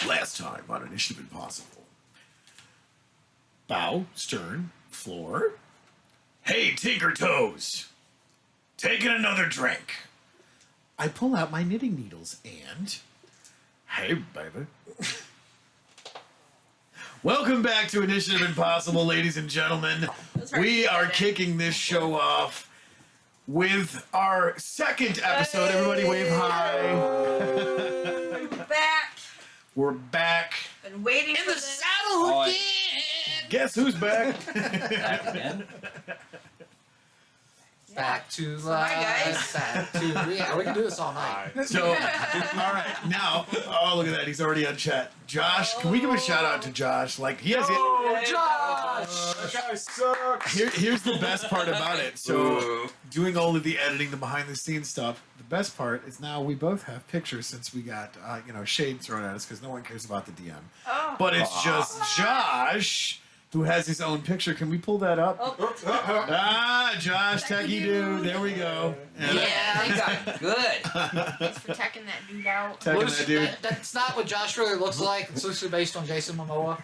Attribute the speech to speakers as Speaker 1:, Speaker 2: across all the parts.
Speaker 1: Last time on Initiative Impossible. Bow, stern, floor. Hey, Tinker Toes! Taking another drink. I pull out my knitting needles and... Hey, baby. Welcome back to Initiative Impossible, ladies and gentlemen. We are kicking this show off with our second episode. Everybody wave hi.
Speaker 2: Back.
Speaker 1: We're back.
Speaker 2: Been waiting
Speaker 1: In
Speaker 2: for
Speaker 1: the
Speaker 2: this.
Speaker 1: saddle again. Guess who's back?
Speaker 3: Back again?
Speaker 4: Back to
Speaker 2: Hi, guys.
Speaker 4: back to yeah, we can do this all night.
Speaker 1: So, all right, now, oh, look at that. He's already on chat. Josh, can we give a shout out to Josh? Like, he has
Speaker 4: Oh, Josh!
Speaker 5: That guy sucks.
Speaker 1: here's the best part about it. So, doing all of the editing, the behind the scenes stuff, the best part is now we both have pictures since we got, shade thrown at us because no one cares about the DM.
Speaker 2: Oh.
Speaker 1: But it's just Josh who has his own picture. Can we pull that up?
Speaker 2: Oh.
Speaker 1: Josh, techie dude. There we go. And
Speaker 3: Yeah, they got good.
Speaker 2: Thanks for checking that dude out.
Speaker 1: teching that dude.
Speaker 4: That's not what Josh really looks like. It's loosely based on Jason Momoa.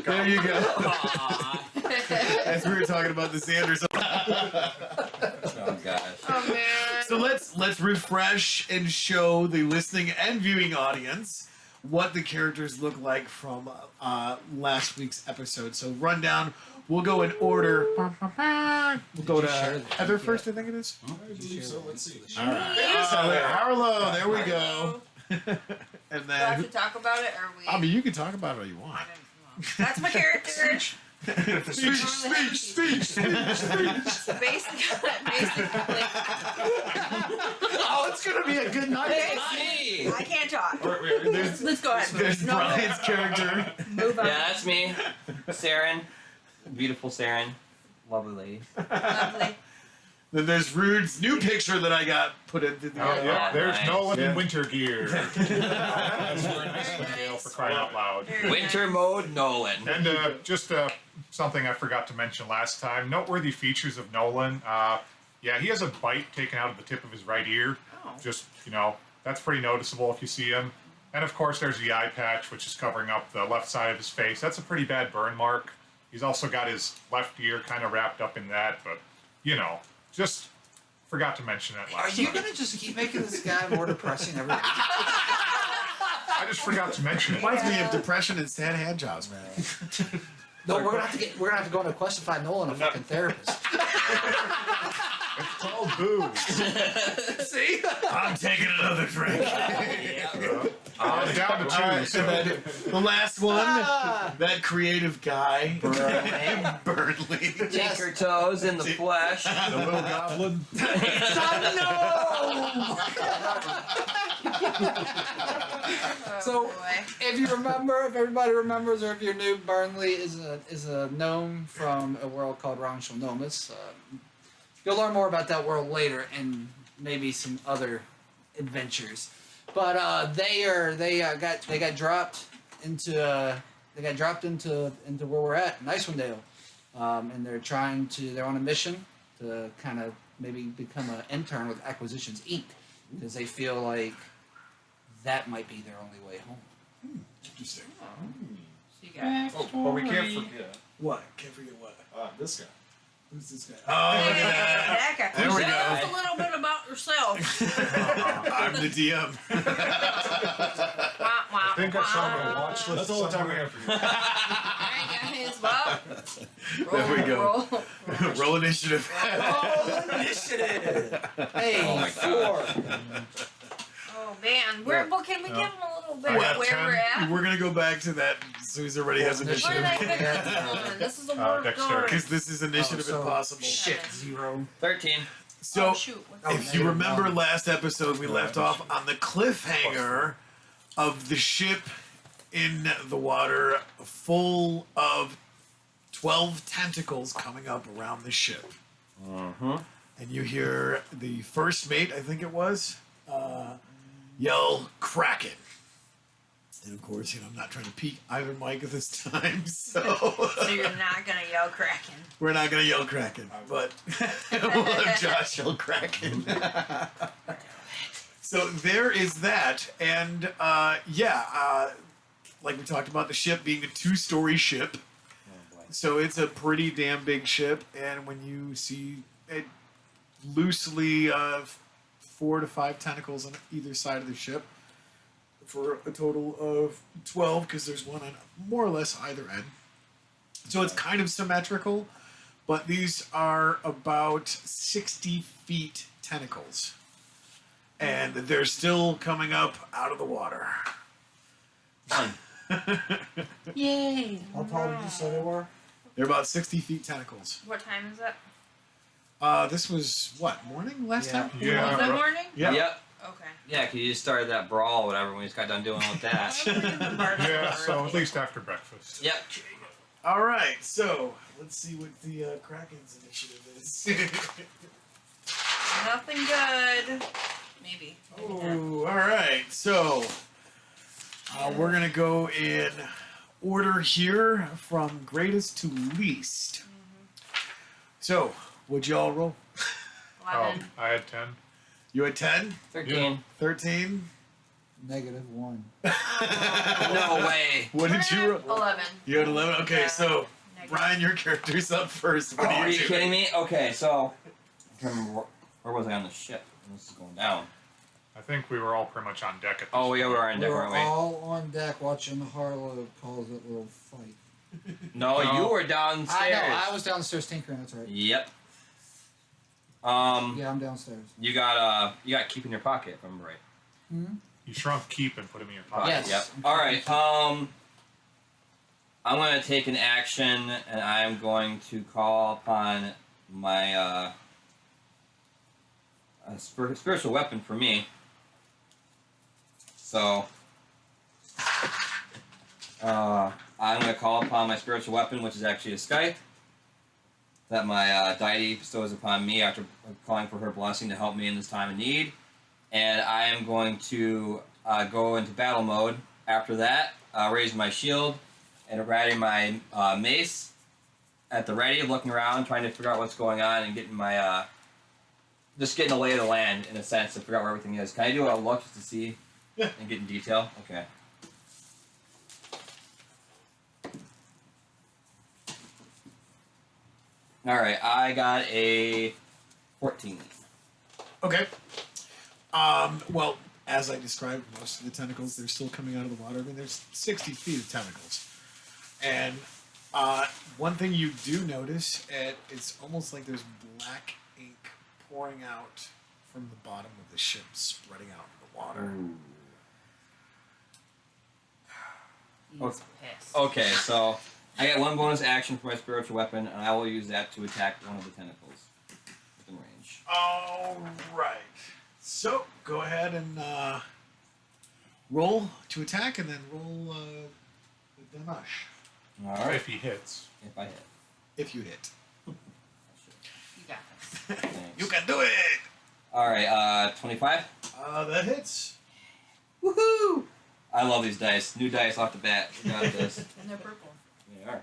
Speaker 1: There you go.
Speaker 3: Aw.
Speaker 1: As we were talking about the Sanders.
Speaker 3: Oh gosh.
Speaker 2: Oh man.
Speaker 1: So let's refresh and show the listening and viewing audience what the characters look like from last week's episode. So rundown. We'll go in order. We'll go to Heather first, I think it is.
Speaker 5: So let's see.
Speaker 1: All right. Harlow, there we go. And
Speaker 2: Do I have
Speaker 1: then,
Speaker 2: to talk about it, or we?
Speaker 1: I mean, you can talk about it all you want.
Speaker 2: That's my character.
Speaker 1: Speech.
Speaker 2: So basically,
Speaker 4: Oh, it's gonna be a good night.
Speaker 3: Hey.
Speaker 2: I can't talk.
Speaker 1: There's,
Speaker 2: Let's go ahead.
Speaker 1: there's
Speaker 2: No,
Speaker 1: Brian's character.
Speaker 2: Move on.
Speaker 3: Yeah, that's me. Saren. Beautiful Saren. Lovely lady.
Speaker 2: Lovely.
Speaker 1: Then there's Rude's new picture that I got put into the.
Speaker 5: Oh, yeah, there's
Speaker 3: nice.
Speaker 5: Nolan
Speaker 1: Yeah.
Speaker 5: in winter gear. That's wearing this
Speaker 2: Very
Speaker 5: Gale
Speaker 2: nice.
Speaker 5: for crying out loud.
Speaker 2: Very
Speaker 3: Winter
Speaker 2: nice.
Speaker 3: mode Nolan.
Speaker 5: And just something I forgot to mention last time. Noteworthy features of Nolan. Yeah, he has a bite taken out of the tip of his right ear.
Speaker 2: Oh.
Speaker 5: Just, that's pretty noticeable if you see him. And of course, there's the eye patch, which is covering up the left side of his face. That's a pretty bad burn mark. He's also got his left ear kind of wrapped up in that, but, just forgot to mention that
Speaker 4: Are
Speaker 5: last
Speaker 4: you
Speaker 5: time.
Speaker 4: gonna just keep making this guy more depressing every week?
Speaker 5: I just forgot to mention it.
Speaker 1: Reminds me of depression and sad hand jobs, man.
Speaker 4: No, we're gonna have to go into Quest to find Nolan a fucking therapist.
Speaker 5: It's called booze.
Speaker 4: See?
Speaker 1: I'm taking another drink.
Speaker 3: Yeah.
Speaker 5: Yeah, down to two.
Speaker 1: All right,
Speaker 5: so
Speaker 1: and then the last one, that creative guy, Burnley.
Speaker 4: Yes.
Speaker 3: Tinker toes in the flesh.
Speaker 1: The little goblin.
Speaker 2: Oh,
Speaker 4: So-
Speaker 2: boy.
Speaker 4: If you remember, if everybody remembers, or if you're new, Burnley is a gnome from a world called Rancho Nomus. You'll learn more about that world later, and maybe some other adventures. But they got dropped into where we're at, in Icewind Dale, and they're on a mission to kind of maybe become an intern with Acquisitions Inc. because they feel like that might be their only way home.
Speaker 1: Interesting.
Speaker 2: So you got
Speaker 6: But we can't forget
Speaker 1: What? Can't forget what?
Speaker 6: this guy.
Speaker 1: Who's this guy? Oh, look at that.
Speaker 2: that guy.
Speaker 1: There we
Speaker 2: Tell
Speaker 1: go.
Speaker 2: us a little bit about yourself.
Speaker 1: I'm the DM.
Speaker 6: I think I saw my watch list.
Speaker 7: That's all the time we
Speaker 6: somewhere.
Speaker 7: have for you.
Speaker 2: Alright guys, well,
Speaker 1: There we go.
Speaker 2: roll.
Speaker 1: Roll initiative.
Speaker 4: Initiative. Hey,
Speaker 3: Oh my
Speaker 4: 4.
Speaker 2: Oh man, well, can we give them a little bit
Speaker 5: I
Speaker 2: of
Speaker 5: got
Speaker 2: where
Speaker 5: 10.
Speaker 2: we're at?
Speaker 1: We're gonna go back to that as soon as everybody has
Speaker 2: Where did I
Speaker 1: initiative.
Speaker 2: pick this one? This is a word
Speaker 5: Dexterity.
Speaker 1: Because this is initiative
Speaker 4: Oh, so-
Speaker 1: impossible.
Speaker 4: Shit, 0.
Speaker 3: 13.
Speaker 1: So,
Speaker 2: oh shoot. What's
Speaker 1: if you
Speaker 4: negative
Speaker 1: remember
Speaker 4: one.
Speaker 1: last episode, we left off on the cliffhanger of the ship in the water full of 12 tentacles coming up around the ship.
Speaker 3: Mm-hmm.
Speaker 1: And you hear the first mate, I think it was, yell, Kraken. And of course, I'm not trying to peek either mic at this time, so
Speaker 2: So you're not gonna yell Kraken.
Speaker 1: we're not going to yell Kraken, but we'll have Josh yell Kraken. So there is that, and like we talked about, the ship being a 2-story ship. So it's a pretty damn big ship, and when you see it loosely 4 to 5 tentacles on either side of the ship, for a total of 12, because there's one on more or less either end. So it's kind of symmetrical, but these are about 60 feet tentacles. And they're still coming up out of the water.
Speaker 2: Yay!
Speaker 4: How tall did you say they were?
Speaker 1: They're about 60 feet tentacles.
Speaker 2: What time is it?
Speaker 1: This was what, morning last
Speaker 4: Yeah.
Speaker 1: time?
Speaker 5: Yeah.
Speaker 2: Was it morning?
Speaker 5: Yeah.
Speaker 3: Yep.
Speaker 2: Okay.
Speaker 3: Yeah, 'cause you just started that brawl or whatever when we just got done doing with that.
Speaker 5: Yeah, so at least after breakfast.
Speaker 3: Yep.
Speaker 1: All right, so let's see what the Kraken's initiative is.
Speaker 2: Nothing good. Maybe. Maybe not.
Speaker 1: Ooh, all right, so we're gonna go in order here from greatest to least. So, what'd y'all roll?
Speaker 2: 11.
Speaker 5: I had 10.
Speaker 1: You had 10,
Speaker 3: 13.
Speaker 1: 13.
Speaker 4: -1.
Speaker 3: No way.
Speaker 1: What did you roll?
Speaker 2: 11.
Speaker 1: You had 11. Okay,
Speaker 2: Yeah.
Speaker 1: so
Speaker 2: Negative.
Speaker 1: Brian, your character's up first. What
Speaker 3: Are you
Speaker 1: doing?
Speaker 3: kidding me? Okay, so I can't remember where was I on the ship? This is going down.
Speaker 5: I think we were all pretty much on deck at this
Speaker 3: Oh, yeah, we
Speaker 5: point.
Speaker 3: were on
Speaker 4: We
Speaker 3: deck,
Speaker 4: were
Speaker 3: weren't we?
Speaker 4: all on deck watching Harlow cause that little fight.
Speaker 3: No,
Speaker 5: No.
Speaker 3: you were downstairs.
Speaker 4: I know, I was downstairs tinkering, that's right.
Speaker 3: Yep.
Speaker 4: Yeah, I'm downstairs.
Speaker 3: You got keep in your pocket, if I remember right.
Speaker 5: You shrunk keep and put him in your pocket.
Speaker 4: Yes.
Speaker 3: Yep. All right. I'm going to take an action, and I'm going to call upon my spiritual weapon for me. So, I'm going to call upon my spiritual weapon, which is actually a scythe, that my deity bestows upon me after calling for her blessing to help me in this time of need. And I am going to go into battle mode. After that, raise my shield and ready my mace at the ready, looking around, trying to figure out what's going on, and getting my just getting a lay of the land in a sense to figure out where everything is. Can I do a look just to see and get in detail? Okay. All right, I got a 14.
Speaker 1: Okay. Well, as I described, most of the tentacles, they're still coming out of the water. I mean, there's 60 feet of tentacles. And one thing you do notice, it's almost like there's black ink pouring out from the bottom of the ship, spreading out in the water.
Speaker 2: He's
Speaker 3: Oh,
Speaker 2: pissed.
Speaker 3: Okay, so I get one bonus action for my spiritual weapon, and I will use that to attack one of the tentacles within range.
Speaker 1: All right. So go ahead and roll to attack, and then roll the damage
Speaker 3: All right,
Speaker 5: If he hits.
Speaker 3: if I hit.
Speaker 1: if you hit.
Speaker 2: You got this.
Speaker 3: Thanks.
Speaker 1: You can do it.
Speaker 3: All right, 25.
Speaker 1: That hits.
Speaker 3: Woohoo! I love these dice. New dice off the bat. We got this.
Speaker 2: And they're purple.
Speaker 3: They are.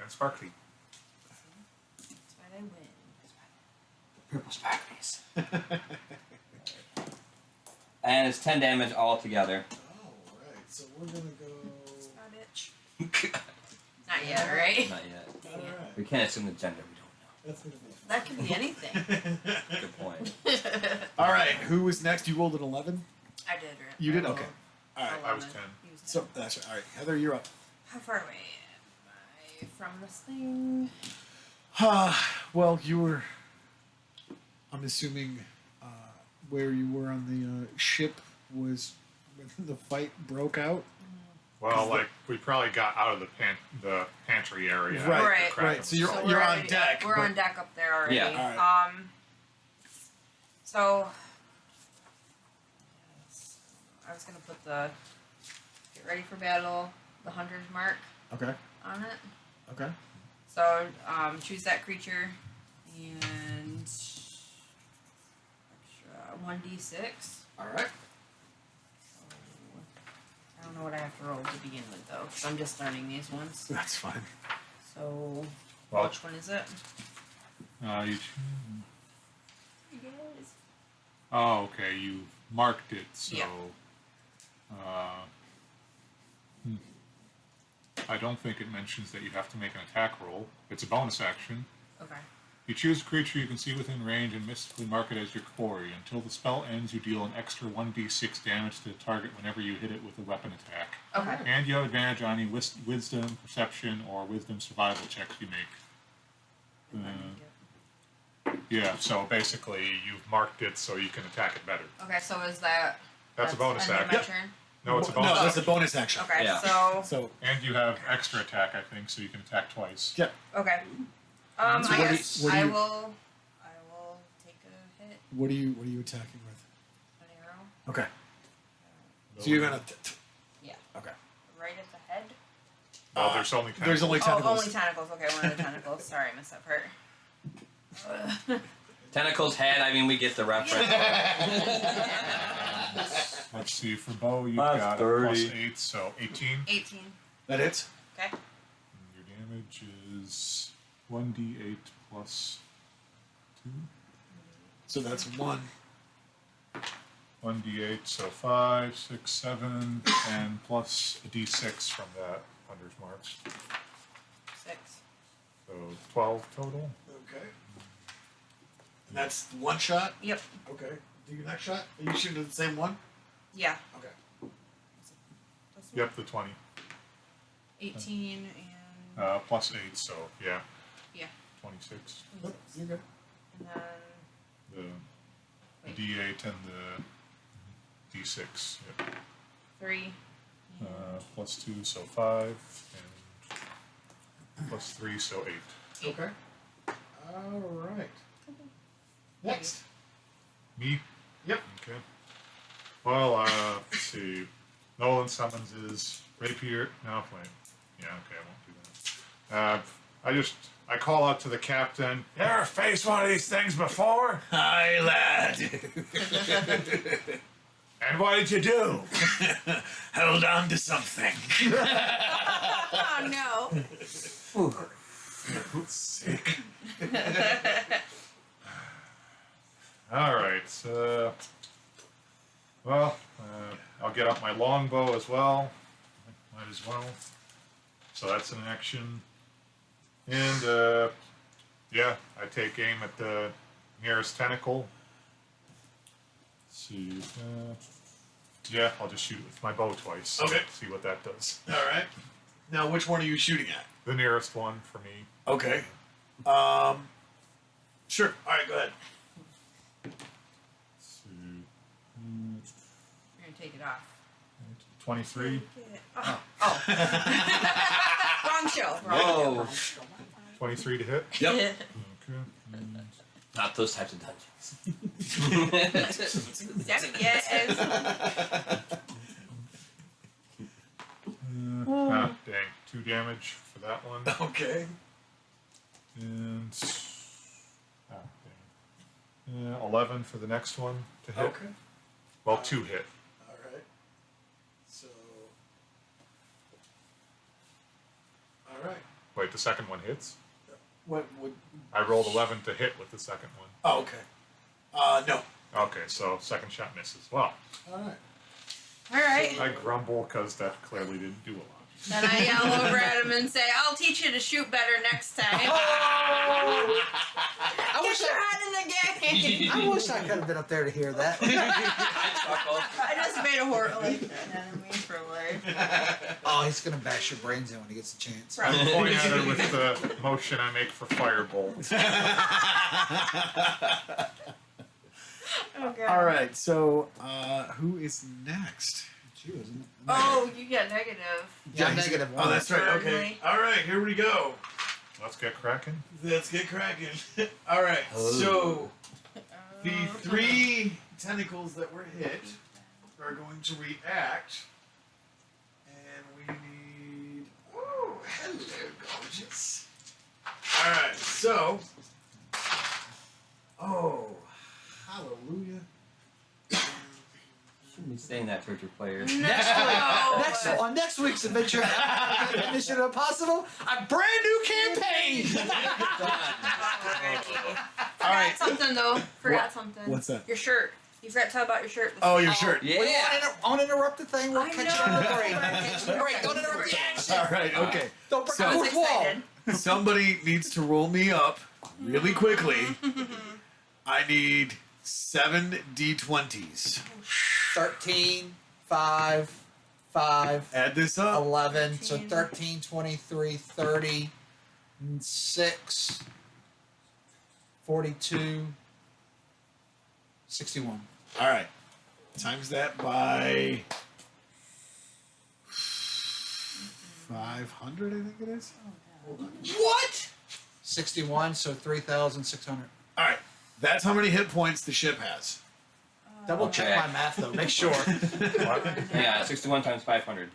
Speaker 5: And sparkly.
Speaker 2: That's why they win.
Speaker 3: Purple sparklies. And it's 10 damage altogether.
Speaker 1: All right. So we're gonna go.
Speaker 2: Oh, bitch. Not yet, right?
Speaker 3: Not yet.
Speaker 1: All right.
Speaker 3: We can't assume the gender. We
Speaker 1: That's gonna be.
Speaker 2: That could be anything.
Speaker 3: don't know. Good point.
Speaker 1: All right. Who was next? You rolled an 11.
Speaker 2: I did, right?
Speaker 1: You did. Okay. All right.
Speaker 5: I was 10.
Speaker 2: He was 10.
Speaker 1: So that's right. All right. Heather, you're up.
Speaker 2: How far away am I from this thing?
Speaker 1: Well, you were. I'm assuming where you were on the ship was when the fight broke out.
Speaker 5: Well, like, we probably got out of the pantry area.
Speaker 1: Right,
Speaker 5: after
Speaker 2: Right.
Speaker 5: Kraken
Speaker 1: right. So you're
Speaker 2: So
Speaker 1: you're
Speaker 2: we're
Speaker 1: on
Speaker 2: already-
Speaker 1: deck.
Speaker 2: We're
Speaker 1: but-
Speaker 2: on deck up there already.
Speaker 3: Yeah.
Speaker 1: All right.
Speaker 2: So yes, I was gonna put the get ready for battle, the 100 mark
Speaker 1: Okay.
Speaker 2: on it.
Speaker 1: Okay.
Speaker 2: So choose that creature and extra 1d6.
Speaker 1: All right.
Speaker 2: I don't know what I have to roll to begin with though, because I'm just learning these ones.
Speaker 1: That's fine.
Speaker 2: So
Speaker 5: Well,
Speaker 2: which one is it?
Speaker 5: you.
Speaker 2: You guys.
Speaker 5: Oh, okay. You marked it, so.
Speaker 2: Yeah.
Speaker 5: Hmm. I don't think it mentions that you have to make an attack roll. It's a bonus action.
Speaker 2: Okay.
Speaker 5: You choose a creature you can see within range and mystically mark it as your quarry. Until the spell ends, you deal an extra 1d6 damage to the target whenever you hit it with a weapon attack.
Speaker 2: Okay.
Speaker 5: And you have advantage on any wisdom, perception, or wisdom survival checks you make. Yeah, so basically you've marked it so you can attack it better.
Speaker 2: Okay, so is that
Speaker 5: That's a bonus
Speaker 2: end of
Speaker 5: action.
Speaker 2: my turn?
Speaker 5: No, it's a
Speaker 1: No,
Speaker 5: bonus
Speaker 1: that's a
Speaker 5: action.
Speaker 1: bonus action.
Speaker 2: Okay,
Speaker 3: Yeah.
Speaker 2: so
Speaker 1: So
Speaker 5: And you have extra attack, I think, so you can attack twice.
Speaker 1: yeah.
Speaker 2: okay.
Speaker 1: So
Speaker 2: I
Speaker 1: what do you-
Speaker 2: guess
Speaker 1: what do
Speaker 2: I
Speaker 1: you-
Speaker 2: will take a hit,
Speaker 1: What are you attacking with?
Speaker 2: an arrow.
Speaker 1: Okay. So you're gonna.
Speaker 2: Yeah.
Speaker 1: Okay.
Speaker 2: Right at the head.
Speaker 5: Well, there's only 10.
Speaker 1: There's only
Speaker 2: Oh,
Speaker 1: tentacles.
Speaker 2: only tentacles. Okay, one of the tentacles. Sorry, I missed that part.
Speaker 3: Tentacles head, I mean, we get the reference.
Speaker 5: Let's see, for bow you've
Speaker 3: That's
Speaker 5: got a
Speaker 3: 30.
Speaker 5: plus 8, so 18.
Speaker 2: 18.
Speaker 1: That hits.
Speaker 2: Okay.
Speaker 5: And your damage is 1d8 plus 2.
Speaker 1: So that's 1.
Speaker 5: 1d8, so 5, 6, 7, and plus a d6 from that hunter's mark.
Speaker 2: 6.
Speaker 5: So 12 total.
Speaker 1: Okay. And that's one shot.
Speaker 2: Yep.
Speaker 1: Okay. Do your next shot. Are you shooting at the same one?
Speaker 2: Yeah.
Speaker 1: Okay.
Speaker 2: This one.
Speaker 5: Yep, the 20.
Speaker 2: 18 and
Speaker 5: Plus 8, so yeah,
Speaker 2: yeah.
Speaker 5: 26.
Speaker 1: Nope, you're good.
Speaker 2: And then
Speaker 5: The
Speaker 2: wait,
Speaker 5: d8 and the d6. Yep.
Speaker 2: 3.
Speaker 5: Plus 2, so 5, and plus 3, so 8.
Speaker 1: Okay. All right. Next.
Speaker 5: Me?
Speaker 1: Yep.
Speaker 5: Okay. Well, let's see. Nolan summons his rapier. No, wait. Yeah, okay, I won't do that. I call out to the captain. You ever faced one of these things before?
Speaker 1: Hi, lad.
Speaker 5: And what did you do?
Speaker 1: Held on to something.
Speaker 2: Oh no.
Speaker 5: Sick. All right. I'll get up my longbow as well. Might as well. So that's an action. And yeah, I take aim at the nearest tentacle. Let's see. Yeah, I'll just shoot with my bow twice.
Speaker 1: Okay.
Speaker 5: See what that does.
Speaker 1: All right. Now, which one are you shooting at?
Speaker 5: The nearest one for me.
Speaker 1: Okay. Sure. All right. Go ahead.
Speaker 5: Let's see.
Speaker 2: You're gonna take it off.
Speaker 5: 23.
Speaker 2: Oh, Oh. Wrong show. Wrong
Speaker 3: Whoa.
Speaker 5: 23 to hit.
Speaker 1: Yep.
Speaker 5: Okay.
Speaker 3: Not those types of dungeons.
Speaker 2: Damn it, yes.
Speaker 5: Dang. 2 damage for that one.
Speaker 1: Okay.
Speaker 5: And. Dang. 11 for the next one to hit.
Speaker 1: Okay.
Speaker 5: Well, 2 hit.
Speaker 1: All right. So. All right.
Speaker 5: Wait, the second one hits?
Speaker 1: What would?
Speaker 5: I rolled 11 to hit with the second one.
Speaker 1: Oh, okay. No.
Speaker 5: Okay, so second shot misses. Well,
Speaker 1: All right.
Speaker 2: All right.
Speaker 5: I grumble because that clearly didn't do a lot.
Speaker 2: Then I yell over at him and say, "I'll teach you to shoot better next time."
Speaker 4: I
Speaker 2: Get
Speaker 4: wish
Speaker 2: your
Speaker 4: I,
Speaker 2: head in the game.
Speaker 4: I wish I could have been up there to hear that.
Speaker 2: I just made a horror like enemy for life.
Speaker 4: Oh, he's gonna bash your brains in when he gets a chance.
Speaker 2: Right.
Speaker 5: I'm pointing at her with the motion I make for firebolt.
Speaker 2: Oh, God.
Speaker 1: All right. So, who is next?
Speaker 4: It's you, isn't it?
Speaker 2: Oh, you got negative.
Speaker 4: Yeah,
Speaker 1: he's-
Speaker 4: negative
Speaker 1: Oh,
Speaker 4: one.
Speaker 1: that's right. Okay.
Speaker 2: Burnley.
Speaker 1: All right. Here we go.
Speaker 5: Let's get cracking.
Speaker 1: Let's get cracking. All right. So the 3 tentacles that were hit are going to react, and we need. Oh, hello, gorgeous. All right. So. Oh, hallelujah.
Speaker 3: Shouldn't be saying that towards your players.
Speaker 2: No.
Speaker 4: Next week's adventure, Mission Impossible, a brand new campaign.
Speaker 1: All right.
Speaker 2: Forgot something though. Forgot something.
Speaker 1: What's that?
Speaker 2: Your shirt. You forgot to talk about your shirt.
Speaker 1: Oh, your shirt.
Speaker 3: Yeah.
Speaker 4: Won't interrupt the thing. We'll
Speaker 2: I
Speaker 4: catch you on the
Speaker 2: know.
Speaker 4: break. Catch you on the break. Don't interrupt the action.
Speaker 1: All right. Okay.
Speaker 4: Don't break
Speaker 1: So-
Speaker 4: the
Speaker 2: I was
Speaker 4: fourth wall.
Speaker 2: excited.
Speaker 1: Somebody needs to roll me up really quickly. I need 7 d20s.
Speaker 4: 13, 5, 5,
Speaker 1: Add this up.
Speaker 4: 11. So
Speaker 2: 13.
Speaker 4: 13, 23, 30, 6, 42, 61.
Speaker 1: All right. Times that by 500, I think it is.
Speaker 4: What? 61, so 3,600.
Speaker 1: All right. That's how many hit points the ship has.
Speaker 4: Double
Speaker 3: Okay.
Speaker 4: check my math though. Make sure.
Speaker 5: What?
Speaker 3: Yeah, 61 times 500.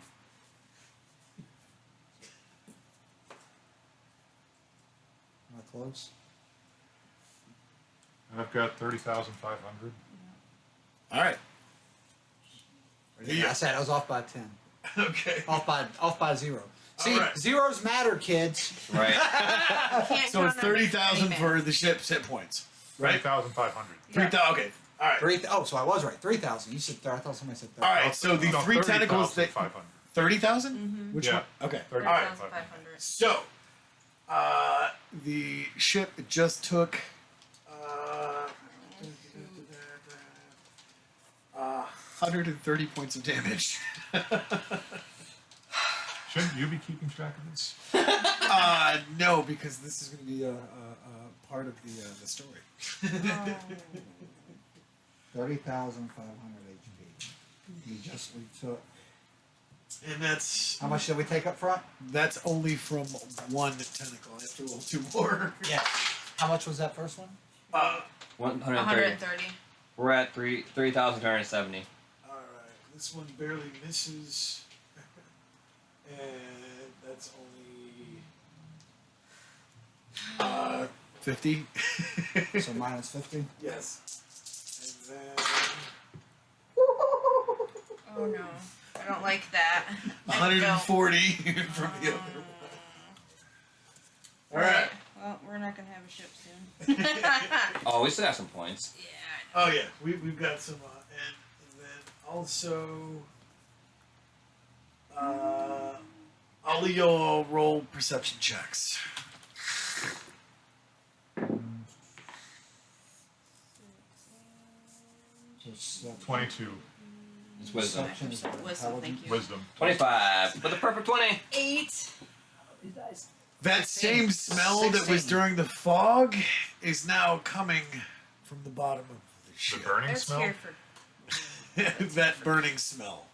Speaker 4: Am I close?
Speaker 5: I've got 30,500.
Speaker 1: All right.
Speaker 4: I said I was off by 10.
Speaker 1: Okay.
Speaker 4: Off by 0. See,
Speaker 1: All right.
Speaker 4: zeros matter, kids.
Speaker 3: Right.
Speaker 2: Can't
Speaker 1: So it's
Speaker 2: count on
Speaker 1: 30,000
Speaker 2: anything.
Speaker 1: for the ship's hit points. Right?
Speaker 5: 30,500.
Speaker 1: 3,000. Okay. All right.
Speaker 4: So I was right. 3,000. You said I thought somebody said 30.
Speaker 1: All right. So the
Speaker 5: No,
Speaker 1: 3 tentacles that
Speaker 5: 30,500.
Speaker 1: 30,000. Which
Speaker 5: Yeah.
Speaker 1: one? Okay.
Speaker 5: 30,500.
Speaker 2: 30,500.
Speaker 1: So, the ship just took 130 points of damage.
Speaker 5: Shouldn't you be keeping track of this?
Speaker 1: No, because this is going to be a part of the story.
Speaker 4: 30,500 HP. We took.
Speaker 1: And that's
Speaker 4: How much did we take up front?
Speaker 1: only from one tentacle. I have to roll 2 more.
Speaker 4: Yeah. How much was that first one?
Speaker 3: 130.
Speaker 2: 130.
Speaker 3: We're at 3,270.
Speaker 1: All right, this one barely misses, and that's only 50.
Speaker 4: So minus 50.
Speaker 1: Yes. And then
Speaker 2: Oh no. I don't like that.
Speaker 1: 140 from the other one. All right.
Speaker 2: Well, we're not gonna have a ship soon.
Speaker 3: Oh, we still have some points.
Speaker 2: Yeah.
Speaker 1: Oh yeah, we've got some, and then also, I'll let y'all roll perception checks.
Speaker 4: So
Speaker 5: 22.
Speaker 3: It's wisdom.
Speaker 4: perception is
Speaker 2: Wisdom, thank you.
Speaker 5: Wisdom.
Speaker 3: 25. For the perfect 20.
Speaker 2: 8.
Speaker 1: That same smell that was
Speaker 4: 16.
Speaker 1: during the fog is now coming from the bottom of the
Speaker 5: The
Speaker 1: ship.
Speaker 5: burning
Speaker 2: That's
Speaker 5: smell?
Speaker 2: here for.
Speaker 1: That burning smell.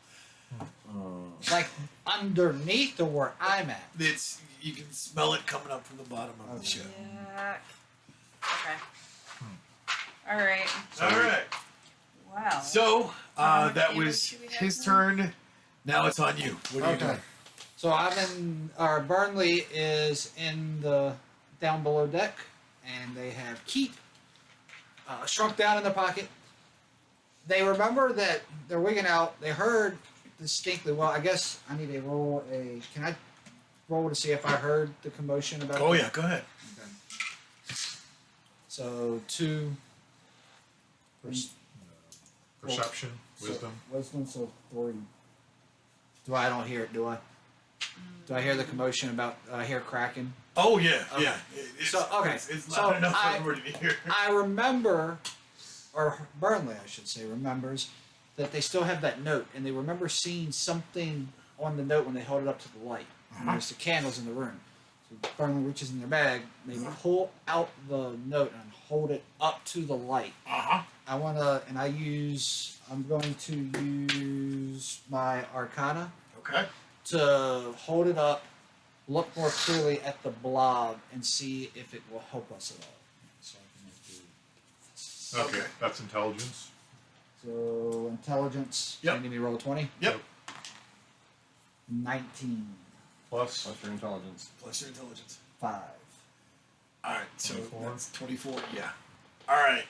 Speaker 4: Like I underneath or where I'm at?
Speaker 1: It's you can smell it coming up from the bottom of the ship.
Speaker 2: Yuck. Okay. All right.
Speaker 1: All right.
Speaker 2: Wow.
Speaker 1: So
Speaker 2: How much
Speaker 1: that
Speaker 2: damage
Speaker 1: was
Speaker 2: do we have
Speaker 1: his
Speaker 2: now?
Speaker 1: turn. Now it's on you. What are you
Speaker 4: Okay.
Speaker 1: doing?
Speaker 4: So Burnley is in the down below deck, and they have keep shrunk down in their pocket. They remember that they're wigging out. They heard distinctly. Well, I guess I need to roll a. Can I roll to see if I heard the commotion about?
Speaker 1: Oh yeah, go ahead.
Speaker 4: Okay. So 2.
Speaker 5: Perception,
Speaker 4: So,
Speaker 5: wisdom.
Speaker 4: wisdom, so 3. I don't hear it, do I? Do I hear the commotion about hair cracking?
Speaker 1: Oh yeah,
Speaker 4: Okay.
Speaker 1: yeah. It's,
Speaker 4: So, okay.
Speaker 1: it's
Speaker 4: So
Speaker 1: not enough for
Speaker 4: I-
Speaker 1: everybody to hear.
Speaker 4: I remember, or Burnley, I should say, remembers that they still have that note, and they remember seeing something on the note when they held it up to the light. And there's the candles in the room. So Burnley reaches in their bag, they pull out the note and hold it up to the light.
Speaker 1: Uh-huh.
Speaker 4: I'm going to use my Arcana
Speaker 1: Okay.
Speaker 4: to hold it up, look more clearly at the blob, and see if it will help us at all. So I can do.
Speaker 5: Okay,
Speaker 1: Okay.
Speaker 5: that's intelligence.
Speaker 4: So intelligence.
Speaker 1: Yep.
Speaker 4: You need me to roll 20?
Speaker 1: Yep.
Speaker 4: 19.
Speaker 5: Plus.
Speaker 3: Plus your intelligence.
Speaker 1: Plus your intelligence.
Speaker 4: 5.
Speaker 1: All right. So
Speaker 5: 24.
Speaker 1: that's 24. Yeah. All right.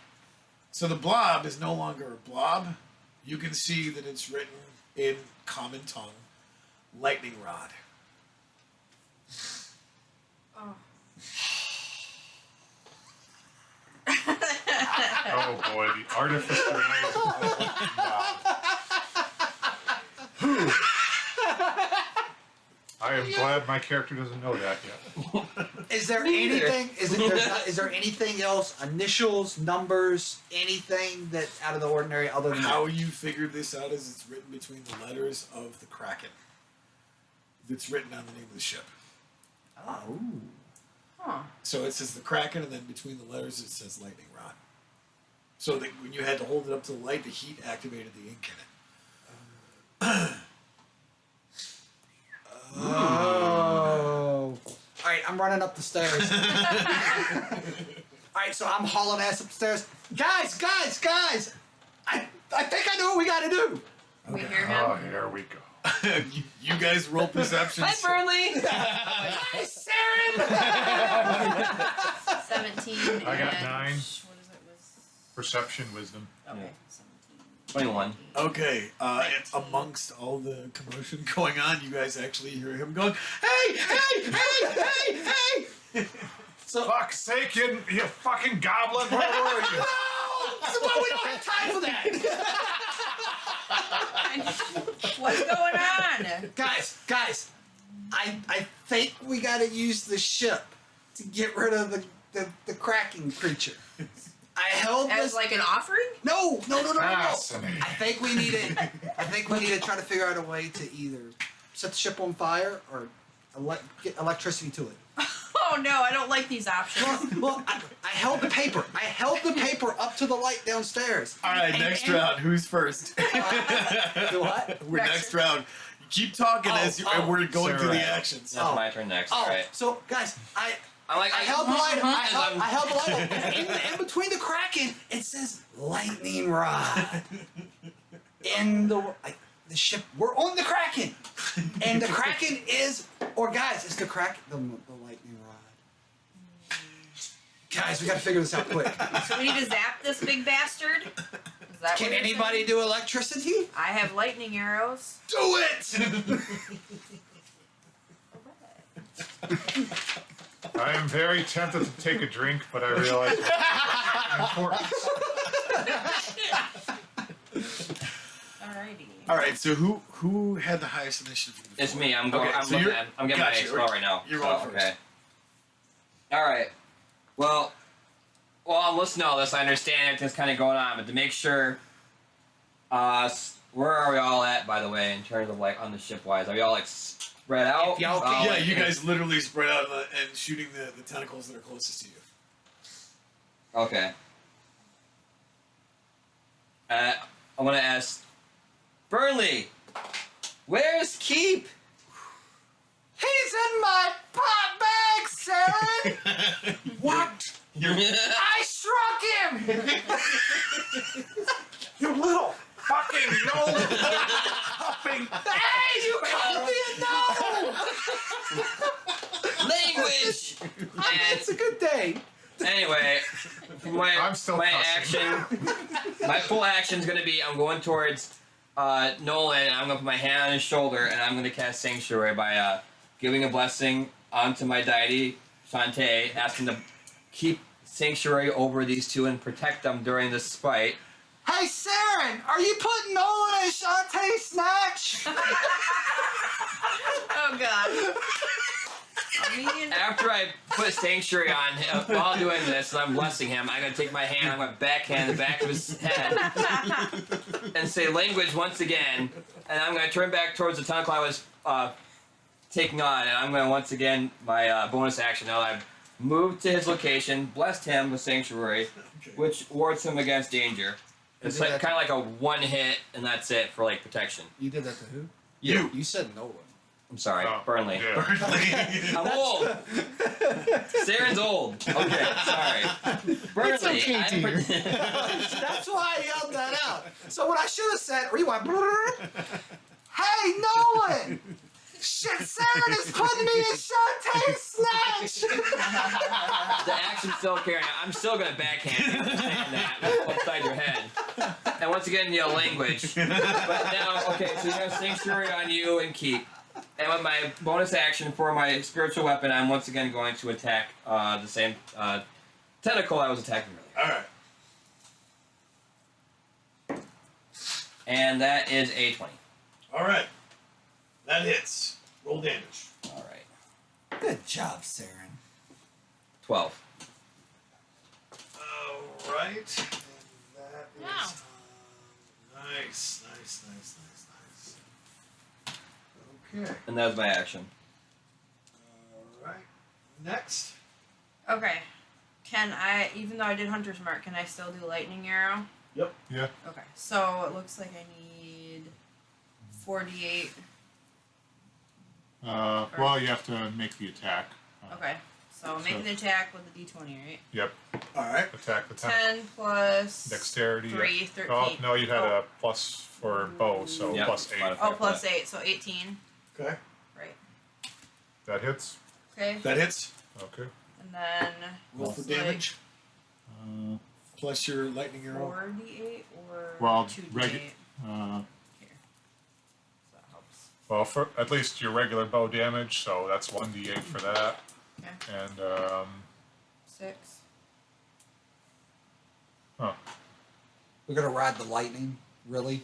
Speaker 1: So the blob is no longer a blob. You can see that it's written in common tongue, lightning rod.
Speaker 2: Oh.
Speaker 5: Oh boy, the artificer knows. Wow. I am glad my character doesn't know that yet.
Speaker 4: Is there anything? Is there anything else? Initials, numbers, anything that out of the ordinary other than
Speaker 1: How you figured this out is it's written between the letters of the Kraken. It's written on the name of the ship.
Speaker 4: Oh.
Speaker 2: Huh.
Speaker 1: So it says the Kraken, and then between the letters it says lightning rod. So that when you had to hold it up to the light, the heat activated the ink in it.
Speaker 4: Oh. All right, I'm running up the stairs. All right, so I'm hauling ass up the stairs. Guys! I think I know what we got to do.
Speaker 2: We
Speaker 1: Okay.
Speaker 2: hear
Speaker 5: Oh,
Speaker 2: him.
Speaker 5: here we go.
Speaker 1: you guys roll perception.
Speaker 2: Hi, Burnley.
Speaker 4: Hi, Saren!
Speaker 2: 17.
Speaker 5: I got
Speaker 2: and
Speaker 5: 9.
Speaker 2: What is it? Was
Speaker 5: Perception, wisdom.
Speaker 2: okay.
Speaker 3: Yeah.
Speaker 2: 17.
Speaker 3: 21.
Speaker 1: Okay, amongst all the commotion going on, you guys actually hear him going, hey!
Speaker 4: So,
Speaker 5: Fuck's sake, you fucking goblin! Where were you?
Speaker 4: well, we don't have time for that.
Speaker 2: What's going on?
Speaker 4: Guys, I think we got to use the ship to get rid of the cracking creature. I held
Speaker 2: As
Speaker 4: this.
Speaker 2: like an offering?
Speaker 4: No.
Speaker 5: Fascinating.
Speaker 4: I think we need to try to figure out a way to either set the ship on fire or get electricity to it.
Speaker 2: Oh no, I don't like these options.
Speaker 4: Well, I held the paper. I held the paper up to the light downstairs.
Speaker 1: All right,
Speaker 4: And-
Speaker 1: next
Speaker 4: and-
Speaker 1: round, who's first?
Speaker 4: Do what?
Speaker 1: We're next round. You keep talking as and we're going through the
Speaker 5: Sarah.
Speaker 1: actions.
Speaker 3: That's
Speaker 4: Oh.
Speaker 3: my turn next.
Speaker 4: Oh,
Speaker 3: Alright.
Speaker 4: so guys, I
Speaker 3: I
Speaker 4: held the light.
Speaker 3: I'm-
Speaker 4: I held the light up. In between the kraken, it says lightning rod. In the ship, we're on the kraken, and the kraken is, or guys, it's the kraken, the lightning rod. Guys, we gotta figure this out quick.
Speaker 2: So we need to zap this big bastard? Is that
Speaker 4: Can
Speaker 2: what you're
Speaker 4: anybody
Speaker 2: saying?
Speaker 4: do electricity?
Speaker 2: I have lightning arrows.
Speaker 1: Do it!
Speaker 5: I am very tempted to take a drink, but I realize it's important.
Speaker 2: Alrighty.
Speaker 1: All right, so who had the highest initiative? from the
Speaker 3: It's
Speaker 1: four?
Speaker 3: me. I'm going.
Speaker 1: Okay,
Speaker 3: I'm
Speaker 1: so
Speaker 3: looking
Speaker 1: you're-
Speaker 3: at. I'm getting my
Speaker 1: gotcha,
Speaker 3: spell right now.
Speaker 1: You're
Speaker 3: so,
Speaker 1: on first.
Speaker 3: Okay. All right. Well, while I'm listening to all this, I understand everything's kind of going on, but to make sure, where are we all at, by the way, in terms of like on the ship wise? Are we all like spread out?
Speaker 4: If y'all can-
Speaker 1: Yeah,
Speaker 3: like,
Speaker 1: you guys literally spread out and shooting the tentacles that are closest to you.
Speaker 3: Okay. I want to ask Burnley, where's Keep?
Speaker 6: What?
Speaker 4: I struck him!
Speaker 6: You little fucking nose hopping.
Speaker 4: Hey, you called me a no!
Speaker 3: Language.
Speaker 4: It's a good day.
Speaker 3: Anyway, my
Speaker 5: I'm still
Speaker 3: my
Speaker 5: cussing.
Speaker 3: my full action is gonna be I'm going towards Nolan. And I'm gonna put my hand on his shoulder and I'm gonna cast Sanctuary by giving a blessing onto my deity Shantae, asking to keep Sanctuary over these two and protect them during this fight.
Speaker 4: Hey, Saren, are you putting Nolan in Shantae Snatch?
Speaker 2: Oh god. I mean,
Speaker 3: After I put Sanctuary on him, while doing this, and I'm blessing him, I'm gonna take my hand, I'm gonna backhand the back of his head and say language once again, and I'm gonna turn back towards the tentacle I was taking on, and I'm gonna once again my bonus action. Now I've moved to his location, blessed him with Sanctuary, which wards him against danger. It's
Speaker 4: did
Speaker 3: like
Speaker 4: that-
Speaker 3: kind of like a one hit, and that's it for like protection.
Speaker 4: You did that to who?
Speaker 1: You.
Speaker 4: You said Nolan.
Speaker 3: I'm sorry,
Speaker 5: Oh,
Speaker 3: Burnley.
Speaker 5: Yeah.
Speaker 3: I'm old. Saren's old. Okay, sorry. Burnley.
Speaker 1: okay,
Speaker 3: I'm
Speaker 1: dear.
Speaker 4: That's why I yelled that out. So what I should have said, rewind. Hey, Nolan! Shit, Saren is putting me in Shantae Snatch!
Speaker 3: The action's still carrying out. I'm still gonna backhand you for saying that upside your head. And once again, yell language. But now, okay, so you have Sanctuary on you and keep. And with my bonus action for my spiritual weapon, I'm once again going to attack the same tentacle I was attacking earlier.
Speaker 1: All right.
Speaker 3: And that is a 20.
Speaker 1: All right. That hits. Roll damage.
Speaker 3: All right.
Speaker 4: Good job, Saren.
Speaker 3: 12.
Speaker 1: All right. And that is
Speaker 2: Wow.
Speaker 1: nice. Okay.
Speaker 3: And that was my action.
Speaker 1: All right. Next.
Speaker 2: okay. Can I, even though I did Hunter's Mark, can I still do Lightning Arrow?
Speaker 1: Yep.
Speaker 5: Yeah.
Speaker 2: Okay. So it looks like I need 48.
Speaker 5: Well, you have to make the attack.
Speaker 2: Okay. So make an attack with the d20, right?
Speaker 5: Yep.
Speaker 1: All right.
Speaker 5: Attack the
Speaker 2: 10 plus
Speaker 5: Dexterity.
Speaker 2: 3,
Speaker 5: yeah.
Speaker 2: 13.
Speaker 5: Oh, no, you had a plus for bow, so
Speaker 3: Yep.
Speaker 5: plus 8.
Speaker 3: Modifier
Speaker 2: Oh,
Speaker 3: for
Speaker 2: plus
Speaker 3: that.
Speaker 2: 8, so 18.
Speaker 1: Okay.
Speaker 2: Right.
Speaker 5: That hits.
Speaker 2: Okay.
Speaker 1: That hits.
Speaker 5: Okay.
Speaker 2: And then
Speaker 1: Roll for
Speaker 2: it's like
Speaker 1: damage. Plus your lightning arrow.
Speaker 2: 4d8 or
Speaker 5: Well,
Speaker 2: 2d8?
Speaker 5: Uh,
Speaker 2: Here. So that helps.
Speaker 5: well, for at least your regular bow damage, so that's 1d8 for that.
Speaker 2: Okay.
Speaker 5: And
Speaker 2: 6.
Speaker 4: We're gonna ride the lightning, really?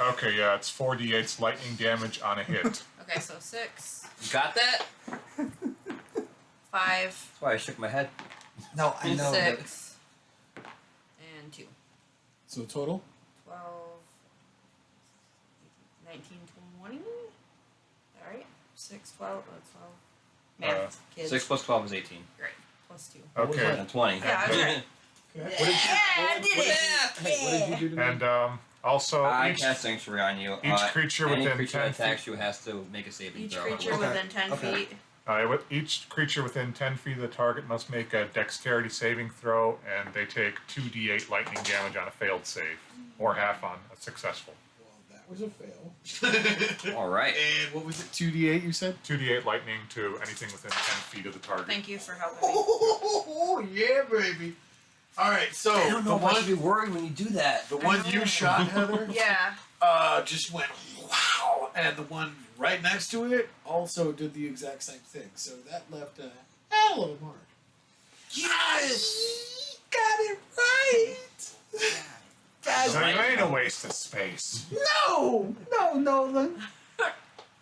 Speaker 5: okay, yeah, it's 4d8's lightning damage on a hit.
Speaker 2: Okay, so 6,
Speaker 3: You got that?
Speaker 2: 5,
Speaker 3: That's why I shook my head.
Speaker 4: No, I know. that-
Speaker 2: 6, and 2.
Speaker 1: So total.
Speaker 2: 12, 19, 20. Alright. 6, 12, 12. Math, kids.
Speaker 3: 6 plus 12 is 18.
Speaker 2: Great. Plus 2.
Speaker 5: Okay.
Speaker 3: And 20.
Speaker 2: Yeah, I was right.
Speaker 1: Okay.
Speaker 2: Yeah, I did it!
Speaker 1: Hey, what did you do to me?
Speaker 5: And also,
Speaker 3: I
Speaker 5: each,
Speaker 3: cast Sanctuary on you.
Speaker 5: each creature
Speaker 3: any
Speaker 5: within
Speaker 3: creature
Speaker 5: 10
Speaker 3: that attacks you has to make a saving
Speaker 2: Each
Speaker 3: throw.
Speaker 2: creature
Speaker 4: Okay.
Speaker 2: within 10
Speaker 4: Okay.
Speaker 2: feet.
Speaker 5: each creature within 10 feet of the target must make a dexterity saving throw, and they take 2d8 lightning damage on a failed save, or half on a successful.
Speaker 1: Well, that was a fail.
Speaker 3: All right.
Speaker 1: And what was it? 2d8. You said.
Speaker 5: 2d8 lightning to anything within 10 feet of the target.
Speaker 2: Thank you for helping me.
Speaker 1: Oh yeah, baby. All right. So
Speaker 3: I don't know
Speaker 1: the
Speaker 3: if I should be
Speaker 1: one,
Speaker 3: worried when you do that.
Speaker 1: the one
Speaker 2: I
Speaker 1: you
Speaker 2: know.
Speaker 1: shot, Heather,
Speaker 2: Yeah.
Speaker 1: just went wow, and the one right next to it also did the exact same thing. So that left a hell of a mark.
Speaker 4: Yes! Got it right! Guys,
Speaker 5: So you ain't a waste of space.
Speaker 4: no! No, Nolan.
Speaker 2: I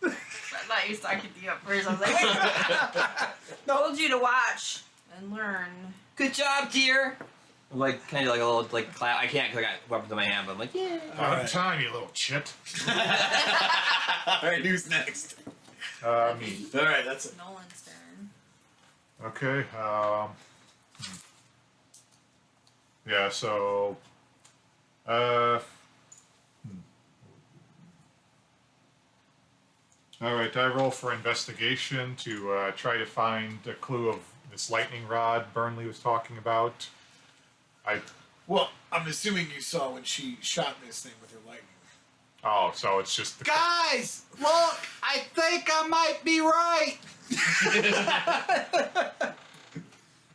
Speaker 2: thought you was talking to you at first. I was like, told you to watch and learn.
Speaker 3: Good job, dear. I'm like kind of like a little like clap. I can't because I got weapons in my hand, but I'm like, yeah.
Speaker 1: All
Speaker 5: On
Speaker 1: right.
Speaker 5: time, you little chit.
Speaker 1: All right. Who's next?
Speaker 5: Me.
Speaker 1: All right. That's it.
Speaker 2: Nolan's turn.
Speaker 5: Okay. Yeah. So. All right, I roll for investigation to try to find a clue of this lightning rod Burnley was talking about.
Speaker 1: Well, I'm assuming you saw when she shot this thing with her lightning.
Speaker 5: Oh, so it's just the.
Speaker 4: Guys, look! I think I might be right.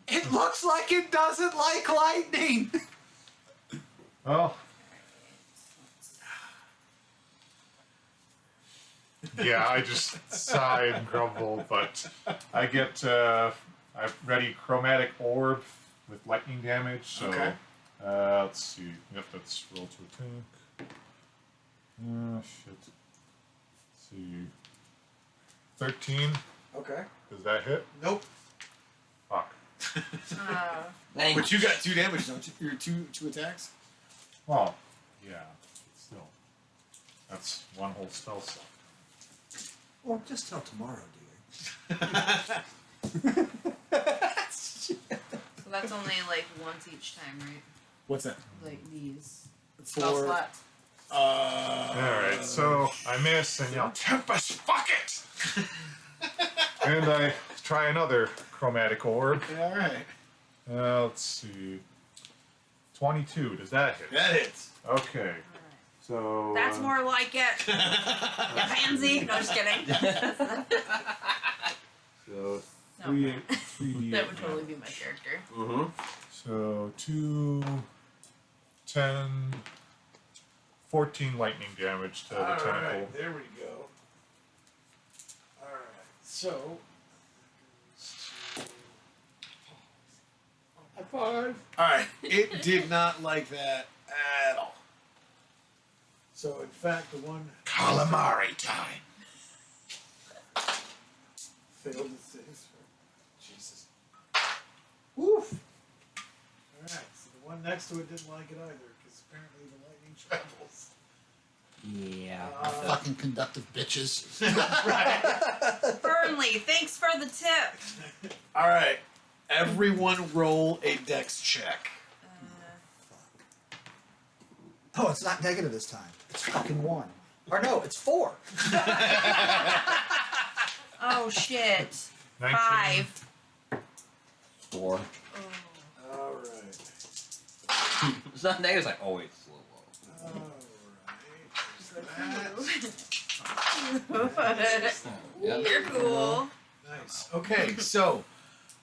Speaker 4: It looks like it doesn't like lightning.
Speaker 5: Well. Yeah, I just sigh and grumble, but I get I've ready chromatic orb with lightning damage, so
Speaker 1: Okay.
Speaker 5: Let's see. Yep, that's roll to attack. Shit. Let's see. 13.
Speaker 1: Okay.
Speaker 5: Does that hit?
Speaker 1: Nope.
Speaker 5: Fuck.
Speaker 3: Thank
Speaker 1: But you got 2 damage, don't you? Your two attacks.
Speaker 5: Well, yeah, but still. That's one whole spell slot.
Speaker 6: Well, just till tomorrow, dear.
Speaker 2: So that's only like once each time, right?
Speaker 1: What's that?
Speaker 2: Like these spell
Speaker 1: For
Speaker 2: slots.
Speaker 5: Alright, so I miss and yell, Tempest, fuck it! And I try another chromatic orb.
Speaker 1: all right.
Speaker 5: Let's see. 22, does that hit?
Speaker 1: That hits.
Speaker 5: Okay, so.
Speaker 2: That's more like it. You pansy. No, just kidding.
Speaker 5: So,
Speaker 2: No.
Speaker 5: 3,
Speaker 2: That would totally be my character.
Speaker 3: Mm-hmm.
Speaker 5: So, 2, 10, 14 lightning damage to the
Speaker 1: All
Speaker 5: tentacle.
Speaker 1: right, there we go. All right, so.
Speaker 4: High five.
Speaker 1: All right, it did not like that at all. So, in fact, the one
Speaker 6: Calamari time.
Speaker 1: failed to save. Jesus. Woof. All right, so the one next to it didn't like it either because apparently the lightning travels.
Speaker 3: Yeah.
Speaker 6: Fucking conductive bitches.
Speaker 2: Burnley, thanks for the tip.
Speaker 1: All right, everyone roll a dex check.
Speaker 6: Oh, it's not negative this time. It's fucking 1. Or no, it's 4.
Speaker 2: Oh shit.
Speaker 5: 19.
Speaker 2: 5.
Speaker 3: 4.
Speaker 1: All right.
Speaker 3: It's not negative. It's like, oh wait, it's a little low.
Speaker 1: All right.
Speaker 3: Yep.
Speaker 2: You're cool.
Speaker 1: Nice. Okay, so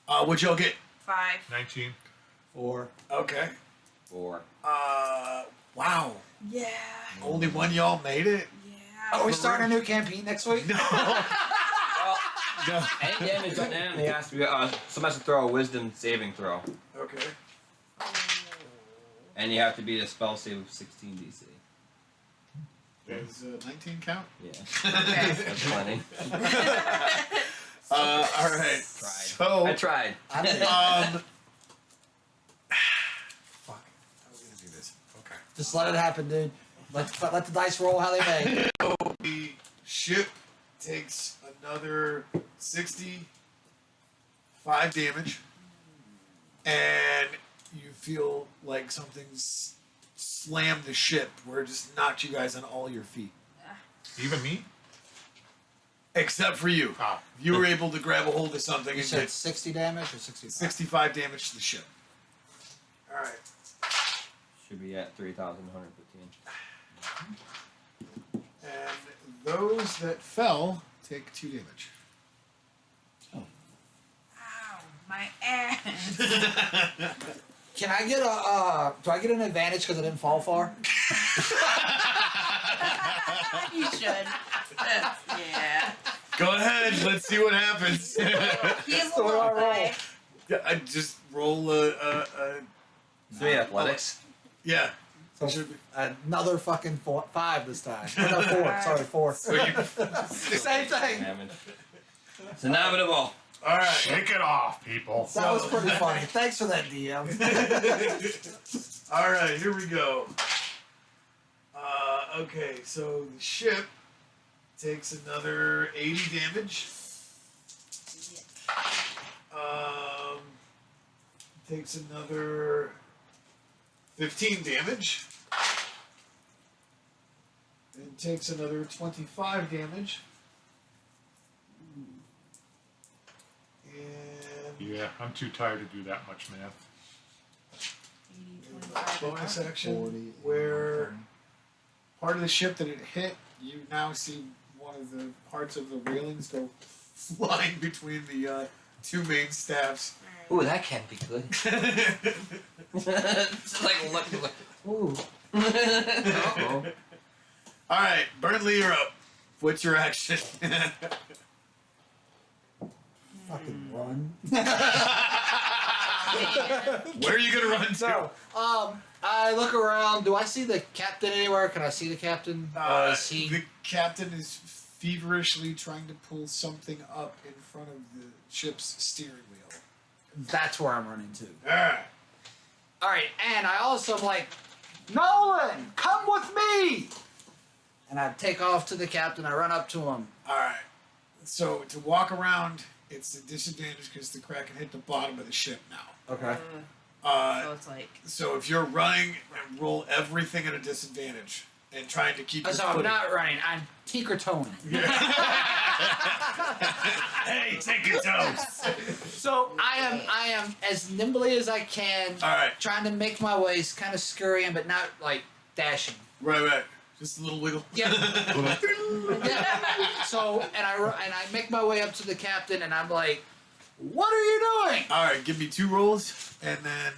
Speaker 1: what'd y'all get?
Speaker 2: 5.
Speaker 5: 19.
Speaker 6: 4.
Speaker 1: Okay.
Speaker 3: 4.
Speaker 1: Wow.
Speaker 2: Yeah.
Speaker 1: Only one y'all made it.
Speaker 2: Yeah.
Speaker 4: Are we starting a new campaign next week?
Speaker 3: Well,
Speaker 1: No.
Speaker 3: any damage on them, they has to be. Someone has to throw a wisdom saving throw,
Speaker 1: Okay.
Speaker 3: and you have to beat a spell save of 16 DC.
Speaker 1: Does 19 count?
Speaker 3: Yeah,
Speaker 2: Okay.
Speaker 3: that's plenty.
Speaker 1: All right.
Speaker 3: Tried.
Speaker 1: So,
Speaker 3: I tried.
Speaker 6: I'm in.
Speaker 1: fuck. I was gonna do this. Okay.
Speaker 4: Just let it happen, dude. Let the dice roll how they may.
Speaker 1: The ship takes another 65 damage, and you feel like something's slammed the ship where it just knocked you guys on all your feet.
Speaker 5: Even me?
Speaker 1: Except for you.
Speaker 5: Ah.
Speaker 1: You were able to grab a hold of something
Speaker 4: You
Speaker 1: and
Speaker 4: said
Speaker 1: get
Speaker 4: 60 damage or 65?
Speaker 1: 65 damage to the ship. Alright.
Speaker 3: Should be at 3,115.
Speaker 1: And those that fell take 2 damage.
Speaker 2: Ow, my ass.
Speaker 4: Can I get a, do I get an advantage because I didn't fall far?
Speaker 2: You should. Yeah.
Speaker 1: Go ahead, let's see what happens.
Speaker 2: He's a
Speaker 4: So what do I
Speaker 2: little
Speaker 4: roll?
Speaker 2: guy.
Speaker 1: Yeah, I just roll a
Speaker 3: 3 athletics.
Speaker 1: yeah.
Speaker 4: So
Speaker 1: It should be.
Speaker 4: another fucking 5 this time. Or no, 4. Sorry, 4.
Speaker 1: So you,
Speaker 4: Same thing.
Speaker 3: Damage. It's inevitable.
Speaker 1: all right.
Speaker 5: Shake it off, people.
Speaker 4: That was pretty funny. Thanks for that, DM.
Speaker 1: All right, here we go. Okay, so the ship takes another 80 damage. Takes another 15 damage. And takes another 25 damage.
Speaker 5: Yeah, I'm too tired to do that much math.
Speaker 2: 80, 25.
Speaker 1: Bonus action
Speaker 6: 40,
Speaker 1: where part of the ship that it hit, you now see one of the parts of the railings go flying between the two main staffs.
Speaker 3: Ooh, that can't be good. Just like looking like, ooh. Uh-oh.
Speaker 1: All right, Burnley, you're up. What's your action?
Speaker 6: Fucking run.
Speaker 1: Where are you gonna run to?
Speaker 4: So, I look around. Do I see the captain anywhere? Can I see the captain? Or is he?
Speaker 1: The captain is feverishly trying to pull something up in front of the ship's steering wheel.
Speaker 4: That's where I'm running to.
Speaker 1: Alright.
Speaker 4: All right, and I also am like, Nolan, come with me. And I take off to the captain. I run up to him.
Speaker 1: Alright. So to walk around, it's a disadvantage because the Kraken hit the bottom of the ship now.
Speaker 4: Okay.
Speaker 2: So it's like.
Speaker 1: So if you're running, and roll everything at a disadvantage and trying to keep your
Speaker 4: So I'm
Speaker 1: footing.
Speaker 4: not running. I'm tinker toning.
Speaker 1: Hey, take your toes.
Speaker 4: So I am as nimbly as I can,
Speaker 1: Alright.
Speaker 4: trying to make my way, kind of scurrying, but not like dashing.
Speaker 1: Right. Just a little wiggle.
Speaker 4: Yeah. Yeah. So and I make my way up to the captain, and I'm like, "What are you doing?"
Speaker 1: Alright, give me 2 rolls and then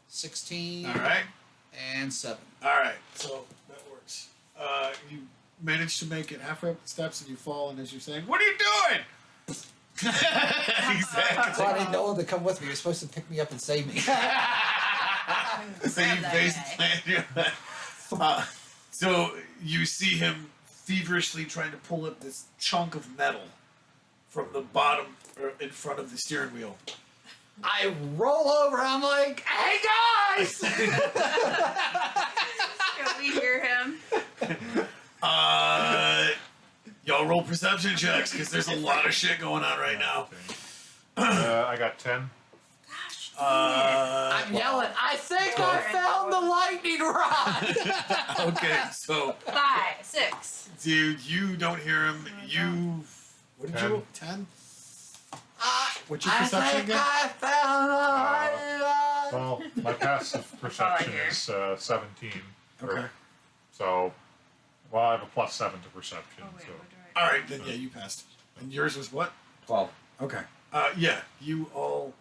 Speaker 4: 16
Speaker 1: alright.
Speaker 4: and 7.
Speaker 1: Alright, so that works. You manage to make it halfway up the steps and you fall, and as you're saying, what are you doing? Exactly.
Speaker 6: So I need Nolan to come with me. You're supposed to pick me up and save me.
Speaker 1: So
Speaker 2: Grab
Speaker 1: you
Speaker 2: that
Speaker 1: base
Speaker 2: guy.
Speaker 1: plan. So you see him feverishly trying to pull up this chunk of metal from the bottom or in front of the steering wheel.
Speaker 4: I roll over. I'm like, "Hey guys!"
Speaker 2: Can we hear him?
Speaker 1: Y'all roll perception checks because there's a lot of shit going on right now.
Speaker 5: I got 10.
Speaker 2: Gosh.
Speaker 4: I'm yelling, "I think I found the lightning rod!"
Speaker 1: Okay, so
Speaker 2: 5, 6.
Speaker 1: dude, you don't hear him. You, what did
Speaker 5: 10.
Speaker 1: you roll? 10. What's your
Speaker 4: I
Speaker 1: perception
Speaker 4: think
Speaker 1: again?
Speaker 4: I found the lightning rod.
Speaker 5: Well, my passive perception is 17.
Speaker 1: Okay.
Speaker 5: So, well, I have a +7 to perception.
Speaker 2: Oh, wait,
Speaker 5: so.
Speaker 2: what do I
Speaker 1: All right, then yeah, you passed. And yours was what?
Speaker 3: 12.
Speaker 1: Okay. Yeah, you all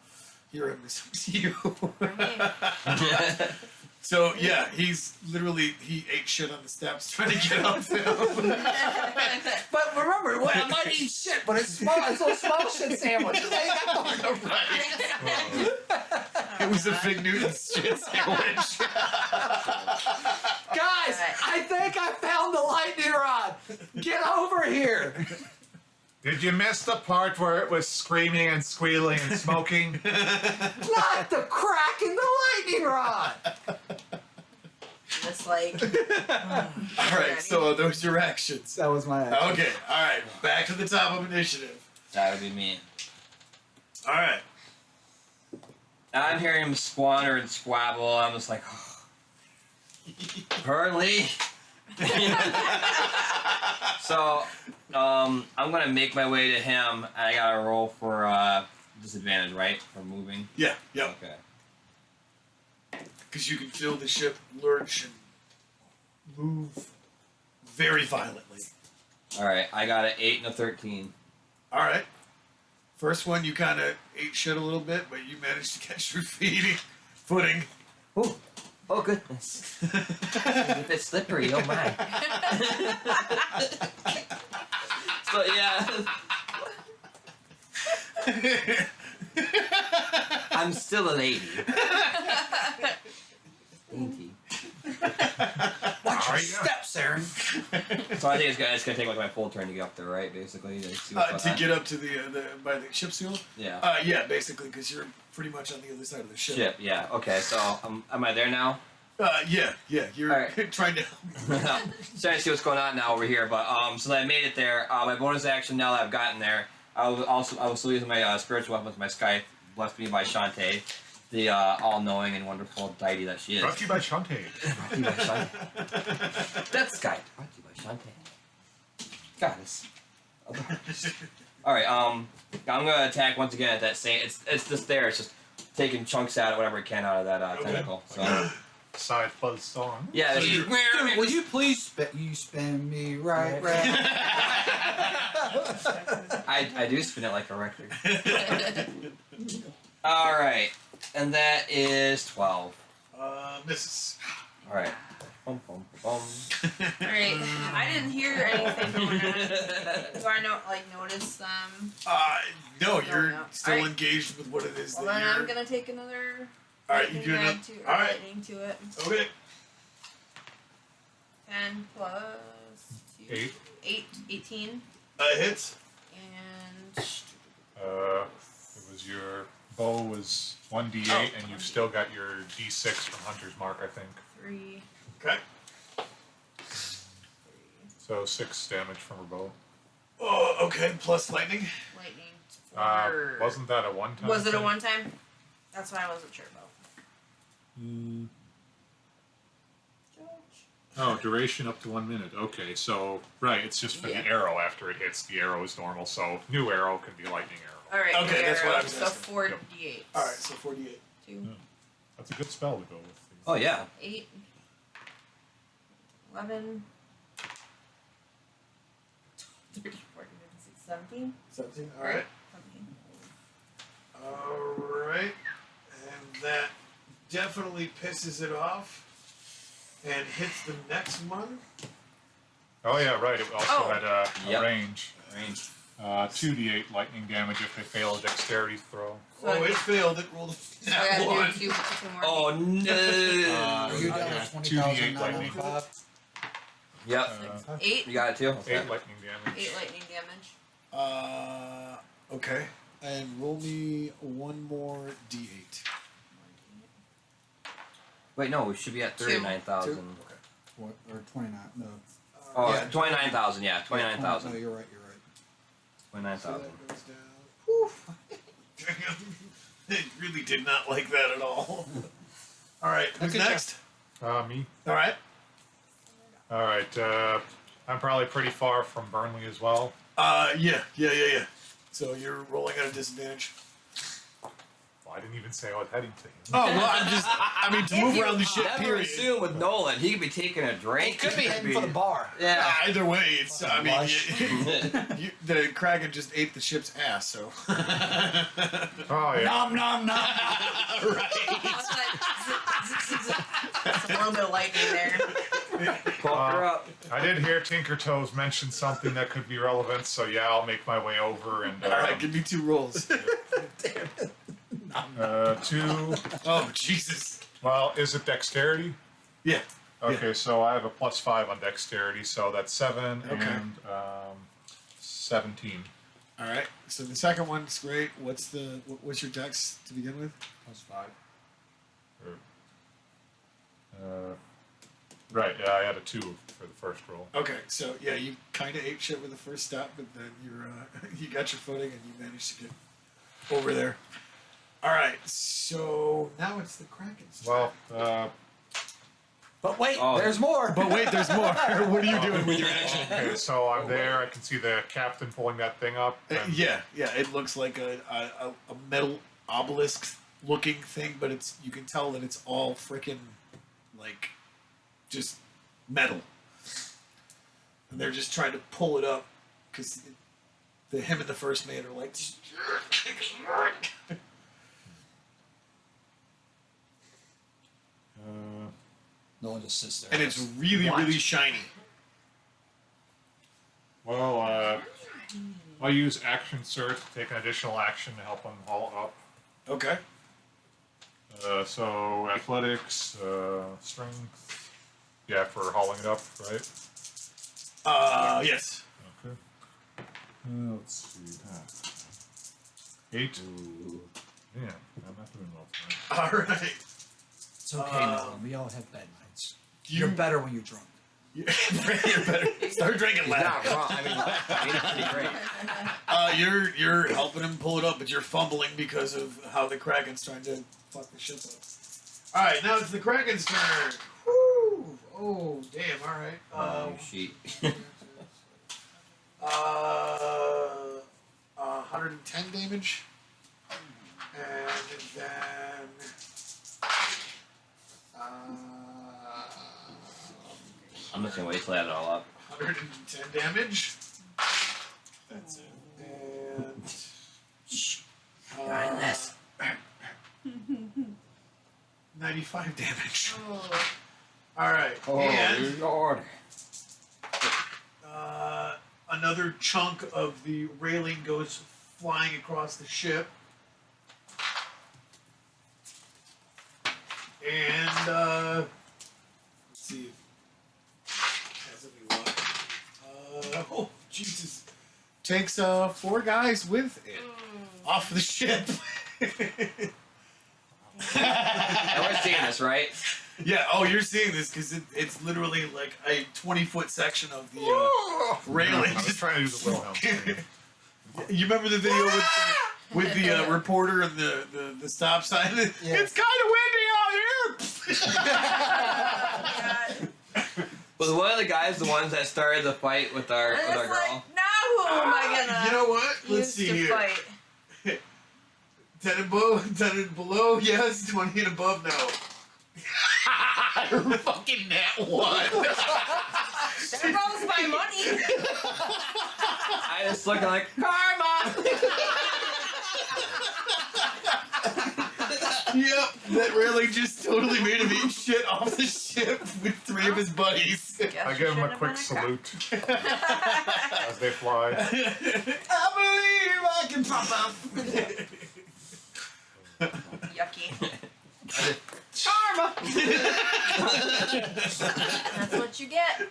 Speaker 1: hear him listen to you.
Speaker 2: For me.
Speaker 1: So yeah, he's literally he ate shit on the steps trying to get up there.
Speaker 4: But remember, I might eat shit, but it's small. It's little small shit sandwiches. I ain't got no-
Speaker 1: Right. It was a Fig Newton's shit sandwich.
Speaker 4: Guys, I think I found the lightning rod. Get over here.
Speaker 5: Did you miss the part where it was screaming and squealing and smoking?
Speaker 4: Not the crack in the lightning rod.
Speaker 2: Just like.
Speaker 1: All right, so are those your actions?
Speaker 6: That was my action.
Speaker 1: Okay, all right, back to the top of initiative.
Speaker 3: That would be me.
Speaker 1: All right.
Speaker 3: Now I'm hearing him squander and squabble. I'm just like, oh. Burnley. So, I'm gonna make my way to him. And I gotta roll for disadvantage, right? For moving.
Speaker 1: Yeah, yep.
Speaker 3: Okay.
Speaker 1: Because you can feel the ship lurch and move very violently.
Speaker 3: All right. I got an 8 and a 13.
Speaker 1: All right. First one, you kind of ate shit a little bit, but you managed to catch your footing.
Speaker 3: Ooh. Oh goodness. It's a bit slippery. Oh my. So yeah. I'm still a lady. Dainty.
Speaker 4: Watch your
Speaker 5: Alright, yeah.
Speaker 4: steps, Aaron.
Speaker 3: So I think it's gonna take like my full turn to get up there, right? Basically, to see what's
Speaker 1: To
Speaker 3: going on.
Speaker 1: get up to the by the ship seal.
Speaker 3: Yeah.
Speaker 1: Yeah, basically, because you're pretty much on the other side of the ship.
Speaker 3: Ship. Yeah. Okay. So am I there now?
Speaker 1: Yeah. You're
Speaker 3: Alright.
Speaker 1: trying to.
Speaker 3: Trying to see what's going on now over here, but so that I made it there. My bonus action now that I've gotten there, I was still using my spiritual weapons, my Skype, blessed me by Shantae, the all-knowing and wonderful deity that she is.
Speaker 5: Brought to you by Shantae.
Speaker 3: Brought to you by Shantae. That's Skype. Brought to you by Shantae. Goddess. All right. I'm gonna attack once again at that same. It's just there. It's just taking chunks out of whatever it can out of that
Speaker 1: Okay.
Speaker 3: tentacle. So
Speaker 5: Side buzz song.
Speaker 3: yeah,
Speaker 1: So
Speaker 3: it's
Speaker 1: you-
Speaker 3: just-
Speaker 6: Dude, will you please spin me right round?
Speaker 3: I do spin it like a record. All right, and that is 12.
Speaker 1: Misses.
Speaker 3: All right. Bum, bum, bum.
Speaker 2: Alright, I didn't hear anything going on. Do I notice them?
Speaker 1: No, you're
Speaker 2: no.
Speaker 1: still
Speaker 2: Alright.
Speaker 1: engaged with what it is
Speaker 2: Well,
Speaker 1: that
Speaker 2: then
Speaker 1: you're.
Speaker 2: I'm gonna take another
Speaker 1: Alright, you
Speaker 2: lightning
Speaker 1: do
Speaker 2: rod
Speaker 1: enough.
Speaker 2: to, or
Speaker 1: Alright,
Speaker 2: lightning to it.
Speaker 1: okay.
Speaker 2: 10 plus 2.
Speaker 5: 8.
Speaker 2: 8, 18.
Speaker 1: Hits.
Speaker 2: And
Speaker 5: It was your bow was 1d8,
Speaker 2: Oh,
Speaker 5: and you've still got your d6 from Hunter's Mark, I think.
Speaker 2: 3.
Speaker 1: Okay.
Speaker 5: So 6 damage from her bow.
Speaker 1: Oh, okay. Plus lightning.
Speaker 2: Lightning.
Speaker 5: Wasn't that a one-time?
Speaker 2: Was it a
Speaker 5: thing?
Speaker 2: one time? That's why I wasn't sure about.
Speaker 5: Oh, duration up to 1 minute. Okay, so right, it's just for
Speaker 2: Yeah.
Speaker 5: the arrow. After it hits, the arrow is normal. So new arrow could be lightning arrow.
Speaker 2: Alright,
Speaker 1: Okay, that's what I was
Speaker 2: so
Speaker 1: asking.
Speaker 2: 4
Speaker 5: Yep.
Speaker 2: d8.
Speaker 1: All right, so 48.
Speaker 2: 2,
Speaker 5: That's a good spell to go with.
Speaker 3: Oh yeah.
Speaker 2: 8, 11, 13, 14, 15, 16, 17.
Speaker 1: 17. All right.
Speaker 2: 17.
Speaker 1: All right. And that definitely pisses it off and hits the next one.
Speaker 5: Oh yeah, right. It also
Speaker 2: Oh.
Speaker 5: had a
Speaker 3: Yep.
Speaker 5: range.
Speaker 3: Range.
Speaker 5: 2d8 lightning damage if they fail a dexterity throw.
Speaker 1: Oh, it failed. It rolled
Speaker 2: So I
Speaker 1: that
Speaker 2: gotta
Speaker 1: one.
Speaker 2: do 2 more.
Speaker 3: Oh no.
Speaker 6: Are you down
Speaker 5: yeah,
Speaker 6: to
Speaker 5: 2d8 lightning.
Speaker 6: 20,905?
Speaker 3: Yep.
Speaker 2: 8.
Speaker 3: You got it too. Okay.
Speaker 5: 8 lightning damage.
Speaker 2: 8 lightning damage.
Speaker 1: Okay. And roll me one more d8.
Speaker 3: Wait, no, we should be at 39,000.
Speaker 1: Okay.
Speaker 6: What, or 29? No.
Speaker 3: Oh,
Speaker 1: yeah.
Speaker 3: 29,000. Yeah,
Speaker 6: No,
Speaker 3: 29,000.
Speaker 6: you're right. You're right.
Speaker 1: So
Speaker 3: 29,000.
Speaker 1: that goes down. Whew. It really did not like that at all. All right, who's
Speaker 6: Okay,
Speaker 1: next?
Speaker 5: Me.
Speaker 1: All right.
Speaker 5: All right. I'm probably pretty far from Burnley as well.
Speaker 1: Yeah. So you're rolling at a disadvantage.
Speaker 5: Well, I didn't even say I was heading to him.
Speaker 1: Oh well, I mean, to move around the ship.
Speaker 3: Never
Speaker 1: Period.
Speaker 3: assume with Nolan, he could be taking a drink.
Speaker 6: Could be
Speaker 3: he
Speaker 6: heading for the bar.
Speaker 3: Yeah.
Speaker 1: Either way, it's. I mean,
Speaker 6: Lush.
Speaker 1: the Kraken just ate the ship's ass. So.
Speaker 5: Oh yeah.
Speaker 6: Nom nom nom.
Speaker 1: Right.
Speaker 2: That's a little bit of lightning there.
Speaker 3: Pop her up.
Speaker 5: I did hear Tinker Toes mention something that could be relevant, so yeah, I'll make my way over and
Speaker 1: All right, give me 2 rolls.
Speaker 5: 2.
Speaker 1: Oh Jesus.
Speaker 5: Well, is it dexterity?
Speaker 1: Yeah.
Speaker 5: Okay, so I have a +5 on dexterity, so that's 7
Speaker 1: Okay.
Speaker 5: and 17.
Speaker 1: All right. So the second one's great. What's your dex to begin with?
Speaker 6: +5.
Speaker 5: Right, yeah, I had a 2 for the first roll.
Speaker 1: Okay. So yeah, you kind of ate shit with the first step, but then you got your footing and you managed to get over there. All right. So now it's the Kraken's turn.
Speaker 5: Well,
Speaker 6: But wait,
Speaker 3: Oh.
Speaker 6: there's more.
Speaker 1: But wait, there's more. What are you doing with your action?
Speaker 5: okay, so I'm there. I can see the captain pulling that thing up. and-
Speaker 1: Yeah. It looks like a metal obelisk looking thing, but you can tell that it's all freaking like just metal, and they're just trying to pull it up because him and the first mate are like.
Speaker 6: No one just sits there.
Speaker 1: And it's really, really shiny.
Speaker 5: Well, I'll use action surge to take an additional action to help him haul up.
Speaker 1: Okay.
Speaker 5: So athletics, strength. Yeah, for hauling it up, right?
Speaker 1: Yes.
Speaker 5: Okay. Let's see. 8. Yeah, I'm not doing well tonight.
Speaker 1: All right.
Speaker 6: It's okay, Nolan. We all have bad nights.
Speaker 1: You-
Speaker 6: You're better when you're drunk.
Speaker 1: You're better start drinking
Speaker 3: He's
Speaker 1: less.
Speaker 3: not wrong. I mean, he's pretty great.
Speaker 1: You're helping him pull it up, but you're fumbling because of how the Kraken's trying to fuck the ship up. All right, now it's the Kraken's turn. Woo! Oh, damn! All right.
Speaker 3: Oh, sheet.
Speaker 1: 120 110 damage. And then.
Speaker 3: I'm just gonna wait till I add it all up.
Speaker 1: 110 damage. That's it. And.
Speaker 3: Behind this.
Speaker 1: 95 damage.
Speaker 2: Oh.
Speaker 1: Alright.
Speaker 3: Oh,
Speaker 1: and
Speaker 3: Lord.
Speaker 1: another chunk of the railing goes flying across the ship. And, let's see. Has any luck. Oh, Jesus. Takes, 4 guys with it off the ship.
Speaker 3: And we're seeing this, right?
Speaker 1: Yeah, oh, you're seeing this because it's literally like a 20-foot section of the railing.
Speaker 5: I was trying to do the Wilhelm scream.
Speaker 1: You remember the video with the reporter and the stop sign?
Speaker 6: Yeah.
Speaker 1: It's kind of windy out here.
Speaker 3: Was one of the guys the ones that started the fight with our
Speaker 2: And
Speaker 3: girl?
Speaker 2: it's like, now who am I gonna
Speaker 1: You know what? Let's
Speaker 2: use
Speaker 1: see
Speaker 2: to
Speaker 1: here.
Speaker 2: fight?
Speaker 1: 10 and below, yes. 20 and above, no. Fucking nat 1.
Speaker 2: There goes my money.
Speaker 3: I just looking like karma.
Speaker 1: Yep, that really just totally made him eat shit off the ship with 3 of his buddies.
Speaker 2: Guess
Speaker 5: I
Speaker 2: you
Speaker 5: give him a
Speaker 2: shouldn't
Speaker 5: quick
Speaker 2: have been a cop.
Speaker 5: salute as they fly.
Speaker 1: I believe I can pop up.
Speaker 2: Yucky.
Speaker 3: Karma.
Speaker 2: That's what you get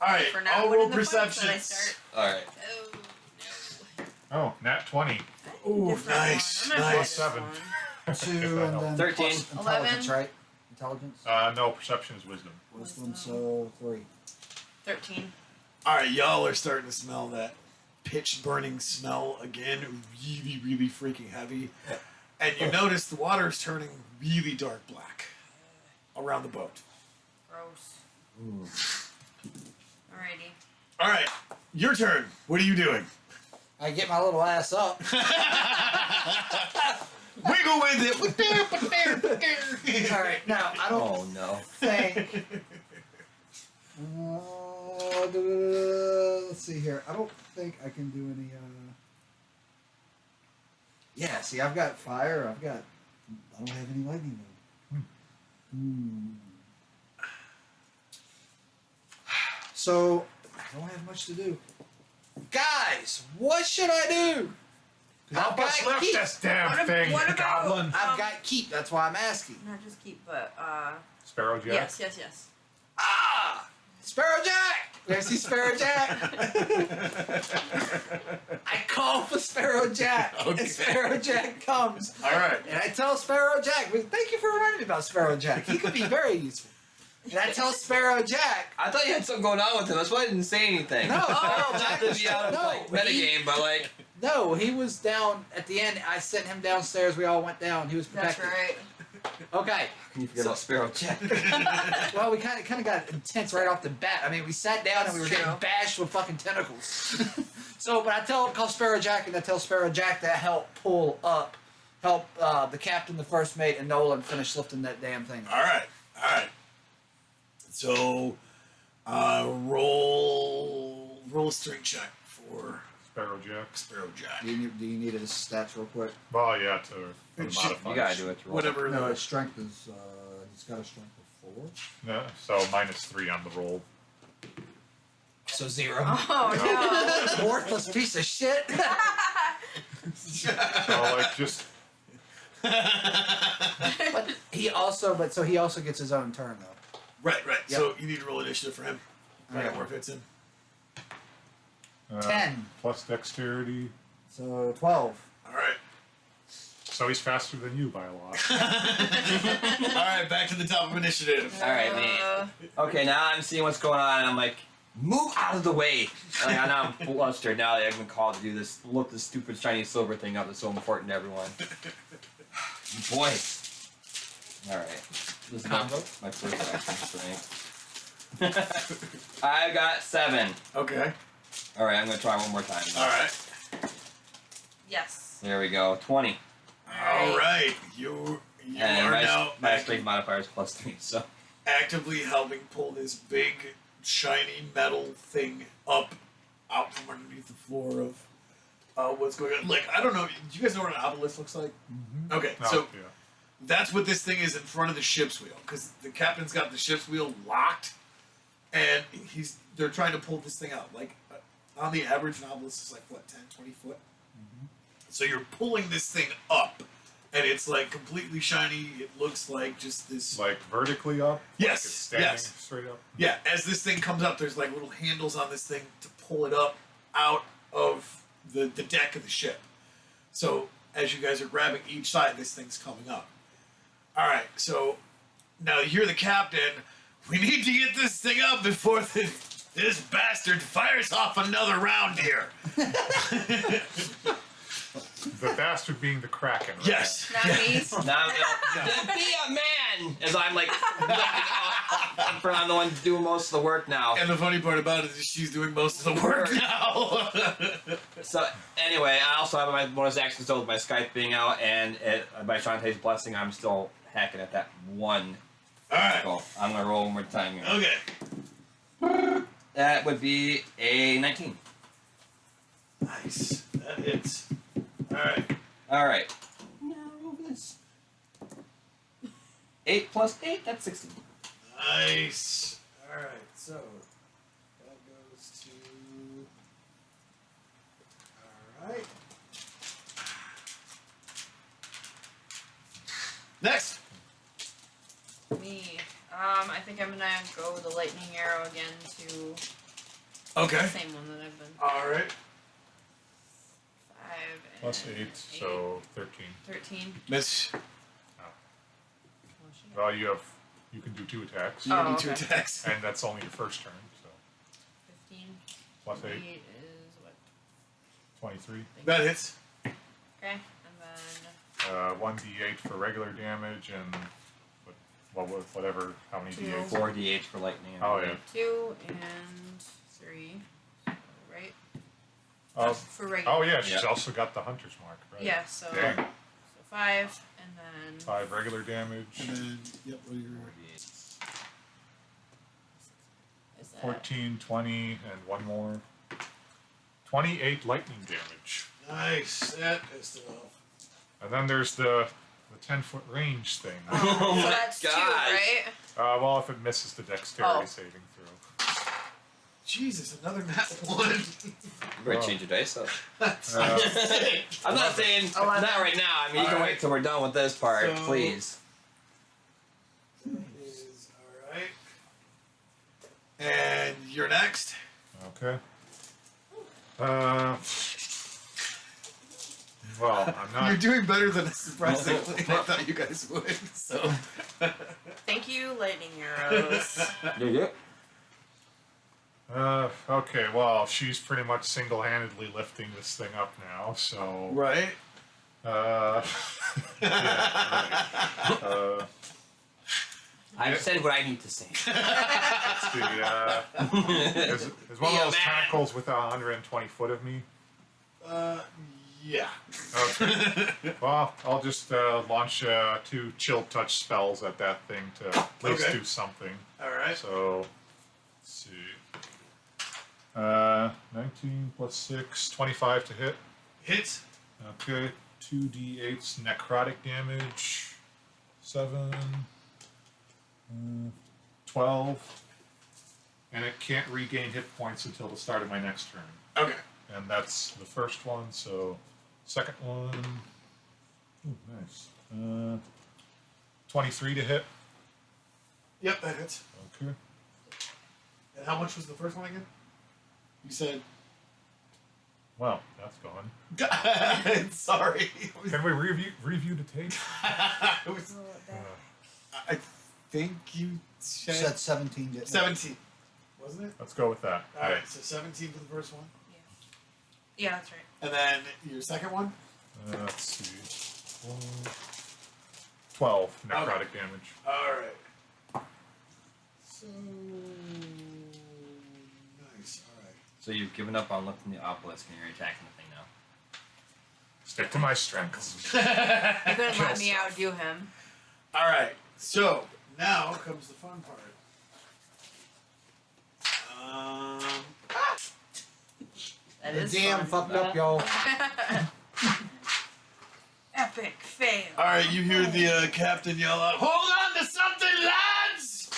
Speaker 1: Alright,
Speaker 2: for not
Speaker 1: I'll
Speaker 2: winning
Speaker 1: roll
Speaker 2: the fights that I
Speaker 1: perceptions.
Speaker 2: start.
Speaker 3: All right.
Speaker 2: Oh,
Speaker 5: Oh, nat 20.
Speaker 1: Ooh,
Speaker 2: different
Speaker 1: nice,
Speaker 2: one. I'm gonna try
Speaker 1: nice.
Speaker 2: this
Speaker 5: 7.
Speaker 2: one.
Speaker 6: 2 and then
Speaker 3: 13.
Speaker 6: plus intelligence,
Speaker 2: 11.
Speaker 6: right? Intelligence.
Speaker 5: No, perception is wisdom.
Speaker 6: Wisdom, so 3.
Speaker 2: 13.
Speaker 1: Alright, y'all are starting to smell that pitch burning smell again. Really, really freaking heavy. And you notice the water is turning really dark black around the boat.
Speaker 2: Gross. Alrighty.
Speaker 1: Alright, your turn. What are you doing?
Speaker 6: I get my little ass up.
Speaker 1: Wiggle with it.
Speaker 6: Alright, now I don't
Speaker 3: Oh no.
Speaker 6: think. Let's see here. I don't think I can do any. Yeah, see, I've got fire. I don't have any lightning though. So I don't have much to do. Guys, what should I do? 'Cause
Speaker 5: Help us lift
Speaker 6: keep.
Speaker 5: this damn
Speaker 2: What ab-
Speaker 5: thing,
Speaker 2: what about-
Speaker 5: goblin.
Speaker 6: I've got keep. That's why I'm asking.
Speaker 2: Not just keep, but
Speaker 5: Sparrow Jack.
Speaker 2: yes.
Speaker 6: Ah, Sparrow Jack. There's the Sparrow Jack. I call for Sparrow Jack,
Speaker 1: Okay.
Speaker 6: and Sparrow Jack comes.
Speaker 1: Alright.
Speaker 6: And I tell Sparrow Jack, thank you for reminding me about Sparrow Jack. He could be very useful. And I tell Sparrow Jack,
Speaker 3: I thought you had something going on with him. That's why I didn't say anything.
Speaker 6: No.
Speaker 3: Not to be out of
Speaker 6: No,
Speaker 3: like metagame, but like
Speaker 6: no, he was down at the end. I sent him downstairs. We all went down. He was
Speaker 2: That's
Speaker 6: protected.
Speaker 2: right.
Speaker 6: Okay.
Speaker 3: can you forget about Sparrow Jack?
Speaker 6: Well, we kind of got intense right off the bat. I mean, we sat down and we were
Speaker 2: That's
Speaker 6: getting
Speaker 2: true.
Speaker 6: bashed with fucking tentacles. So, but I call Sparrow Jack and I tell Sparrow Jack to help the captain, the first mate, and Nolan finish lifting that damn thing.
Speaker 1: Alright. So, roll a strength check for
Speaker 5: Sparrow Jack.
Speaker 1: Sparrow Jack.
Speaker 6: Do you need his stats real quick?
Speaker 5: Well, yeah, to for the
Speaker 1: Shit,
Speaker 5: modifiers.
Speaker 3: You gotta do it. To roll.
Speaker 1: Whatever
Speaker 6: No,
Speaker 1: the
Speaker 6: his strength is, he's got a strength of 4.
Speaker 5: No, so -3 on the roll.
Speaker 6: So 0.
Speaker 2: Oh no.
Speaker 6: Worthless piece of shit.
Speaker 5: So like just
Speaker 6: But he also gets his own turn though.
Speaker 1: Right.
Speaker 6: Yep.
Speaker 1: So you need to roll initiative for him. Right,
Speaker 6: Alright.
Speaker 1: where it fits in.
Speaker 6: 10.
Speaker 5: plus dexterity.
Speaker 6: So 12.
Speaker 1: Alright.
Speaker 5: So he's faster than you by a lot.
Speaker 1: Alright, back to the top of initiative.
Speaker 3: All right, me. Okay, now I'm seeing what's going on, and I'm like, move out of the way. Like, I know I'm flustered now that I've been called to do this. Look this stupid shiny silver thing up that's so important to everyone. Boy. All right. This is
Speaker 6: Combo?
Speaker 3: my first action strength. I got 7.
Speaker 1: Okay.
Speaker 3: All right, I'm gonna try one more time.
Speaker 1: Alright.
Speaker 2: Yes.
Speaker 3: There we go. 20.
Speaker 1: All right, you
Speaker 3: And
Speaker 1: are
Speaker 3: my,
Speaker 1: now
Speaker 3: my strength modifier is +3, so.
Speaker 1: actively helping pull this big, shiny metal thing up out from underneath the floor of what's going on. Like, I don't know. Do you guys know what an obelisk looks like?
Speaker 5: Mm-hmm.
Speaker 1: Okay,
Speaker 5: No,
Speaker 1: so
Speaker 5: yeah.
Speaker 1: that's what this thing is in front of the ship's wheel, because the captain's got the ship's wheel locked, and they're trying to pull this thing out. Like, on the average, an obelisk is like, what, 10, 20 foot? So you're pulling this thing up, and it's like completely shiny. It looks like just this.
Speaker 5: Like vertically up?
Speaker 1: Yes,
Speaker 5: Like it's standing
Speaker 1: yes.
Speaker 5: straight up?
Speaker 1: Yeah, as this thing comes up, there's like little handles on this thing to pull it up out of the deck of the ship. So as you guys are grabbing each side, this thing's coming up. All right, so now you're the captain. We need to get this thing up before this bastard fires off another round here.
Speaker 5: The bastard being the Kraken. Right?
Speaker 1: Yes.
Speaker 2: Not me.
Speaker 3: Now I'm be a man! As I'm like, I'm the one doing most of the work now.
Speaker 1: And the funny part about it is she's doing most of the work now.
Speaker 3: So anyway, I also have my bonus action still with my Skype being out, and by Shantae's blessing, I'm still hacking at that one.
Speaker 1: All right.
Speaker 3: Goal. I'm gonna roll one more time here.
Speaker 1: Okay.
Speaker 3: That would be a 19.
Speaker 1: Nice. That hits. All right.
Speaker 3: All right. Now roll this. 8 plus 8, that's 16.
Speaker 1: Nice. All right. So that goes to. All right. Next.
Speaker 2: Me. I think I'm gonna go the lightning arrow again to
Speaker 1: Okay.
Speaker 2: the same one that I've been.
Speaker 1: All right.
Speaker 2: 5 and
Speaker 5: Plus 8, so 13.
Speaker 2: 13.
Speaker 1: Miss.
Speaker 2: Oh, shit.
Speaker 5: Well, you can do 2 attacks,
Speaker 1: You
Speaker 2: Oh,
Speaker 1: need 2
Speaker 2: okay.
Speaker 1: attacks.
Speaker 5: and that's only your first turn, so
Speaker 2: 15.
Speaker 5: plus 8,
Speaker 2: 8 is what?
Speaker 5: 23.
Speaker 1: That hits.
Speaker 2: Okay. And then
Speaker 5: 1d8 for regular damage, and whatever, how many
Speaker 2: Two.
Speaker 5: d8s?
Speaker 3: 4d8 for lightning.
Speaker 5: Oh, yeah.
Speaker 2: 2 and 3. So, right?
Speaker 5: Oh,
Speaker 2: For regular.
Speaker 5: oh yeah, she's
Speaker 3: Yeah.
Speaker 5: also got the hunter's mark, right?
Speaker 2: Yeah, so
Speaker 5: Dang.
Speaker 2: 5 and then
Speaker 5: 5 regular damage,
Speaker 1: And then, yep, what are your.
Speaker 3: 4d8.
Speaker 2: is that
Speaker 5: 14, 20, and one more. 28 lightning damage.
Speaker 1: Nice. That pissed it off.
Speaker 5: And then there's the 10-foot range thing.
Speaker 3: Oh
Speaker 2: so
Speaker 3: my
Speaker 2: that's 2,
Speaker 3: gosh.
Speaker 2: right?
Speaker 5: Well, if it misses the dexterity
Speaker 2: Oh.
Speaker 5: saving throw.
Speaker 1: Jesus, another nat 1.
Speaker 3: You better change your dice up.
Speaker 5: Uh,
Speaker 3: I'm not saying not right now. I mean, you can wait till we're done with this part,
Speaker 1: So-
Speaker 3: please.
Speaker 1: Is all right. And you're next.
Speaker 5: okay. Well, I'm not.
Speaker 1: You're doing better than surprisingly I thought you guys would. So.
Speaker 2: Thank you, lightning arrows.
Speaker 3: Yeah.
Speaker 5: Okay, well, she's pretty much single-handedly lifting this thing up now, so.
Speaker 1: Right.
Speaker 5: Yeah, right.
Speaker 3: I've said what I need to say.
Speaker 5: Let's see, is one
Speaker 3: Be
Speaker 5: of
Speaker 3: a
Speaker 5: those
Speaker 3: man.
Speaker 5: tentacles within 120 foot of me?
Speaker 1: Yeah.
Speaker 5: Okay. Well, I'll just launch 2 chill touch spells at that thing to at least
Speaker 1: Okay.
Speaker 5: do something.
Speaker 1: All right.
Speaker 5: So, let's see. 19 plus 6, 25 to hit.
Speaker 1: Hits.
Speaker 5: Okay, 2d8s necrotic damage. 7, 12. And it can't regain hit points until the start of my next turn.
Speaker 1: Okay.
Speaker 5: And that's the first one, so second one. Ooh, nice. 23 to hit.
Speaker 1: Yep, that hits.
Speaker 5: Okay.
Speaker 1: And how much was the first one again? You said.
Speaker 5: Well, that's gone.
Speaker 1: Sorry.
Speaker 5: Can we review the tape?
Speaker 1: I think you said
Speaker 6: Said 17. Didn't it?
Speaker 1: 17, wasn't it?
Speaker 5: Let's go with that.
Speaker 1: All right. So 17 for the first one,
Speaker 2: Yeah, that's right.
Speaker 1: and then your second one.
Speaker 5: Let's see. 12 necrotic damage.
Speaker 1: All right. So nice. All right.
Speaker 3: So you've given up on lifting the obelisk and you're attacking the thing now.
Speaker 5: Stick to my strengths.
Speaker 2: You couldn't
Speaker 5: Kill
Speaker 2: let me
Speaker 5: stuff.
Speaker 2: outdo him.
Speaker 1: All right. So now comes the fun part.
Speaker 2: That
Speaker 6: The
Speaker 2: is
Speaker 6: DM
Speaker 2: fun.
Speaker 6: fucked up, y'all.
Speaker 2: Epic fail.
Speaker 1: All right. You hear the captain yell out, "Hold on to something, lads!"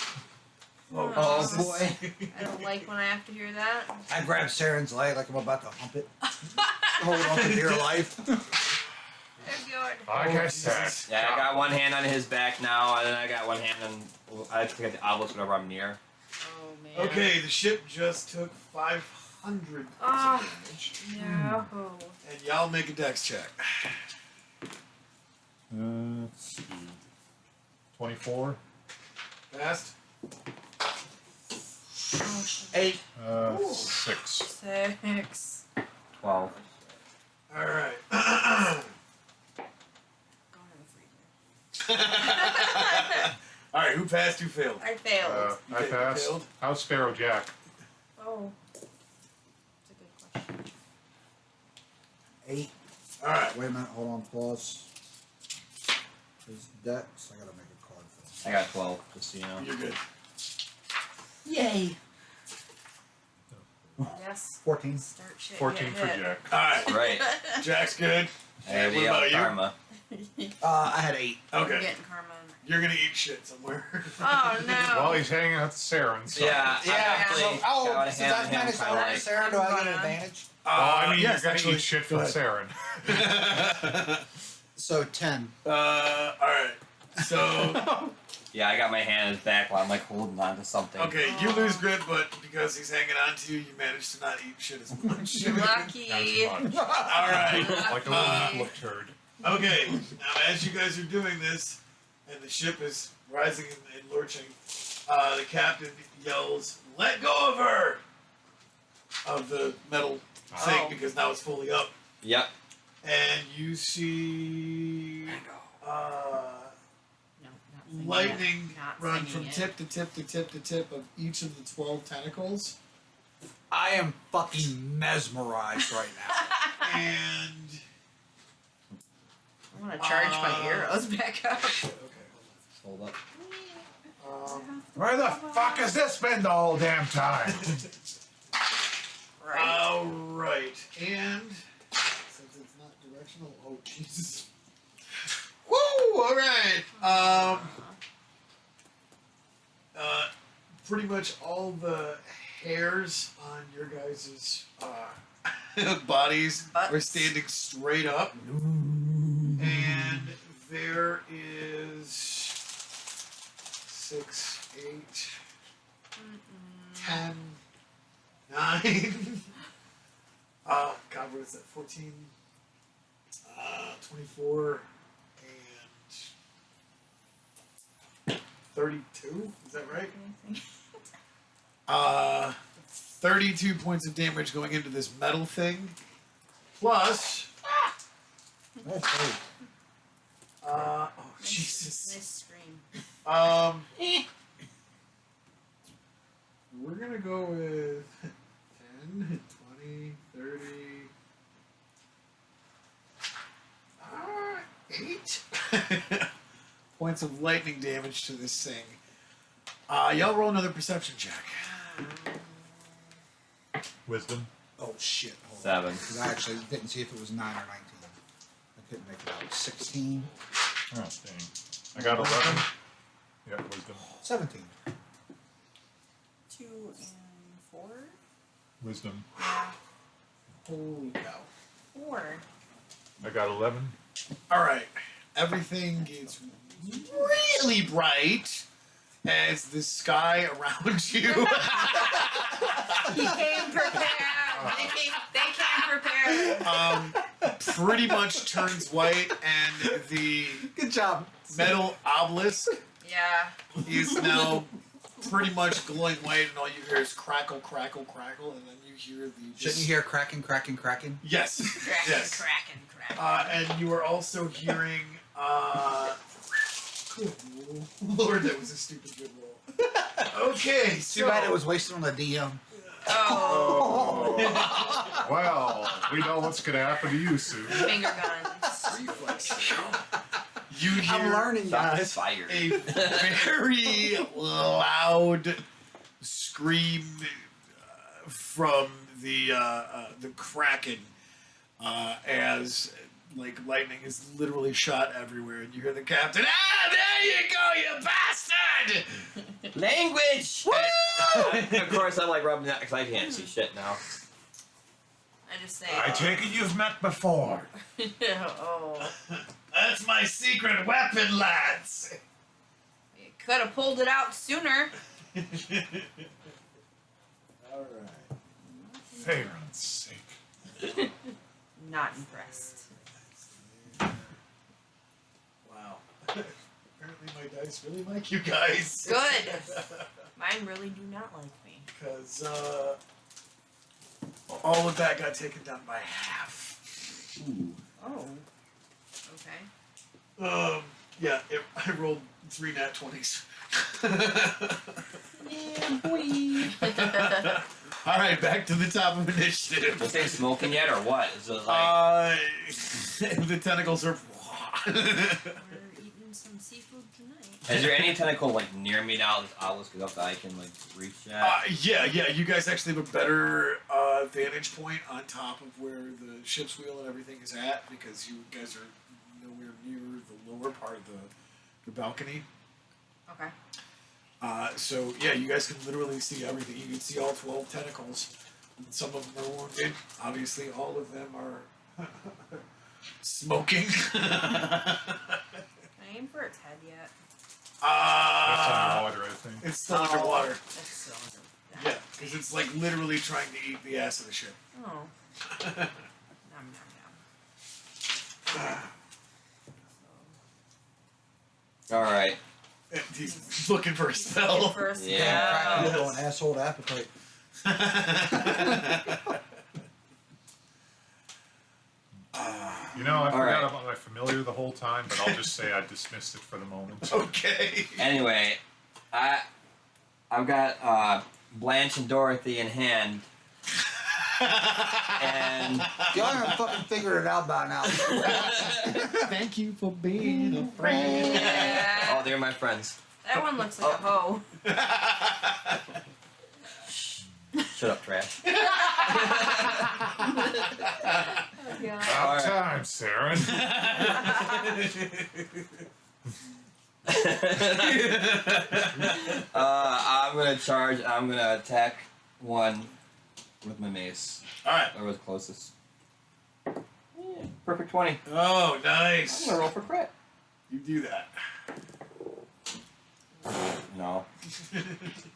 Speaker 6: Oh
Speaker 1: Jesus.
Speaker 6: boy.
Speaker 2: I don't like when I have to hear that.
Speaker 6: I grabbed Saren's leg like I'm about to hump it. Hold on for dear life.
Speaker 2: They're good.
Speaker 5: Like I said.
Speaker 3: Yeah, I got one hand on his back now, and then I got one hand on. I have to get the obelisk whenever I'm near.
Speaker 2: Oh man.
Speaker 1: Okay, the ship just took 500
Speaker 2: Ah.
Speaker 1: points of damage,
Speaker 2: No.
Speaker 1: and y'all make a dex check.
Speaker 5: Let's see. 24.
Speaker 1: Fast.
Speaker 2: Oh, shit.
Speaker 6: 8.
Speaker 5: 6.
Speaker 2: 6.
Speaker 3: 12.
Speaker 1: All right.
Speaker 2: Go in the freezer.
Speaker 1: All right. Who passed? Who failed?
Speaker 2: I failed.
Speaker 5: I
Speaker 1: You
Speaker 5: passed.
Speaker 1: failed?
Speaker 5: How's Sparrow Jack?
Speaker 2: Oh. That's a good question.
Speaker 6: 8.
Speaker 1: All right.
Speaker 6: Wait a minute, hold on, plus his dex. I gotta make a card for
Speaker 3: I got 12, just so you know.
Speaker 1: You're good.
Speaker 6: him. Yay!
Speaker 2: Yes.
Speaker 6: 14.
Speaker 2: Start shit.
Speaker 5: 14
Speaker 2: get
Speaker 5: for
Speaker 2: hit.
Speaker 5: Jack.
Speaker 1: All right.
Speaker 3: Right.
Speaker 1: Jack's good.
Speaker 3: Hey,
Speaker 1: What
Speaker 3: the
Speaker 1: about you?
Speaker 3: karma.
Speaker 6: I had 8.
Speaker 2: I'm
Speaker 1: Okay.
Speaker 2: getting karma.
Speaker 1: You're gonna eat shit somewhere.
Speaker 2: Oh no.
Speaker 5: Well, he's hanging out with Saren. So.
Speaker 3: Yeah, I actually
Speaker 6: so,
Speaker 3: got a
Speaker 6: since
Speaker 3: hand
Speaker 6: I've
Speaker 3: on him
Speaker 6: managed to
Speaker 3: kinda
Speaker 6: own
Speaker 3: like.
Speaker 6: Saren, do I get an
Speaker 2: Gonna-
Speaker 6: advantage?
Speaker 5: Well, I mean,
Speaker 1: yes,
Speaker 5: you're gonna
Speaker 1: actually.
Speaker 5: eat shit
Speaker 1: Go
Speaker 5: from
Speaker 1: ahead.
Speaker 5: Saren.
Speaker 6: So 10.
Speaker 1: All right. So
Speaker 3: Yeah, I got my hand on his back while I'm like holding on to something.
Speaker 1: okay, you lose grip, but because he's hanging on to you, you manage to not eat shit as much.
Speaker 2: You're lucky.
Speaker 5: As much.
Speaker 1: All right.
Speaker 5: Like a little nipple turd.
Speaker 1: Okay. Now, as you guys are doing this, and the ship is rising and lurching, the captain yells, "Let go of her!" Of the metal thing
Speaker 2: Oh.
Speaker 1: because now it's fully up,
Speaker 3: Yep.
Speaker 1: and you see
Speaker 2: No, not singing
Speaker 1: lightning
Speaker 2: it. Not
Speaker 1: run
Speaker 2: singing
Speaker 1: from
Speaker 2: it.
Speaker 1: tip to tip to tip to tip of each of the 12 tentacles,
Speaker 6: I am fucking mesmerized right now.
Speaker 1: and
Speaker 2: I want to charge my arrows back up.
Speaker 1: okay,
Speaker 3: Hold up.
Speaker 5: Where the fuck has this been the whole damn time?
Speaker 2: Right.
Speaker 1: all right, and since it's not directional, oh Jesus, woo! All right, pretty much all the hairs on your guys' bodies are
Speaker 2: Butts.
Speaker 1: standing straight up. And there is 6, 8, 10, 9. God, what is that? 14, 24, and 32. Is that right? 32 points of damage going into this metal thing. Plus,
Speaker 6: That's great.
Speaker 1: oh
Speaker 2: Nice
Speaker 1: Jesus.
Speaker 2: scream.
Speaker 1: We're gonna go with 10, 20, 30, 8 points of lightning damage to this thing. Y'all roll another perception check.
Speaker 5: Wisdom.
Speaker 6: Oh shit. Hold on.
Speaker 3: 7.
Speaker 6: 'Cause I actually didn't see if it was 9 or 19. I couldn't make it out. 16.
Speaker 5: Oh, dang. I got 11. Yeah, wisdom.
Speaker 6: 17.
Speaker 2: 2 and 4.
Speaker 5: Wisdom.
Speaker 2: Yeah.
Speaker 1: Holy cow.
Speaker 2: 4.
Speaker 5: I got 11.
Speaker 1: Alright. Everything gets really bright as the sky around you
Speaker 2: He came prepared. They came prepared.
Speaker 1: pretty much turns white, and the
Speaker 6: Good job.
Speaker 1: metal obelisk
Speaker 2: Yeah.
Speaker 1: is now pretty much glowing white, and all you hear is crackle, crackle, crackle, and then you hear the.
Speaker 6: Shouldn't you hear cracking, cracking, cracking?
Speaker 1: Yes.
Speaker 2: Cracking,
Speaker 1: Yes.
Speaker 2: cracking, cracking.
Speaker 1: And you are also hearing. Good Lord, that was a stupid good roll. Okay,
Speaker 6: Too
Speaker 1: so.
Speaker 6: bad it was wasted on the DM.
Speaker 2: Oh.
Speaker 5: Well, we know what's going to happen to you soon.
Speaker 2: Finger guns.
Speaker 1: Reflex. You hear
Speaker 4: I'm learning,
Speaker 3: Shots
Speaker 4: guys.
Speaker 3: fired.
Speaker 1: a very loud scream from the Kraken as like lightning is literally shot everywhere, and you hear the captain. Ah, there you go, you bastard!
Speaker 3: Language! Of course, I'm like rubbing that because I can't see shit now.
Speaker 2: I just say.
Speaker 5: I take it you've met before.
Speaker 2: Oh.
Speaker 1: That's my secret weapon, lads.
Speaker 2: You could have pulled it out sooner.
Speaker 1: All right.
Speaker 5: Faron's sake.
Speaker 2: Not impressed.
Speaker 1: Wow. Apparently my dice really like you guys.
Speaker 2: Good. Mine really do not like me.
Speaker 1: Because all of that got taken down by half.
Speaker 2: Oh. Okay.
Speaker 1: Yeah, I rolled 3 nat 20s.
Speaker 2: Yeah, boy.
Speaker 1: All right, back to the top of initiative.
Speaker 3: This thing smoking yet or what? Is it like
Speaker 1: The tentacles are.
Speaker 2: We're eating some seafood tonight.
Speaker 3: is there any tentacle like near me now this obelisk is up that I can like reach at?
Speaker 1: Yeah. You guys actually have a better vantage point on top of where the ship's wheel and everything is at because you guys are nowhere near the lower part of the balcony.
Speaker 2: Okay.
Speaker 1: So yeah, you guys can literally see everything. You can see all 12 tentacles. And some of them are wounded. Obviously, all of them are smoking.
Speaker 2: Can I aim for its head yet?
Speaker 5: That's underwater, I think.
Speaker 1: It's still underwater.
Speaker 2: That's still under.
Speaker 1: Yeah, because it's like literally trying to eat the ass of the ship.
Speaker 2: Oh. Nom nom
Speaker 3: All right.
Speaker 1: And he's looking for a
Speaker 2: nom.
Speaker 1: spell.
Speaker 2: First,
Speaker 3: Yeah.
Speaker 6: Crack an asshole appetite.
Speaker 5: You know, I
Speaker 3: All
Speaker 5: forgot
Speaker 3: right.
Speaker 5: about my familiar the whole time, but I'll just say I dismissed it for the moment.
Speaker 1: Okay.
Speaker 3: Anyway, I've got Blanche and Dorothy in hand, and
Speaker 6: Y'all haven't fucking figured it out by now.
Speaker 1: Thank you for being a friend.
Speaker 2: Yeah.
Speaker 3: oh, they're my friends.
Speaker 2: That one looks like a hoe.
Speaker 3: Shut up, trash.
Speaker 2: Oh, God.
Speaker 5: About time, Saren.
Speaker 3: I'm gonna charge. I'm gonna attack one with my mace.
Speaker 1: All right.
Speaker 3: That was closest. Yeah, perfect 20.
Speaker 1: Oh,
Speaker 3: I'm
Speaker 1: nice.
Speaker 3: gonna roll for crit.
Speaker 1: You do that.
Speaker 3: No.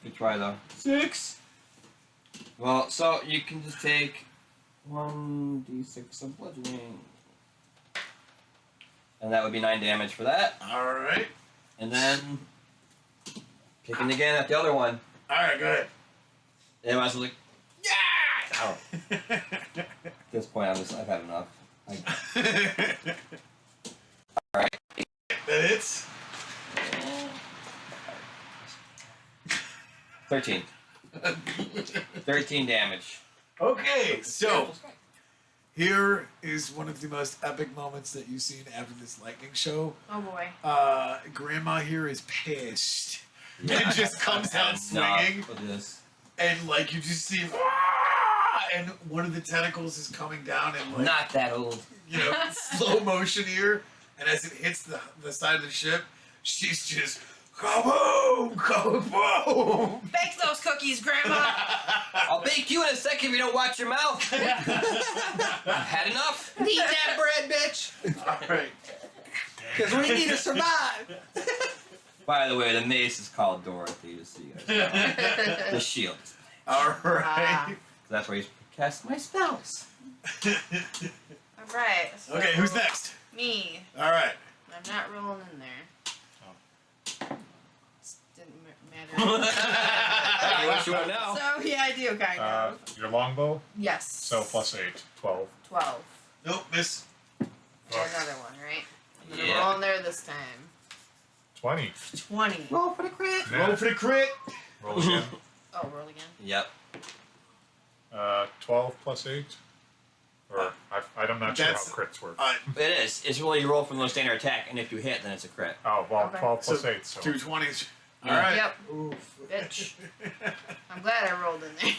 Speaker 3: Good try though. 6. Well, so you can just take 1d6 of bludgeoning, and that would be 9 damage for that.
Speaker 1: All right.
Speaker 3: And then kicking again at the other one.
Speaker 1: All right. Go ahead.
Speaker 3: And I was like, yeah. Oh. At this point, I've had enough.
Speaker 1: That hits.
Speaker 3: 13. 13 damage.
Speaker 1: Okay, so here is one of the most epic moments that you've seen after this lightning show.
Speaker 2: Oh boy.
Speaker 1: Grandma here is pissed. And just comes out swinging.
Speaker 3: Enough of this.
Speaker 1: And like you just see, "Ah!" and one of the tentacles is coming down and like
Speaker 3: Not that old.
Speaker 1: slow motion here. And as it hits the side of the ship, she's just kaboom, kaboom.
Speaker 2: Bake those cookies, Grandma.
Speaker 3: I'll bake you in a second if you don't watch your mouth. Had enough?
Speaker 6: Eat that bread, bitch!
Speaker 1: All right.
Speaker 6: Because we need to survive!
Speaker 3: By the way, the mace is called Dorothy, just so you guys know. The shield.
Speaker 1: All right.
Speaker 3: That's where you cast my spells.
Speaker 2: All right. So
Speaker 1: Okay, who's next?
Speaker 2: Me.
Speaker 1: All right.
Speaker 2: I'm not rolling in there. Didn't matter.
Speaker 3: Hey, what you want now?
Speaker 2: So yeah, I do kind of.
Speaker 5: Your longbow,
Speaker 2: Yes.
Speaker 5: so plus 8, 12.
Speaker 2: 12.
Speaker 1: Nope, miss.
Speaker 2: And another one, right? I'm gonna
Speaker 3: Yeah.
Speaker 2: roll in there this time.
Speaker 5: 20.
Speaker 2: 20.
Speaker 6: Roll for the crit!
Speaker 1: Roll for the crit.
Speaker 5: Roll again.
Speaker 2: Oh, roll again.
Speaker 3: Yep.
Speaker 5: 12 plus 8. I'm not sure how
Speaker 1: That's-
Speaker 5: crits work.
Speaker 3: It is. It's really you roll from the standard attack, and if you hit, then it's a crit.
Speaker 5: Oh, well,
Speaker 2: Okay.
Speaker 5: 12 plus
Speaker 1: So,
Speaker 5: 8, so.
Speaker 1: 2 20s.
Speaker 3: Yeah.
Speaker 1: All right.
Speaker 2: Yep.
Speaker 1: Oof.
Speaker 2: Bitch. I'm glad I rolled in there.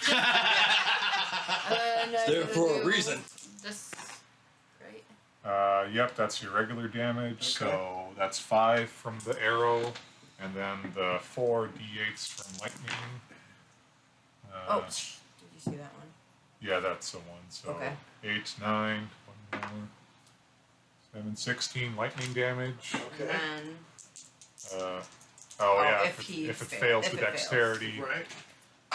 Speaker 2: And
Speaker 3: It's there for a reason.
Speaker 2: This. Great.
Speaker 5: Yep, that's your regular damage.
Speaker 1: Okay.
Speaker 5: So that's 5 from the arrow, and then the 4 d8s from lightning.
Speaker 2: Oh, did you see that one?
Speaker 5: Yeah, that's the one. So
Speaker 2: Okay.
Speaker 5: 8, 9, 1 more, 7, 16 lightning damage.
Speaker 1: Okay.
Speaker 2: And
Speaker 5: Yeah,
Speaker 2: if
Speaker 5: if it
Speaker 2: fails.
Speaker 5: fails
Speaker 2: If
Speaker 5: the
Speaker 2: it fails.
Speaker 5: dexterity.
Speaker 1: Right.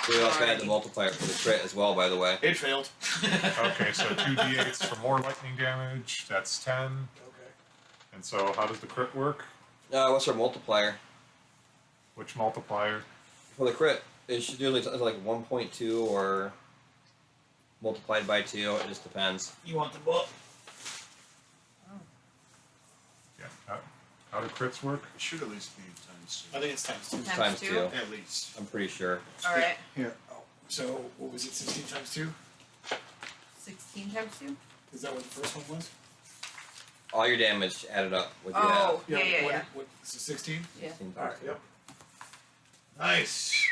Speaker 3: We also had the multiplier for the crit as well, by the way.
Speaker 1: It failed.
Speaker 5: Okay, so 2 d8s for more lightning damage. That's 10.
Speaker 1: Okay.
Speaker 5: And so how does the crit work?
Speaker 3: What's our multiplier
Speaker 5: Which multiplier?
Speaker 3: for the crit? It should do like 1.2 or multiplied by 2. It just depends.
Speaker 1: You want the book?
Speaker 5: Yeah. How do crits work?
Speaker 6: It should at least be times
Speaker 1: I think it's times 2.
Speaker 2: Times
Speaker 3: Times
Speaker 2: two?
Speaker 3: 2.
Speaker 1: At least.
Speaker 3: I'm pretty sure.
Speaker 2: all right.
Speaker 1: Here. Oh. So what was it? 16 times 2?
Speaker 2: 16 times 2?
Speaker 1: Is that what the first one was?
Speaker 3: All your damage added up. What you
Speaker 2: Oh, yeah,
Speaker 1: what,
Speaker 2: yeah.
Speaker 1: What, so 16?
Speaker 2: Yeah.
Speaker 3: have.
Speaker 1: All right. Yep. Nice.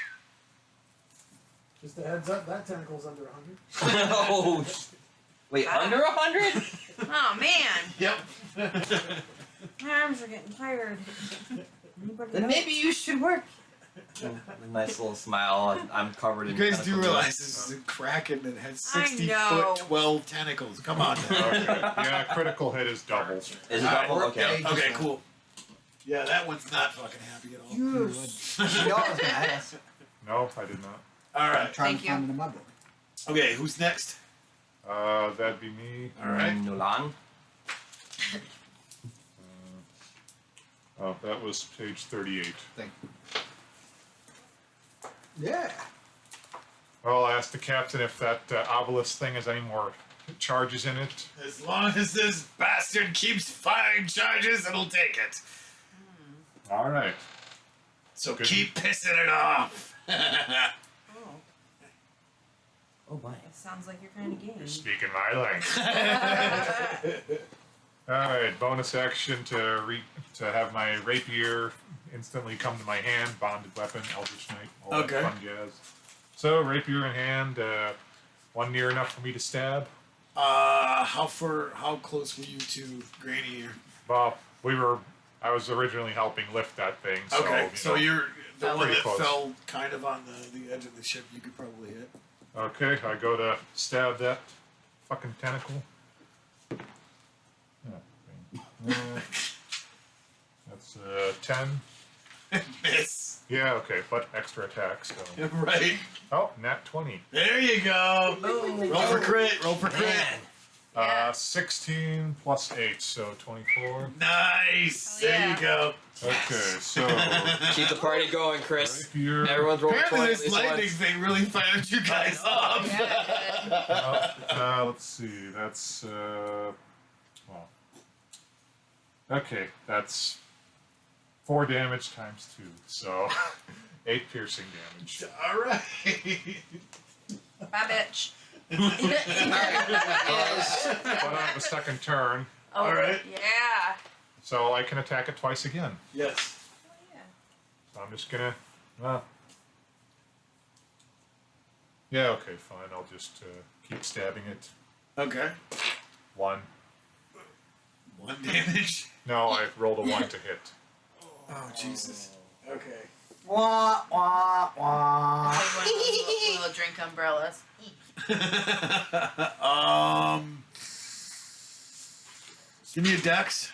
Speaker 1: Just a heads up, that tentacle's under 100.
Speaker 3: Oh, wait, under 100?
Speaker 2: Oh, man.
Speaker 1: Yep.
Speaker 2: My arms are getting tired. Anybody
Speaker 3: Then
Speaker 2: know?
Speaker 3: maybe you should work. Nice little smile. I'm covered
Speaker 1: You
Speaker 3: in.
Speaker 1: guys do
Speaker 3: tentacle
Speaker 1: realize this is a kraken that has
Speaker 2: I
Speaker 1: 60
Speaker 2: know.
Speaker 1: foot 12 tentacles. Come on now.
Speaker 5: Okay. Yeah, critical hit is double.
Speaker 3: Is it
Speaker 1: Alright,
Speaker 3: double? Okay.
Speaker 1: Okay, cool. Yeah, that one's not fucking happy at all.
Speaker 6: She always asked.
Speaker 5: No, I did not.
Speaker 1: All right.
Speaker 6: Trying
Speaker 2: Thank
Speaker 6: to
Speaker 2: you.
Speaker 6: find it in my book.
Speaker 1: Okay, who's next?
Speaker 5: That'd be me.
Speaker 1: All right.
Speaker 3: Nolan.
Speaker 5: Oh, that was page 38.
Speaker 6: Yeah.
Speaker 5: Well, I'll ask the captain if that obelisk thing has any more charges in it.
Speaker 1: As long as this bastard keeps firing charges, it'll take it.
Speaker 5: All right.
Speaker 1: So
Speaker 5: Good.
Speaker 1: keep pissing it off.
Speaker 2: Oh,
Speaker 3: Oh my.
Speaker 2: it sounds like you're kind of game.
Speaker 5: You're speaking my language. All right. Bonus action to have my rapier instantly come to my hand. Bonded weapon, Eldritch Knight. All
Speaker 1: Okay.
Speaker 5: that fun jazz. So rapier in hand. One near enough for me to stab.
Speaker 1: How close were you to Granny here?
Speaker 5: Well, I was originally helping lift that thing. So,
Speaker 1: Okay,
Speaker 5: you
Speaker 1: so
Speaker 5: know.
Speaker 1: you're the one
Speaker 5: Pretty
Speaker 1: that
Speaker 5: close.
Speaker 1: fell kind of on the edge of the ship. You could probably hit.
Speaker 5: Okay, I go to stab that fucking tentacle. That's 10.
Speaker 1: Miss.
Speaker 5: Yeah, okay, but extra attack still.
Speaker 1: Right.
Speaker 5: Oh, nat 20.
Speaker 1: There you go.
Speaker 2: Boom.
Speaker 1: Roll for crit. Roll for crit.
Speaker 3: Man.
Speaker 2: Yeah.
Speaker 5: 16 plus 8, so 24.
Speaker 1: Nice.
Speaker 2: Hell
Speaker 1: There
Speaker 2: yeah.
Speaker 1: you go.
Speaker 5: Okay, so
Speaker 3: Keep the party going, Chris.
Speaker 5: rapier.
Speaker 3: Everyone's rolling 20
Speaker 1: Apparently,
Speaker 3: at
Speaker 1: this
Speaker 3: least
Speaker 1: lightning
Speaker 3: once.
Speaker 1: thing really fired you guys up.
Speaker 2: Yeah,
Speaker 5: Let's see, that's well. Okay, that's 4 damage times 2, so 8 piercing damage.
Speaker 1: All right.
Speaker 2: Bye, bitch.
Speaker 5: But on the second turn,
Speaker 2: Oh,
Speaker 1: All right.
Speaker 2: Yeah.
Speaker 5: so I can attack it twice again.
Speaker 1: Yes.
Speaker 2: Oh, yeah.
Speaker 5: So I'm just gonna, yeah, okay, fine. I'll just keep stabbing it.
Speaker 1: Okay.
Speaker 5: 1.
Speaker 1: 1 damage.
Speaker 5: No, I rolled a 1 to hit.
Speaker 1: Oh Jesus. Okay.
Speaker 6: Wah, wah, wah.
Speaker 2: That's like one of those little drink umbrellas.
Speaker 1: Give me a dex.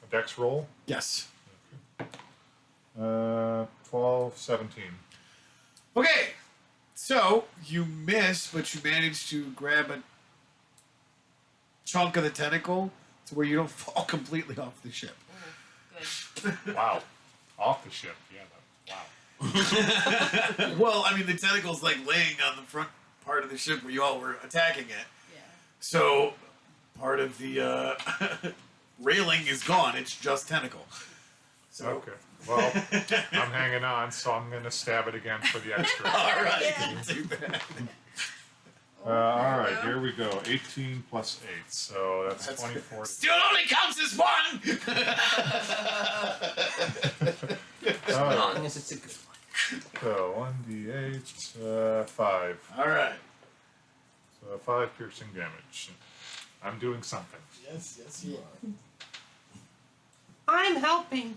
Speaker 5: A dex roll.
Speaker 1: Yes.
Speaker 5: 12, 17.
Speaker 1: Okay. So you miss, but you manage to grab a chunk of the tentacle to where you don't fall completely off the ship.
Speaker 2: Good.
Speaker 5: Wow. Off the ship. Yeah. Wow.
Speaker 1: Well, I mean, the tentacle's like laying on the front part of the ship where you all were attacking it.
Speaker 2: Yeah.
Speaker 1: So part of the railing is gone. It's just tentacle. So.
Speaker 5: Okay. Well, I'm hanging on, so I'm gonna stab it again for the extra.
Speaker 1: All right.
Speaker 2: Yeah.
Speaker 1: Do that.
Speaker 5: All right, here we go. 18 plus 8, so that's 24.
Speaker 1: Still only counts as one.
Speaker 3: As
Speaker 5: All right,
Speaker 3: long as it's a good one.
Speaker 5: so 1d8, 5.
Speaker 1: All right.
Speaker 5: So 5 piercing damage. I'm doing something.
Speaker 1: Yes, you are.
Speaker 7: I'm helping.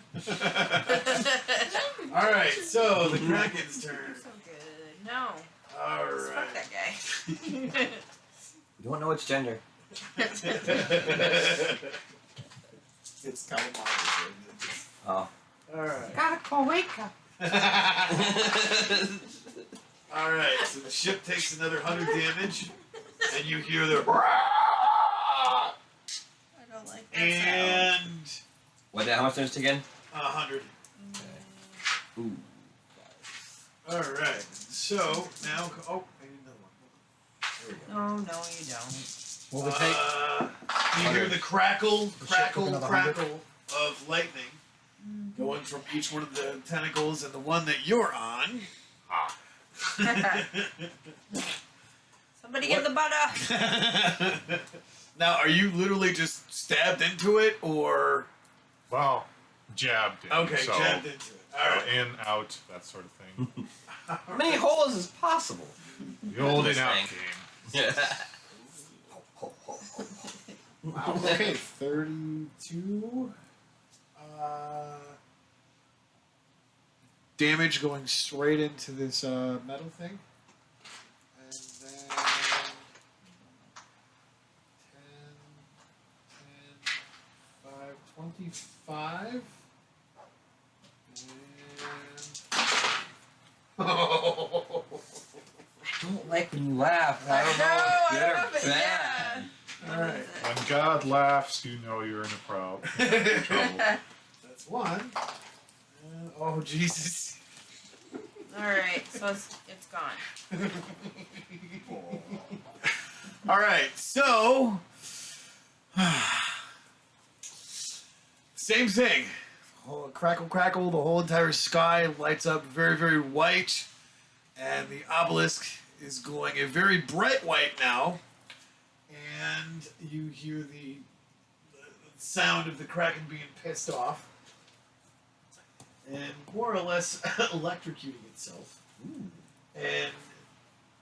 Speaker 1: All right, so the Kraken's turn.
Speaker 2: So good. No.
Speaker 1: All
Speaker 2: Just
Speaker 1: right.
Speaker 2: fuck that guy.
Speaker 3: We don't know its gender.
Speaker 1: It's calamari.
Speaker 3: Oh.
Speaker 1: All right.
Speaker 7: Gotta call wake up.
Speaker 1: All right, so the ship takes another 100 damage, and you hear the
Speaker 2: I don't like that sound.
Speaker 1: and
Speaker 3: How much damage again?
Speaker 1: 100.
Speaker 3: Ooh.
Speaker 1: All right, so now I need another one. There we go.
Speaker 2: No, you don't.
Speaker 4: What would take?
Speaker 1: You hear the crackle,
Speaker 4: The ship took
Speaker 1: crackle,
Speaker 4: another 100?
Speaker 1: crackle of lightning going from each one of the tentacles, and the one that you're on.
Speaker 2: Somebody get the butter.
Speaker 1: Now, are you literally just stabbed into it, or
Speaker 5: Well, jabbed in.
Speaker 1: okay,
Speaker 5: so,
Speaker 1: jabbed into it? All right.
Speaker 5: In, out, that sort of thing.
Speaker 3: How many holes is possible?
Speaker 5: The old and out
Speaker 3: Thing.
Speaker 5: game.
Speaker 3: Yeah.
Speaker 1: Wow. Okay, 32. Damage going straight into this metal thing. And then 10, 5, 25. And...
Speaker 3: I don't like when you laugh. I don't know if it's good or
Speaker 2: love it,
Speaker 3: bad.
Speaker 2: yeah.
Speaker 1: All right.
Speaker 5: When God laughs, you know you're in a trouble.
Speaker 1: That's one. Oh, Jesus.
Speaker 2: Alright, so it's gone.
Speaker 1: All right, so same thing. Crackle, crackle. The whole entire sky lights up very, very white, and the obelisk is going a very bright white now. And you hear the sound of the Kraken being pissed off, and more or less electrocuting itself, and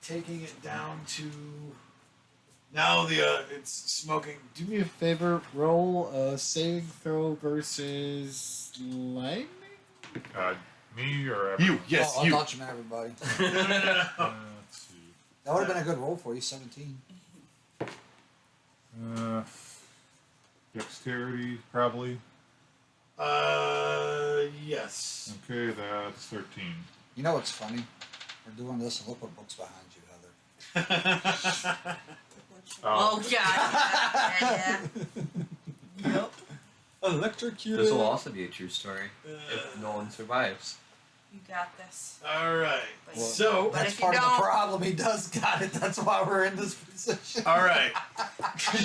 Speaker 1: taking it down to. Now it's smoking. Do me a favor. Roll a saving throw versus lightning.
Speaker 5: Me or everyone?
Speaker 1: You, yes,
Speaker 4: Oh, I
Speaker 1: you.
Speaker 4: thought you meant everybody.
Speaker 1: No.
Speaker 5: Let's see.
Speaker 4: That would have been a good roll for you. 17.
Speaker 5: Dexterity, probably.
Speaker 1: Yes.
Speaker 5: Okay, that's 13.
Speaker 4: You know what's funny? We're doing this, and look what book's behind you, Heather.
Speaker 2: Oh, God. Yeah. Yep.
Speaker 4: Electrocuted.
Speaker 3: This will also be a true story if no one survives.
Speaker 2: You got this.
Speaker 1: All right.
Speaker 2: But-
Speaker 1: So,
Speaker 2: But
Speaker 4: That's
Speaker 2: if you
Speaker 4: part of the
Speaker 2: don't-
Speaker 4: problem. He does got it. That's why we're in this position.
Speaker 1: all right.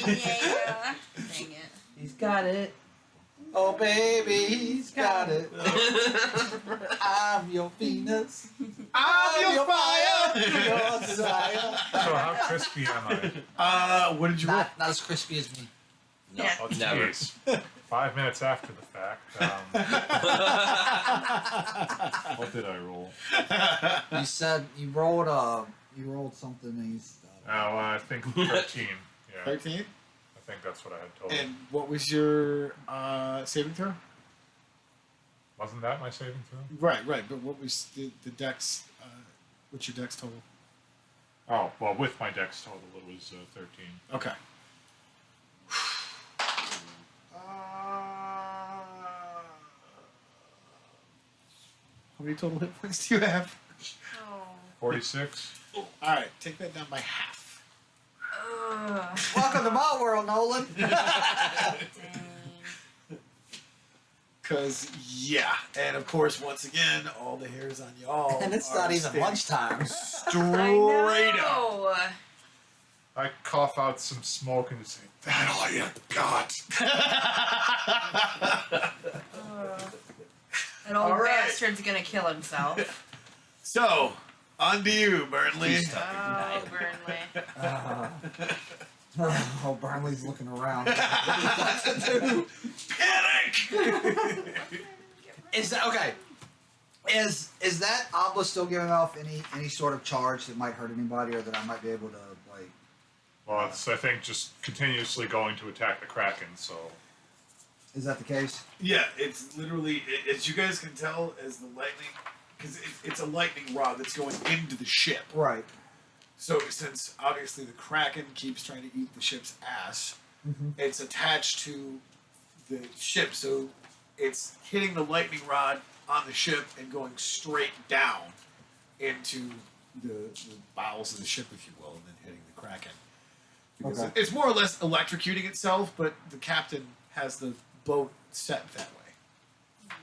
Speaker 2: Yeah. Dang it.
Speaker 3: He's got it.
Speaker 4: Oh, baby, he's got it. I'm your Venus.
Speaker 1: I'm your fire.
Speaker 4: Your desire.
Speaker 5: So how crispy am I?
Speaker 1: What did you roll?
Speaker 4: Not as crispy as me.
Speaker 3: No,
Speaker 2: Yeah.
Speaker 5: Oh,
Speaker 3: never.
Speaker 5: jeez. 5 minutes after the fact. What did I roll?
Speaker 4: You said you rolled something and he's.
Speaker 5: I think 13. Yeah,
Speaker 1: 13.
Speaker 5: I think that's what I had told.
Speaker 1: And what was your saving throw?
Speaker 5: Wasn't that my saving throw?
Speaker 1: Right. But what was the dex? What's your dex total?
Speaker 5: Oh, well, with my dex total, it was 13.
Speaker 1: Okay. How many total hit points do you have?
Speaker 2: Oh.
Speaker 5: 46?
Speaker 1: All right, take that down by half.
Speaker 2: Ugh.
Speaker 4: Welcome to my world, Nolan.
Speaker 2: Dang.
Speaker 1: Cause yeah, and of course, once again, all the hairs on y'all.
Speaker 4: And it's
Speaker 1: are
Speaker 4: not even
Speaker 1: standing
Speaker 4: lunchtime.
Speaker 1: Straight
Speaker 2: I
Speaker 1: up.
Speaker 2: know.
Speaker 5: I cough out some smoke and just say, "That all you got?"
Speaker 2: That old
Speaker 1: All right.
Speaker 2: bastard's gonna kill himself.
Speaker 1: So, on to you, Burnley.
Speaker 3: Please stop.
Speaker 2: Oh, Burnley.
Speaker 6: Oh, Burnley's looking around. What to do?
Speaker 1: Panic!
Speaker 6: Is that okay? Is that obelisk still giving off any sort of charge that might hurt anybody, or that I might be able to like?
Speaker 5: Well, it's, I think, just continuously going to attack the Kraken, so.
Speaker 6: Is that the case?
Speaker 1: Yeah, it's literally, as you guys can tell, as the lightning, because it's a lightning rod that's going into the ship.
Speaker 6: Right.
Speaker 1: So since obviously the Kraken keeps trying to eat the ship's ass,
Speaker 6: Mm-hmm.
Speaker 1: it's attached to the ship, so it's hitting the lightning rod on the ship and going straight down into the bowels of the ship, if you will, and then hitting the Kraken. Because
Speaker 6: Okay.
Speaker 1: it's more or less electrocuting itself, but the captain has the boat set that way.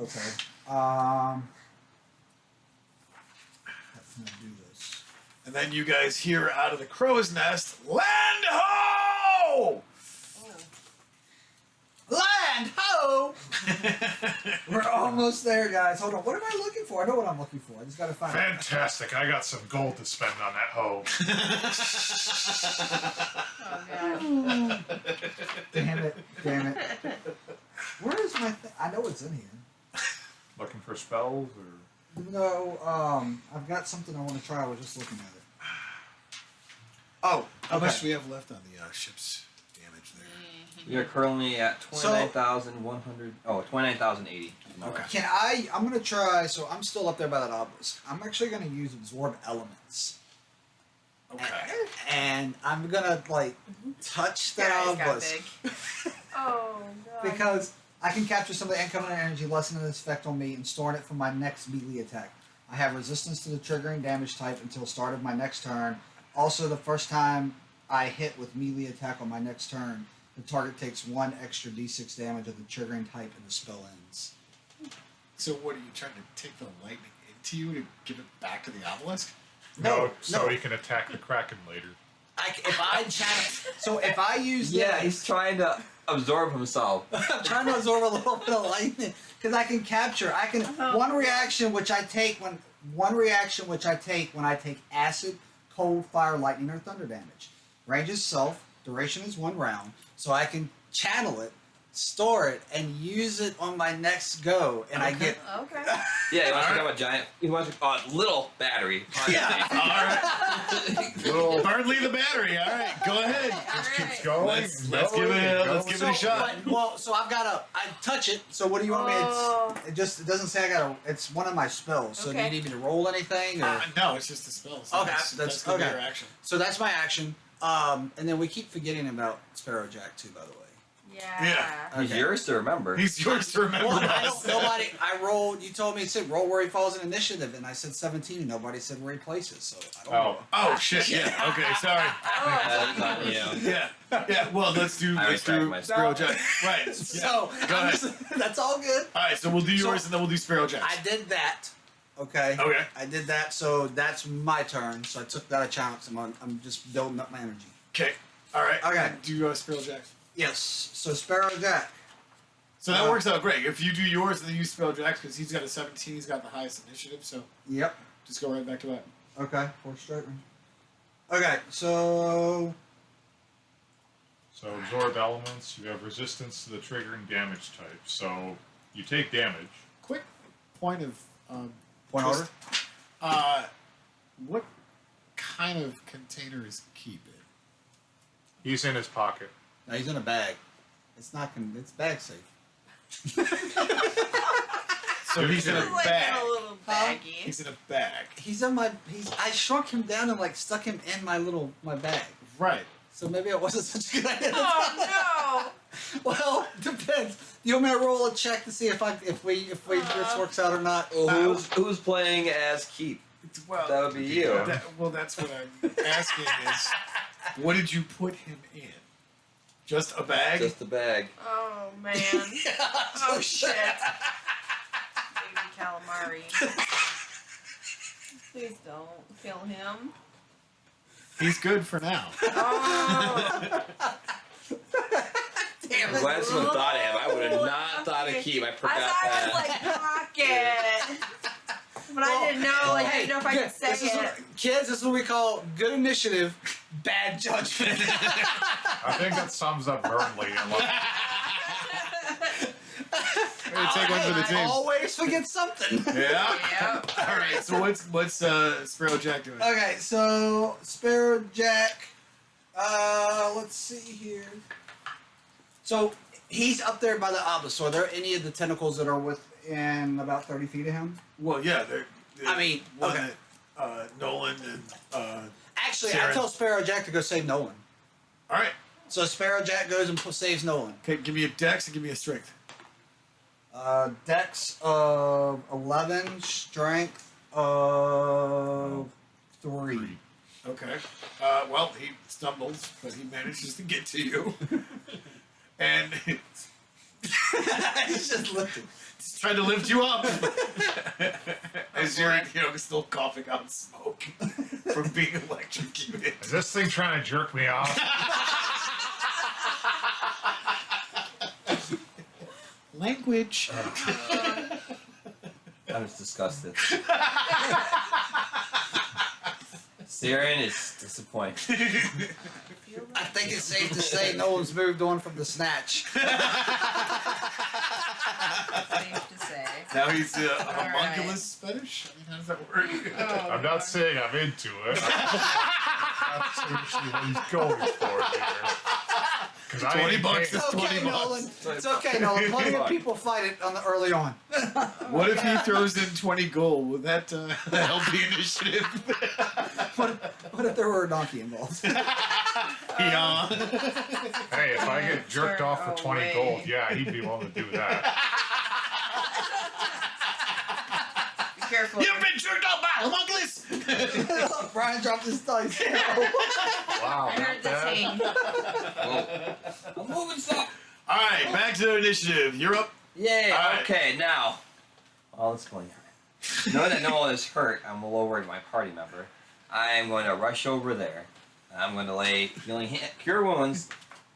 Speaker 6: Okay. Let's not do this.
Speaker 1: And then you guys hear out of the crow's nest, "Land ho!"
Speaker 6: Land ho! We're almost there, guys. Hold on. What am I looking for? I know what I'm looking for. I just gotta find it.
Speaker 5: Fantastic! I got some gold to spend on that hoe.
Speaker 2: Oh god.
Speaker 6: Damn it. Damn it. Where is my thing? I know it's in here.
Speaker 5: Looking for spells, or
Speaker 6: No, I've got something I want to try. I was just looking at it. Oh,
Speaker 1: How
Speaker 6: okay.
Speaker 1: much do we have left on the ship's damage there?
Speaker 3: We are currently at 29,100. Oh, 29,080.
Speaker 1: Okay.
Speaker 6: Can I'm gonna try. So I'm still up there by that obelisk. I'm actually gonna use absorb elements.
Speaker 1: Okay.
Speaker 6: And I'm gonna like touch that
Speaker 2: Your eyes got
Speaker 6: obelisk
Speaker 2: big. Oh god.
Speaker 6: because I can capture some of the incoming energy, lessen its effect on me, and storing it for my next melee attack. I have resistance to the triggering damage type until start of my next turn. Also, the first time I hit with melee attack on my next turn, the target takes 1 extra d6 damage of the triggering type and the spell ends.
Speaker 1: So what are you trying to take the lightning into you to give it back to the obelisk?
Speaker 5: no, so
Speaker 6: no.
Speaker 5: he can attack the Kraken later.
Speaker 6: If I channel, so if I use
Speaker 3: Yeah,
Speaker 6: this,
Speaker 3: he's trying to absorb himself.
Speaker 6: I'm trying to absorb a little bit of lightning because I can capture. I can one reaction which I take when I take acid, cold, fire, lightning, or thunder damage. Range is self. Duration is 1 round, so I can channel it, store it, and use it on my next go, and I get.
Speaker 2: Okay.
Speaker 3: Yeah, he wants to
Speaker 1: Alright.
Speaker 3: have a giant. He wants a little battery.
Speaker 6: Yeah.
Speaker 5: Little
Speaker 1: Burnley the battery. All right, go ahead.
Speaker 5: keeps going.
Speaker 1: Let's
Speaker 5: and
Speaker 1: give
Speaker 5: going
Speaker 1: it
Speaker 5: and
Speaker 1: a
Speaker 5: going.
Speaker 1: let's give it a shot.
Speaker 6: So I've got I touch it. So what do you want me?
Speaker 2: Oh.
Speaker 6: It doesn't say I got to. It's one of my spells. So do you
Speaker 2: Okay.
Speaker 6: need me to roll anything? Or?
Speaker 1: No, it's just a spell. So
Speaker 6: Okay,
Speaker 1: that's gonna be
Speaker 6: okay.
Speaker 1: your action.
Speaker 6: So that's my action. And then we keep forgetting about Sparrowjack too, by the way.
Speaker 2: Yeah.
Speaker 3: He's
Speaker 6: Okay.
Speaker 3: yours to remember.
Speaker 1: He's yours to remember.
Speaker 6: Well, I
Speaker 1: Russ.
Speaker 6: don't. Nobody. I rolled. You told me it said roll where he falls in initiative, and I said 17, and nobody said where he places. So I don't know.
Speaker 5: Oh,
Speaker 1: Oh shit! Yeah. Okay. Sorry.
Speaker 3: That's on you.
Speaker 1: Yeah. Yeah. Well, let's do
Speaker 3: I retract my
Speaker 1: Sparrow Jack. Right. Yeah.
Speaker 6: So
Speaker 1: Go
Speaker 6: I'm
Speaker 1: ahead.
Speaker 6: just- that's all good.
Speaker 1: All right. So we'll do yours
Speaker 6: So-
Speaker 1: and then we'll do Sparrow Jack.
Speaker 6: I did that. Okay.
Speaker 1: Okay.
Speaker 6: I did that. So that's my turn. So I took that a chance. I'm just building up my energy.
Speaker 1: Okay. All right.
Speaker 6: Okay.
Speaker 1: Do Sparrow Jack.
Speaker 6: Yes. So Sparrowjack.
Speaker 1: So that works out great. If you do yours and then you Sparrow Jack, because he's got a 17, he's got the highest initiative. So
Speaker 6: Yep.
Speaker 1: just go right back to that.
Speaker 6: Okay. 4 straight range. Okay. So
Speaker 5: So absorb elements. You have resistance to the triggering damage type. So you take damage.
Speaker 1: Quick point of
Speaker 6: point
Speaker 1: twist.
Speaker 6: order.
Speaker 1: What kind of container is Keep in?
Speaker 5: He's in his pocket.
Speaker 6: No, he's in a bag. It's not. It's bag safe.
Speaker 1: So he's in a
Speaker 2: Like
Speaker 1: bag.
Speaker 2: a little baggy.
Speaker 1: He's in a bag.
Speaker 6: He's in my. I shrunk him down and like stuck him in my bag.
Speaker 1: Right.
Speaker 6: So maybe it wasn't such a good idea.
Speaker 2: Oh
Speaker 6: Well, depends. You want me to roll a check to see if this works out or not?
Speaker 3: Who's playing as Keep?
Speaker 1: Well,
Speaker 3: That would be you.
Speaker 1: that's what I'm asking is, what did you put him in? Just a bag?
Speaker 3: Just the bag.
Speaker 2: no. Oh man. Oh shit. Baby calamari. Please don't kill him.
Speaker 1: He's good for now.
Speaker 2: Oh.
Speaker 6: Damn
Speaker 3: I'm
Speaker 6: it.
Speaker 3: glad someone thought of him. I would have not thought of Keep. I forgot
Speaker 2: I thought
Speaker 3: that.
Speaker 2: it was like pocket. but I didn't know. Like, I didn't know if I could say
Speaker 6: this is
Speaker 2: it.
Speaker 6: kids, this is what we call good initiative, bad judgment.
Speaker 5: I think that sums up Burnley. A lot.
Speaker 1: Way to take one for the team.
Speaker 6: Always forget something.
Speaker 1: Yeah.
Speaker 2: Yep.
Speaker 1: All right. So what's Sparrow Jack doing?
Speaker 6: Okay, so Sparrow Jack. Let's see here. So he's up there by the Obelisk. Are there any of the tentacles that are within about 30 feet of him?
Speaker 1: Well, yeah. They're
Speaker 6: I mean,
Speaker 1: one
Speaker 6: okay.
Speaker 1: that, Nolan and
Speaker 6: Actually,
Speaker 1: Saren.
Speaker 6: I tell Sparrow Jack to go save Nolan.
Speaker 1: all right.
Speaker 6: So Sparrow Jack goes and saves Nolan.
Speaker 1: Okay, give me a dex and give me a strength.
Speaker 6: Dex of 11, strength of 3.
Speaker 1: Okay. Well, he stumbles, but he manages to get to you, and
Speaker 6: He's just lifting.
Speaker 1: he's trying to lift you up as you're, still coughing out smoke from being electrocuted.
Speaker 5: Is this thing trying to jerk me off?
Speaker 1: Language.
Speaker 3: I'm just disgusted. Siren is disappointed.
Speaker 6: I think it's safe to say Nolan's moved on from the snatch.
Speaker 2: Safe to say.
Speaker 1: Now he's a
Speaker 2: All
Speaker 1: homunculus fetish. I mean, how does that work?
Speaker 2: Oh,
Speaker 5: I'm not saying I'm into it. That's seriously what he's going for here. 'Cause I
Speaker 1: 20
Speaker 5: ain't
Speaker 1: bucks
Speaker 5: paying-
Speaker 1: is 20
Speaker 6: Okay,
Speaker 1: bucks.
Speaker 6: Nolan. It's okay, Nolan. Plenty of people fight it early on.
Speaker 1: What if he throws in 20 gold? Would that help the initiative?
Speaker 6: What if there were a donkey involved?
Speaker 1: Yeah.
Speaker 5: Hey, if I get jerked off for 20
Speaker 2: away.
Speaker 5: gold, yeah, he'd be willing to do that.
Speaker 2: Be careful.
Speaker 1: You've been jerked off by homunculus!
Speaker 6: Brian dropped his dice.
Speaker 5: Wow,
Speaker 2: I heard
Speaker 5: not
Speaker 2: the
Speaker 5: bad.
Speaker 2: ting.
Speaker 3: I'm moving stuff.
Speaker 1: Alright, back to the initiative. You're up.
Speaker 3: Yay.
Speaker 1: All right.
Speaker 3: Okay, now. All that's going on. Knowing that no one is hurt, I'm a little worried my party member. I'm going to rush over there. I'm going to lay cure wounds,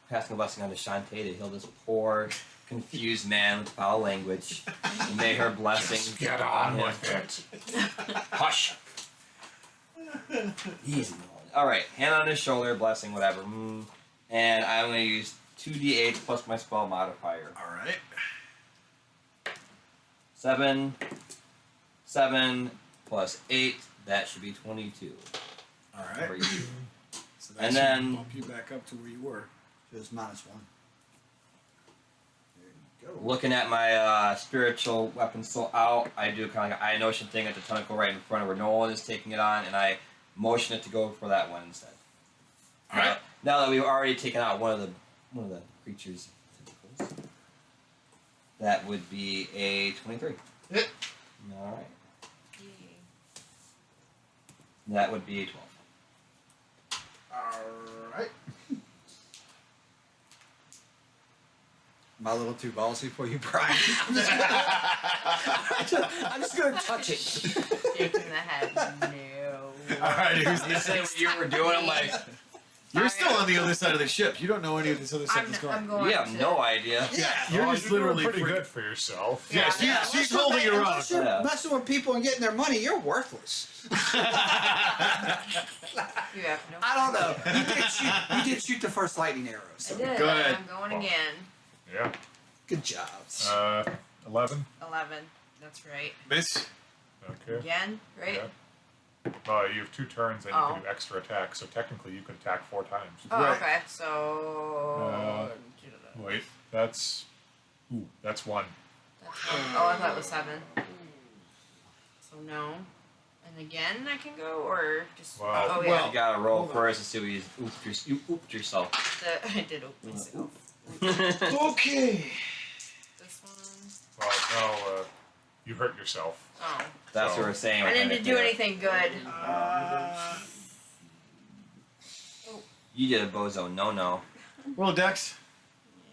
Speaker 3: passing a blessing on to Shantae to heal this poor, confused man with foul language. And may her blessing
Speaker 5: Get on with it.
Speaker 3: Hush. Easy. Alright, hand on his shoulder, blessing, whatever. And I'm going to use 2d8 plus my spell modifier.
Speaker 1: Alright.
Speaker 3: 7 plus 8, that should be 22.
Speaker 1: Alright.
Speaker 3: For you.
Speaker 1: So that
Speaker 3: And
Speaker 1: should
Speaker 3: then-
Speaker 1: bump you back up to where you were.
Speaker 6: Just -1. There you go.
Speaker 3: Looking at my spiritual weapon still out, I do kind of like a eye notion thing at the tentacle right in front of where Nolan is taking it on, and I motion it to go for that one instead.
Speaker 1: Alright.
Speaker 3: Now that we've already taken out one of the creature's tentacles, that would be a 23.
Speaker 1: Hit.
Speaker 3: All right. That would be a 12.
Speaker 1: Alright.
Speaker 6: Am I a little too ballsy for you, Brian? I'm just gonna touch it.
Speaker 2: Shaking the head. No.
Speaker 1: Alright, who's
Speaker 3: You
Speaker 1: next?
Speaker 3: say what you were doing, I'm like,
Speaker 1: You're still on the other side of the ship. You don't know any of this other stuff
Speaker 2: I'm,
Speaker 1: that's
Speaker 2: I'm
Speaker 1: going.
Speaker 2: going
Speaker 3: you have
Speaker 2: to.
Speaker 3: no idea.
Speaker 6: Yeah.
Speaker 1: You're
Speaker 5: Oh,
Speaker 1: just
Speaker 5: you're
Speaker 1: literally
Speaker 5: doing pretty
Speaker 1: freaking-
Speaker 5: good for yourself.
Speaker 1: Yeah,
Speaker 2: Yeah.
Speaker 1: she's holding your own.
Speaker 6: Unless you're
Speaker 3: Yeah.
Speaker 6: messing with people and getting their money, you're worthless.
Speaker 2: You have no.
Speaker 6: I don't know. You did shoot the first lightning arrow.
Speaker 2: I
Speaker 6: So
Speaker 2: did.
Speaker 1: Go ahead.
Speaker 2: I'm going again.
Speaker 5: Yeah.
Speaker 6: good job.
Speaker 5: 11.
Speaker 2: 11. That's right.
Speaker 1: Miss.
Speaker 5: Okay.
Speaker 2: Again, right?
Speaker 5: Yeah. You have 2 turns and you
Speaker 2: Oh.
Speaker 5: can do extra attacks, so technically you could attack 4 times.
Speaker 2: Oh,
Speaker 1: Right.
Speaker 2: okay. So.
Speaker 5: Wait, that's 1.
Speaker 2: That's one. Oh, I thought it was 7. So no. And again, I can go, or just.
Speaker 5: Wow.
Speaker 2: Oh yeah.
Speaker 1: Well-
Speaker 3: You gotta roll
Speaker 1: Hold on.
Speaker 3: first and see what you ooped yourself.
Speaker 2: I did open myself.
Speaker 1: Okay.
Speaker 2: This one.
Speaker 5: Well, no, you hurt yourself.
Speaker 2: Oh.
Speaker 3: That's
Speaker 5: So-
Speaker 3: what we're saying.
Speaker 2: I didn't do anything good.
Speaker 3: You did a bozo. No.
Speaker 1: Roll a dex.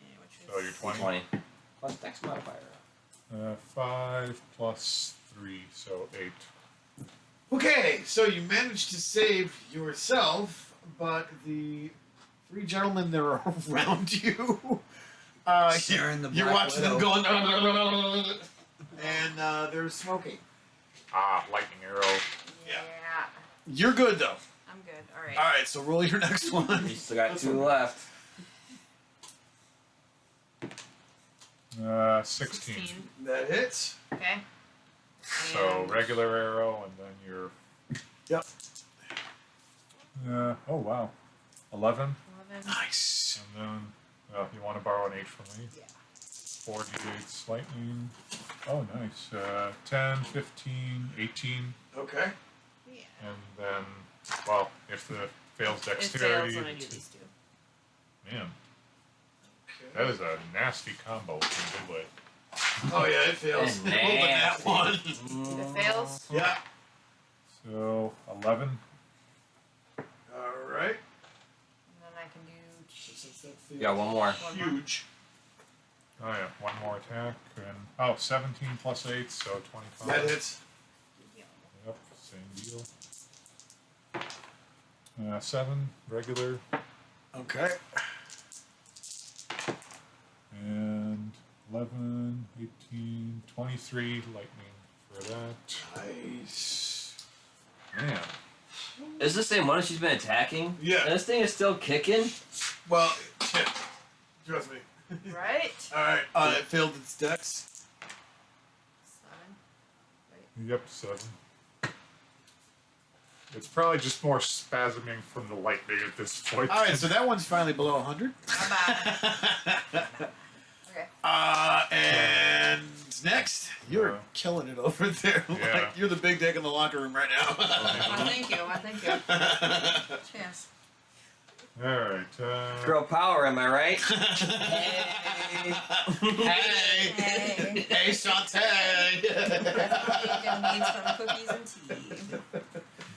Speaker 2: Yeah, which
Speaker 5: So you're 20.
Speaker 3: 20. Plus dex modifier.
Speaker 5: 5 plus 3, so 8.
Speaker 1: Okay, so you managed to save yourself, but the 3 gentlemen that are around you,
Speaker 6: Sharing the
Speaker 1: you're
Speaker 6: Black
Speaker 1: watching them
Speaker 6: Widow.
Speaker 1: going, and they're smoking.
Speaker 5: Lightning arrow.
Speaker 2: Yeah.
Speaker 1: You're good though.
Speaker 2: I'm good. All right.
Speaker 1: All right, so roll your next one.
Speaker 3: You still got 2 left.
Speaker 5: 16.
Speaker 1: That hits.
Speaker 2: Okay.
Speaker 5: So regular arrow, and then your.
Speaker 1: Yep.
Speaker 5: Oh wow, 11.
Speaker 2: 11.
Speaker 1: Nice.
Speaker 5: And then you want to borrow an 8 from me.
Speaker 2: Yeah.
Speaker 5: 4d8 lightning. Oh nice. 10, 15, 18,
Speaker 1: Okay.
Speaker 2: Yeah.
Speaker 5: and then well, if the fails
Speaker 2: It
Speaker 5: dexterity.
Speaker 2: fails when I do these two.
Speaker 5: Man, that is a nasty combo in a good way.
Speaker 1: Oh yeah, it fails.
Speaker 3: And
Speaker 1: Roll the nat
Speaker 3: nasty.
Speaker 1: one.
Speaker 2: It fails.
Speaker 1: Yeah.
Speaker 5: So 11.
Speaker 1: All right.
Speaker 2: And then I can do
Speaker 1: Since that feels
Speaker 3: Yeah, one more.
Speaker 2: one more.
Speaker 1: huge.
Speaker 5: Oh yeah, one more attack, and 17 plus 8, so 25.
Speaker 1: That hits.
Speaker 5: Yep, same deal. 7 regular,
Speaker 1: Okay.
Speaker 5: and 11, 18, 23 lightning for that.
Speaker 1: Nice.
Speaker 5: Man,
Speaker 3: Is this the same one as she's been attacking?
Speaker 1: Yeah.
Speaker 3: And this thing is still kicking?
Speaker 1: Well, trust me.
Speaker 2: Right?
Speaker 1: All right. It failed its dex.
Speaker 2: 7.
Speaker 5: yep, 7. It's probably just more spasming from the lightning at this point.
Speaker 1: All right, so that one's finally below 100.
Speaker 2: Not bad. Okay.
Speaker 1: And next, you're
Speaker 5: Yeah.
Speaker 1: killing it over there.
Speaker 5: Yeah.
Speaker 1: Like, you're the big dick in the locker room right now.
Speaker 2: Well, thank you. Well, thank you. Chance.
Speaker 5: Alright,
Speaker 3: Girl power, am I right?
Speaker 1: Hey,
Speaker 2: Hey.
Speaker 1: hey, Shantae.
Speaker 2: Definitely gonna need some cookies and tea.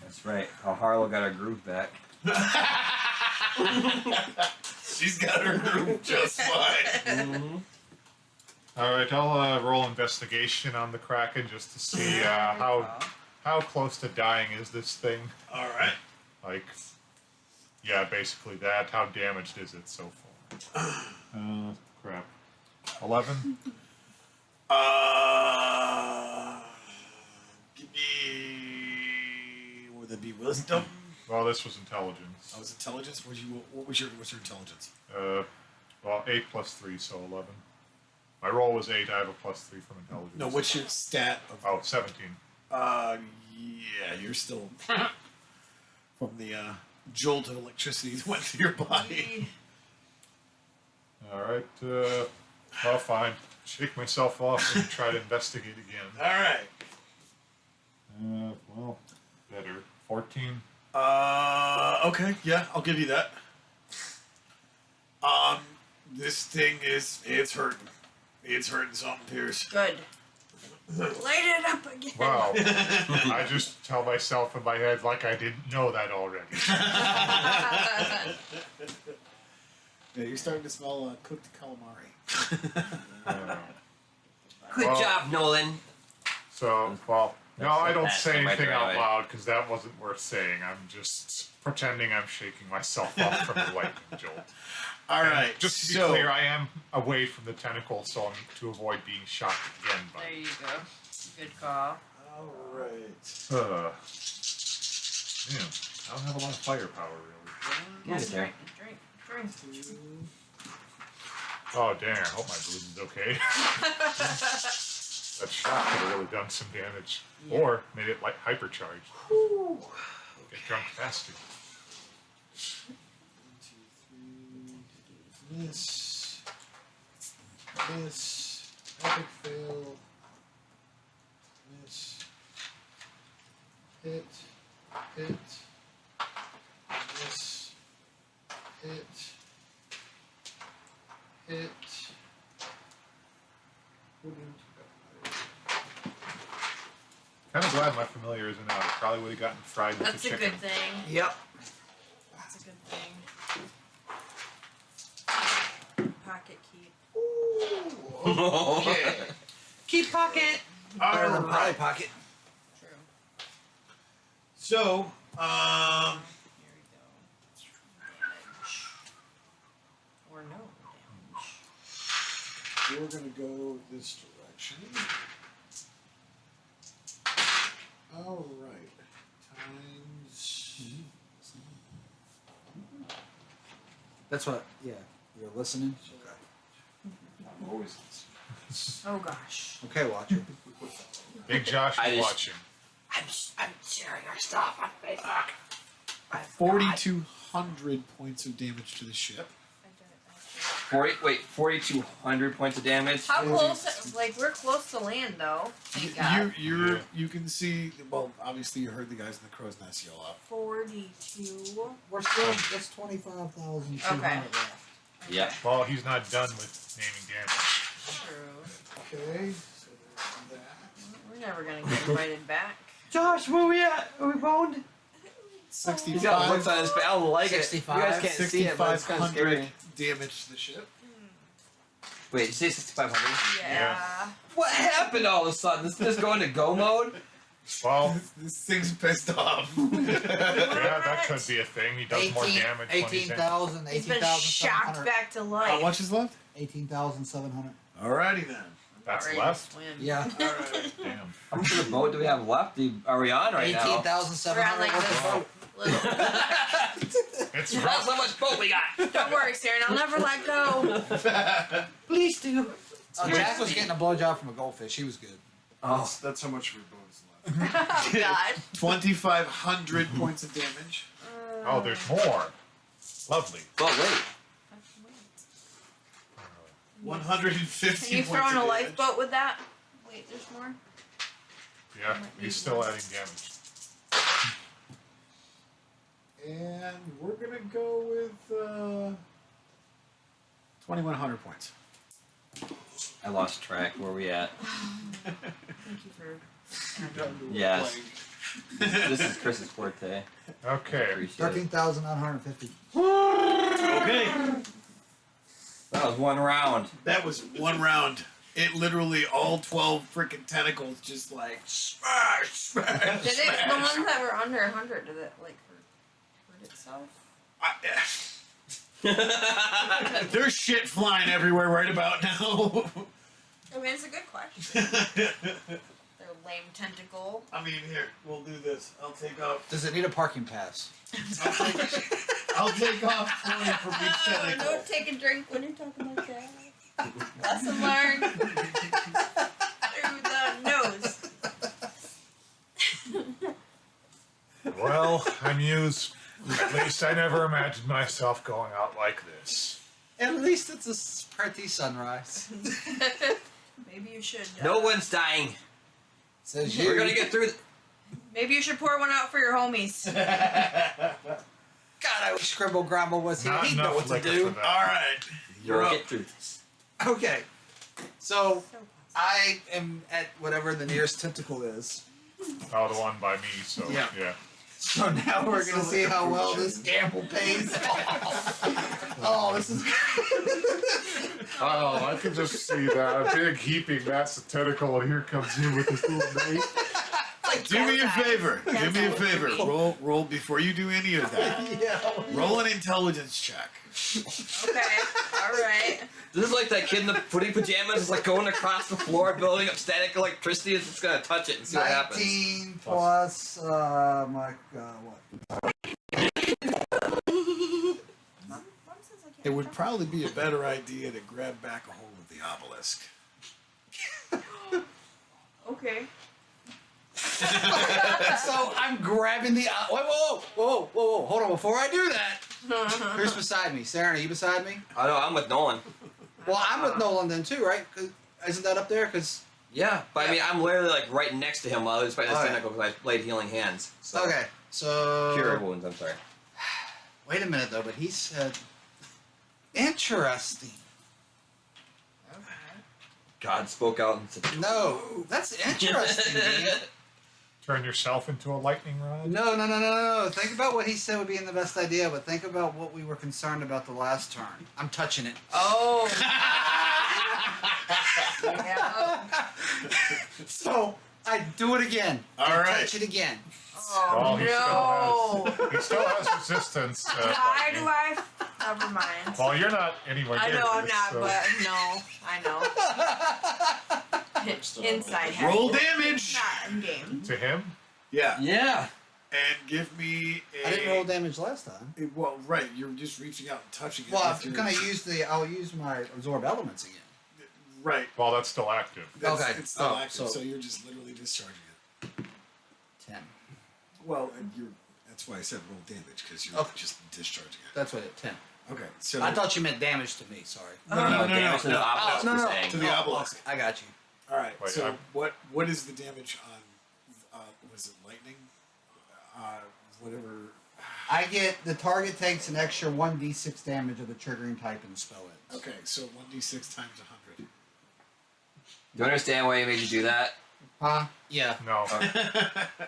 Speaker 3: That's right. How Harlow got her groove back.
Speaker 1: She's got her groove just fine.
Speaker 3: Mm-hmm.
Speaker 5: Alright, I'll roll investigation on the Kraken just to see how close to dying is this thing.
Speaker 1: All right.
Speaker 5: Like, yeah, basically that. How damaged is it so far? Crap. 11?
Speaker 1: Give me. Would that be wisdom?
Speaker 5: Well, this was intelligence.
Speaker 1: Oh, was intelligence? What's your intelligence?
Speaker 5: Well, 8 plus 3, so 11. My roll was 8, I have a plus 3 from intelligence.
Speaker 1: No, what's your stat?
Speaker 5: Oh, 17.
Speaker 1: Yeah, you're still from the jolt of electricity that went through your body.
Speaker 5: Alright, well, fine. Shake myself off and try to investigate again.
Speaker 1: All right.
Speaker 5: Well, better. 14.
Speaker 1: Okay, yeah, I'll give you that. This thing it's hurting. It's hurting something, Pierce.
Speaker 2: Good. Light it up again.
Speaker 5: Wow. I just tell myself in my head like I didn't know that already.
Speaker 1: Yeah, you're starting to smell cooked calamari.
Speaker 3: Good
Speaker 5: Well-
Speaker 3: job, Nolan.
Speaker 5: So, well, no, I don't
Speaker 3: That's
Speaker 5: say
Speaker 3: the
Speaker 5: anything
Speaker 3: right
Speaker 5: out
Speaker 3: way.
Speaker 5: loud because that wasn't worth saying. I'm just pretending I'm shaking myself off from the lightning jolt.
Speaker 1: All
Speaker 5: And
Speaker 1: right.
Speaker 5: just to be
Speaker 1: so,
Speaker 5: clear, I am away from the tentacle, so I'm to avoid being shot again by
Speaker 2: There you go. Good call.
Speaker 1: All right.
Speaker 5: Man, I don't have a lot of firepower, really.
Speaker 2: Yes,
Speaker 3: Okay.
Speaker 2: drink.
Speaker 5: Oh, damn. I hope my booze is okay. That shot could have really done some damage.
Speaker 2: Yeah.
Speaker 5: Or made it like hypercharged. Get drunk faster.
Speaker 1: 1, 2, 3. Miss. Miss. Epic fail. Miss. Hit. Hit. Miss. Hit. Hit. Wouldn't.
Speaker 5: Kind of glad my familiar isn't out. I probably would have gotten fried with
Speaker 2: That's
Speaker 5: the
Speaker 2: a
Speaker 5: chicken.
Speaker 2: good thing.
Speaker 6: Yep.
Speaker 2: That's a good thing. Pocket keep.
Speaker 1: Okay.
Speaker 6: Keep pocket. Better than Polly Pocket.
Speaker 2: True.
Speaker 1: So,
Speaker 2: Here we go. Damage. Or no damage.
Speaker 1: we're gonna go this direction. All right. Times.
Speaker 4: That's what. Yeah, you're listening.
Speaker 1: Always.
Speaker 2: Oh gosh.
Speaker 4: Okay, watcher.
Speaker 5: Big Josh
Speaker 3: I
Speaker 5: is
Speaker 3: just-
Speaker 5: watching.
Speaker 2: I'm sharing our stuff on Facebook.
Speaker 1: 4,200 points of damage to the ship.
Speaker 3: 4,200 points of damage.
Speaker 2: How close? Like we're close to land, though. Thank God.
Speaker 1: You can see. Well, obviously you heard the guys in the crow's nest yell out.
Speaker 2: 42.
Speaker 6: We're still just 25,200
Speaker 2: Okay.
Speaker 6: left.
Speaker 3: Yeah.
Speaker 5: Well, he's not done with naming damage.
Speaker 2: True.
Speaker 1: Okay. So there's that.
Speaker 2: We're never gonna get invited back.
Speaker 3: Josh, where we at? Are we boned? He's got looks
Speaker 1: 65.
Speaker 3: on his face. I don't like it. You
Speaker 6: 65.
Speaker 3: guys can't see it, but it's kind of
Speaker 1: 6,500
Speaker 3: scary.
Speaker 1: damage to the ship.
Speaker 3: Wait, did you say 6,500?
Speaker 2: Yeah.
Speaker 3: What happened all of a sudden? This going to go mode?
Speaker 5: Well,
Speaker 1: This thing's pissed off.
Speaker 5: yeah, that could be a thing. He does more damage when he's in.
Speaker 6: 18,000,
Speaker 2: He's been shocked
Speaker 6: 18,700.
Speaker 2: back to
Speaker 1: How
Speaker 2: life.
Speaker 1: much is left?
Speaker 6: 18,700.
Speaker 1: Alrighty then.
Speaker 5: That's
Speaker 2: Ready to
Speaker 5: left?
Speaker 2: swim.
Speaker 6: Yeah.
Speaker 1: Alright.
Speaker 5: Damn.
Speaker 3: How much of the boat do we have left? Are we on right now?
Speaker 6: 18,700
Speaker 2: We're on, like,
Speaker 6: worth of
Speaker 2: this-
Speaker 6: boat.
Speaker 2: Little.
Speaker 5: It's
Speaker 3: That's
Speaker 5: rough.
Speaker 3: how much boat we got.
Speaker 2: Don't worry, Sarah. I'll never let go.
Speaker 3: Please do.
Speaker 6: Jack was getting a blowjob from a goldfish. He was good.
Speaker 3: Oh,
Speaker 1: That's how much of your bonus left.
Speaker 2: Oh God.
Speaker 1: 2,500 points of damage.
Speaker 5: Oh, there's more. Lovely.
Speaker 3: but wait.
Speaker 1: 150
Speaker 2: Can you
Speaker 1: points
Speaker 2: throw in
Speaker 1: of
Speaker 2: a
Speaker 1: damage.
Speaker 2: lifeboat with that? Wait, there's more.
Speaker 5: Yeah, he's still adding damage.
Speaker 1: And we're gonna go with 2,100 points.
Speaker 3: I lost track. Where we at?
Speaker 2: Thank you for.
Speaker 3: Yes. This is Chris's forte.
Speaker 5: Okay.
Speaker 3: Appreciate it.
Speaker 6: 13,950.
Speaker 1: Okay.
Speaker 3: That was one round.
Speaker 1: That was one round. It literally all 12 freaking tentacles just like smash, smash,
Speaker 2: Did it?
Speaker 1: smash.
Speaker 2: The ones that were under 100, did it like hurt itself?
Speaker 1: There's shit flying everywhere right about now.
Speaker 2: I mean, it's a good question. Their lame tentacle.
Speaker 1: I mean, here, we'll do this. I'll take off.
Speaker 6: Does it need a parking pass?
Speaker 1: I'll take off 20 from each tentacle.
Speaker 2: Don't take a drink when you're talking like that. Lesson learned. Through the nose.
Speaker 5: Well, I'm used. At least I never imagined myself going out like this.
Speaker 6: At least it's a pretty sunrise.
Speaker 2: Maybe you should.
Speaker 3: No one's dying.
Speaker 6: Says you.
Speaker 3: We're gonna get through.
Speaker 2: Maybe you should pour one out for your homies.
Speaker 6: God, I wish Scribble Grumble was here.
Speaker 5: Not
Speaker 6: He'd know
Speaker 5: enough
Speaker 6: what to
Speaker 5: liquor
Speaker 6: do.
Speaker 5: for that.
Speaker 1: Alright. You're
Speaker 3: You'll
Speaker 1: up.
Speaker 3: get through this.
Speaker 6: Okay. So, I am at whatever the nearest tentacle is.
Speaker 5: Oh, the one by me. So
Speaker 6: Yeah.
Speaker 5: yeah.
Speaker 6: So now we're gonna see how well this gamble pays. Oh, this is.
Speaker 5: Oh, I can just see that big heaping mass of tentacle, and here comes you with this little mate.
Speaker 1: Do me a favor. Do
Speaker 2: That's
Speaker 1: me a
Speaker 2: all.
Speaker 1: favor. Roll before you do any of that.
Speaker 6: Yeah.
Speaker 1: Roll an intelligence check.
Speaker 2: Okay. All right.
Speaker 3: This is like that kid in the footy pajamas, is like going across the floor, building up static electricity. It's just gonna touch it and see what happens.
Speaker 6: 19 plus what?
Speaker 1: It would probably be a better idea to grab back a hold of the obelisk.
Speaker 2: Okay.
Speaker 6: So I'm grabbing the. Whoa! Hold on. Before I do that, who's beside me? Sarah, are you beside me?
Speaker 3: I know, I'm with Nolan.
Speaker 6: Well, I'm with Nolan then too, right? 'Cause isn't that up there? Because
Speaker 3: Yeah, but I mean, I'm literally like right next to him while I was fighting this
Speaker 6: Okay.
Speaker 3: tentacle because I played healing hands. So.
Speaker 6: okay, so
Speaker 3: Cure wounds, I'm sorry.
Speaker 6: wait a minute though, but he said interesting.
Speaker 3: God spoke out and said,
Speaker 6: No, that's interesting. Dean.
Speaker 5: Turn yourself into a lightning rod.
Speaker 6: No. Think about what he said would be in the best idea, but think about what we were concerned about the last turn. I'm touching it.
Speaker 2: Oh. Yeah.
Speaker 6: So I do it again.
Speaker 1: All
Speaker 6: I
Speaker 1: right.
Speaker 6: touch it again.
Speaker 2: Oh
Speaker 5: Well,
Speaker 2: no.
Speaker 5: He still has resistance.
Speaker 2: Why do
Speaker 5: lightning.
Speaker 2: I? Never mind.
Speaker 5: Well, you're not anywhere
Speaker 2: I
Speaker 5: near
Speaker 2: know I'm
Speaker 5: this,
Speaker 2: not,
Speaker 5: so-
Speaker 2: but no, I know. Inside.
Speaker 1: Roll
Speaker 2: hack.
Speaker 1: damage.
Speaker 2: Not in game.
Speaker 5: To him?
Speaker 1: Yeah.
Speaker 3: Yeah.
Speaker 1: And give me a.
Speaker 6: I didn't roll damage last time.
Speaker 1: Well, right. You're just reaching out and touching it.
Speaker 6: Well,
Speaker 1: with
Speaker 6: I'm
Speaker 1: your-
Speaker 6: gonna I'll use my absorb elements again.
Speaker 1: Right.
Speaker 5: Well, that's still active.
Speaker 1: That's,
Speaker 6: Okay.
Speaker 1: It's still
Speaker 6: Oh,
Speaker 1: active, so
Speaker 6: so-
Speaker 1: you're just literally discharging it.
Speaker 6: 10.
Speaker 1: Well, and you're. That's why I said roll damage because you're
Speaker 6: Okay.
Speaker 1: just discharging it.
Speaker 6: That's what it 10.
Speaker 1: Okay. So.
Speaker 6: I thought you meant damage to me. Sorry.
Speaker 1: No, no, no,
Speaker 3: damage to the
Speaker 1: no.
Speaker 3: obelisk,
Speaker 6: no,
Speaker 3: we're
Speaker 6: no.
Speaker 3: saying.
Speaker 1: To the obelisk.
Speaker 6: I got you.
Speaker 1: All right.
Speaker 5: Wait,
Speaker 1: so
Speaker 5: I'm-
Speaker 1: what is the damage on? Was it lightning? Whatever.
Speaker 6: I get the target takes an extra 1d6 damage of the triggering type in the spell ends.
Speaker 1: Okay, so 1d6 times 100.
Speaker 3: Do you understand why he made you do that?
Speaker 6: Huh? Yeah.
Speaker 5: No.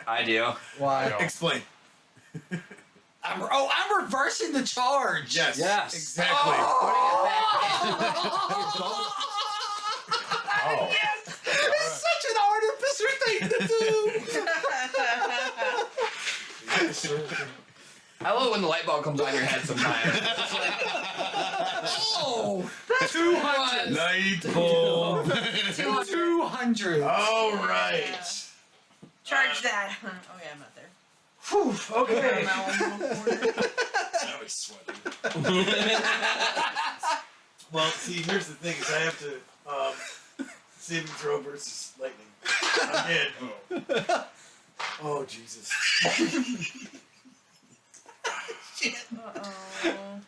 Speaker 3: I do.
Speaker 6: Why?
Speaker 5: No.
Speaker 1: Explain.
Speaker 6: I'm reversing the charge.
Speaker 1: Yes.
Speaker 3: Yes.
Speaker 1: Exactly.
Speaker 5: Oh.
Speaker 6: It's such an artificer thing to do.
Speaker 3: I love when the light bulb comes on your head sometimes.
Speaker 6: Oh,
Speaker 3: 200.
Speaker 1: Light bulb.
Speaker 6: 200.
Speaker 1: All right.
Speaker 2: Charge that. Oh yeah, I'm not there.
Speaker 6: Whew, okay.
Speaker 2: Now I'm a little corner.
Speaker 1: That was sweaty. Well, see, here's the thing: is I have to saving throw versus lightning again. Oh Jesus!
Speaker 2: Uh-oh.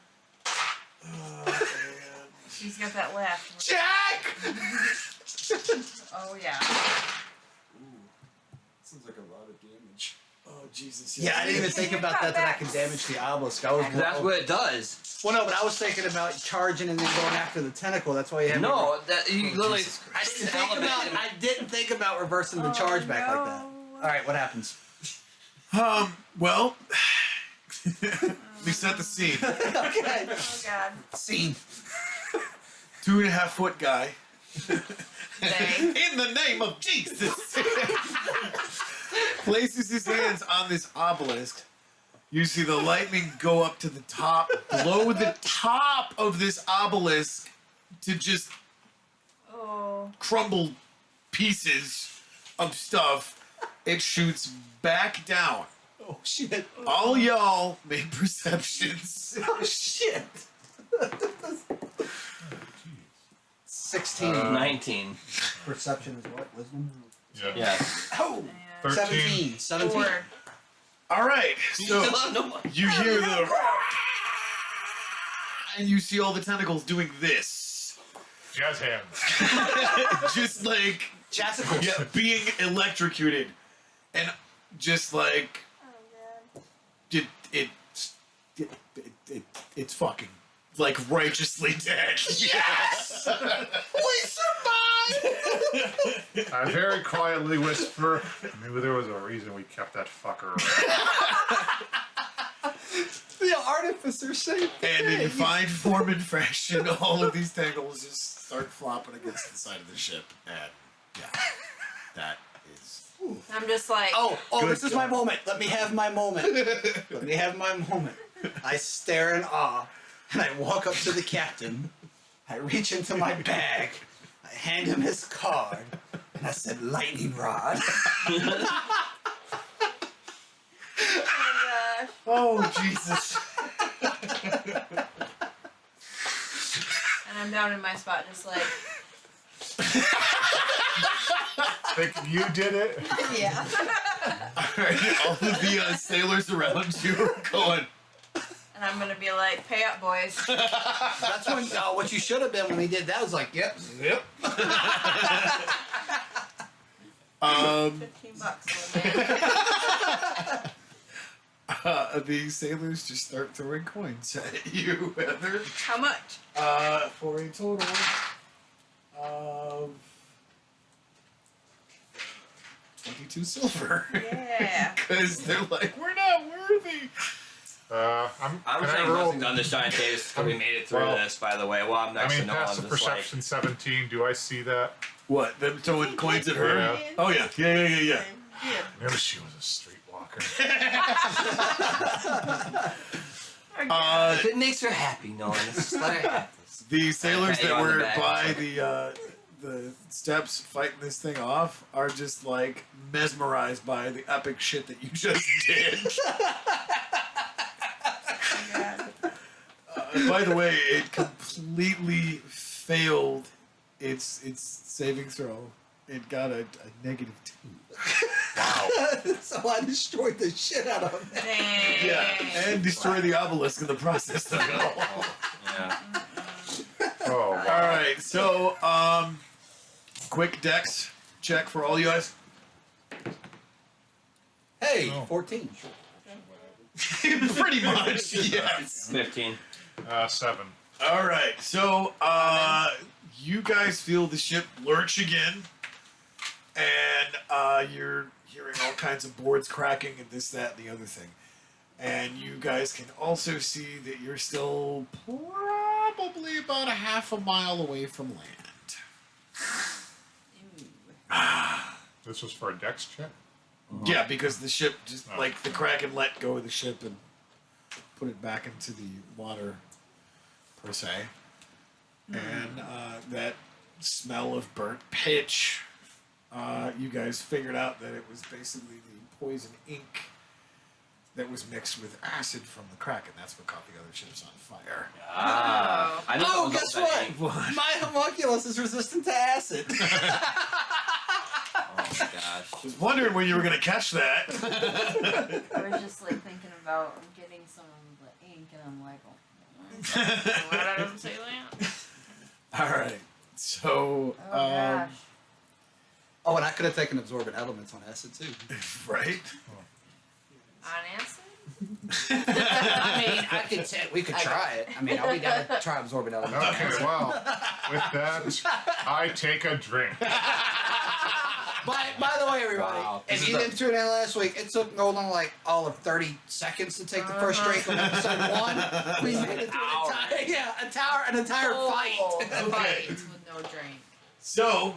Speaker 1: Oh man!
Speaker 2: She's got that laugh.
Speaker 6: Jack!
Speaker 2: Oh yeah.
Speaker 1: Sounds like a lot of damage. Oh Jesus!
Speaker 6: Yeah, I didn't even think about that I can damage the obelisk. I was
Speaker 3: That's what it does.
Speaker 6: Well, no, but I was thinking about charging and then going after the tentacle. That's why you have
Speaker 3: No, that you literally.
Speaker 1: Jesus
Speaker 6: I
Speaker 1: Christ.
Speaker 6: didn't think about reversing the charge back like that. All right, what happens?
Speaker 1: Well, we set the scene.
Speaker 6: Okay.
Speaker 2: Oh god.
Speaker 6: Scene.
Speaker 1: 2.5 foot guy.
Speaker 2: They.
Speaker 1: In the name of Jesus. Places his hands on this obelisk. You see the lightning go up to the top, blow the top of this obelisk to just
Speaker 2: Oh.
Speaker 1: crumble pieces of stuff. It shoots back down.
Speaker 6: Oh shit.
Speaker 1: All y'all make perceptions.
Speaker 6: Oh shit. 16.
Speaker 3: 19.
Speaker 6: Perception is what? Wisdom?
Speaker 5: Yeah.
Speaker 3: Yes.
Speaker 6: Oh!
Speaker 5: 13.
Speaker 6: 17. 17.
Speaker 2: Four.
Speaker 1: All right, so
Speaker 3: No.
Speaker 1: you hear the and you see all the tentacles doing this,
Speaker 5: Jazz hands.
Speaker 1: just like
Speaker 6: Jessica.
Speaker 1: yeah, being electrocuted, and just like
Speaker 2: Oh
Speaker 1: it's fucking like righteously dead.
Speaker 6: Yes! We survived!
Speaker 5: I very quietly whisper, maybe there was a reason we kept that fucker around.
Speaker 6: The artificer saved the
Speaker 1: And
Speaker 6: day.
Speaker 1: in fine form and fashion, all of these tentacles just start flopping against the side of the ship, and yeah, that is.
Speaker 2: I'm just like.
Speaker 6: Oh,
Speaker 1: Good
Speaker 6: this is my
Speaker 1: God.
Speaker 6: moment. Let me have my moment. Let me have my moment. I stare in awe, and I walk up to the captain. I reach into my bag. I hand him his card, and I said, "Lightning rod."
Speaker 2: Oh gosh.
Speaker 1: Oh Jesus!
Speaker 2: And I'm down in my spot, just like.
Speaker 5: Thinking you did it?
Speaker 2: Yeah.
Speaker 1: Alright, all of the sailors around you are going.
Speaker 2: And I'm gonna be like, pay up, boys.
Speaker 6: That's when what you should have been when he did that was like, "Yep, yep."
Speaker 2: $15, little man.
Speaker 1: The sailors just start throwing coins at you, Heather.
Speaker 2: How much?
Speaker 1: For a total of 22 silver.
Speaker 2: Yeah.
Speaker 1: Because they're like, we're not worthy.
Speaker 3: I'm
Speaker 5: can I
Speaker 3: saying
Speaker 5: roll?
Speaker 3: blessings on this giant Davis because we made it through
Speaker 5: Well,
Speaker 3: this, by the way. Well, I'm
Speaker 5: I
Speaker 3: next
Speaker 5: mean,
Speaker 3: to Noah.
Speaker 5: past
Speaker 3: I'm
Speaker 5: the
Speaker 3: just like,
Speaker 5: perception 17, do I see that?
Speaker 1: What? Them throwing coins at her?
Speaker 5: Yeah.
Speaker 1: Oh, yeah. Yeah.
Speaker 2: Yeah.
Speaker 5: I knew she was a streetwalker.
Speaker 3: if it makes her happy, Noah, let's just let her have this.
Speaker 1: The sailors
Speaker 3: pat you
Speaker 1: that
Speaker 3: on the
Speaker 1: were
Speaker 3: back.
Speaker 1: by the steps fighting this thing off are just like mesmerized by the epic shit that you just did. By the way, it completely failed its saving throw. It got a -2.
Speaker 5: Wow.
Speaker 6: So I destroyed the shit out of him.
Speaker 2: Dang.
Speaker 1: Yeah, and destroy the obelisk in the process of it all.
Speaker 3: Yeah.
Speaker 5: Oh, wow.
Speaker 1: All right, so quick dex check for all you guys.
Speaker 6: Hey,
Speaker 5: Oh.
Speaker 6: 14.
Speaker 1: Pretty much, yes.
Speaker 3: 15.
Speaker 5: 7.
Speaker 1: All right, so you guys feel the ship lurch again, and you're hearing all kinds of boards cracking and this, that, and the other thing. And you guys can also see that you're still probably about a half a mile away from land.
Speaker 5: This was for a dex check?
Speaker 1: Yeah, because the ship just
Speaker 5: Oh.
Speaker 1: like the Kraken let go of the ship and put it back into the water, per se. And that smell of burnt pitch, you guys figured out that it was basically the poison ink that was mixed with acid from the Kraken. That's what caught the other ships on fire.
Speaker 3: Ah. I know
Speaker 6: Oh,
Speaker 3: that was
Speaker 6: guess
Speaker 3: all
Speaker 6: what?
Speaker 3: that ink.
Speaker 1: What?
Speaker 6: My homunculus is resistant to acid.
Speaker 3: Oh my gosh.
Speaker 1: I was wondering when you were gonna catch that.
Speaker 2: I was just like thinking about getting some of the ink, and I'm like, oh, why doesn't say that?
Speaker 1: All right, so
Speaker 2: Oh gosh.
Speaker 6: Oh, and I could have taken absorbent elements on acid too.
Speaker 1: right.
Speaker 2: On acid?
Speaker 6: I mean, I could say we could try it. I mean, I'll be down to try absorbent elements. on
Speaker 5: Okay,
Speaker 6: acid.
Speaker 5: well, with that, I take a drink.
Speaker 6: By the way, everybody,
Speaker 3: Wow. This
Speaker 6: if
Speaker 3: is
Speaker 6: you
Speaker 3: the-
Speaker 6: didn't tune in last week, it took Nolan like all of 30 seconds to take the first drink on episode 1. We made it through an entire
Speaker 2: Oh,
Speaker 6: fight.
Speaker 2: fight with no drink.
Speaker 1: So,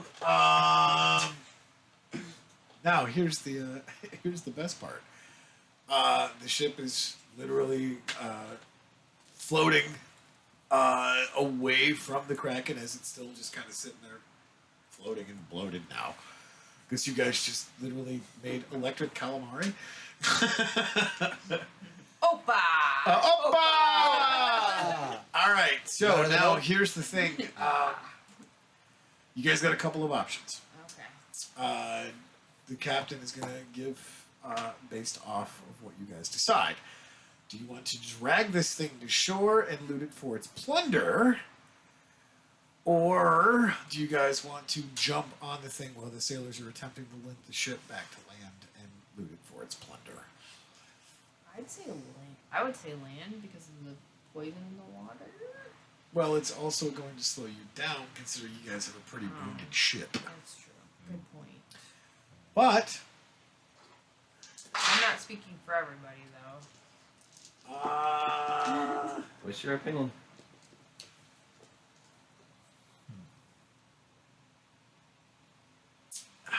Speaker 1: now here's the here's the best part. The ship is literally floating away from the Kraken as it's still just kind of sitting there, floating and bloated now. Because you guys just literally made electric calamari.
Speaker 2: Opa!
Speaker 1: Opa!
Speaker 6: Ah.
Speaker 1: All right, so
Speaker 6: Better than
Speaker 1: now
Speaker 6: milk.
Speaker 1: here's the thing. You guys got a couple of options.
Speaker 2: Okay.
Speaker 1: The captain is going to give based off of what you guys decide. Do you want to drag this thing to shore and loot it for its plunder? Or do you guys want to jump on the thing while the sailors are attempting to limp the ship back to land and loot it for its plunder?
Speaker 2: I'd say land. I would say land because of the poison in the water.
Speaker 1: Well, it's also going to slow you down considering you guys have a pretty wounded ship.
Speaker 2: That's true. Good point.
Speaker 1: But,
Speaker 2: I'm not speaking for everybody though.
Speaker 3: What's your opinion?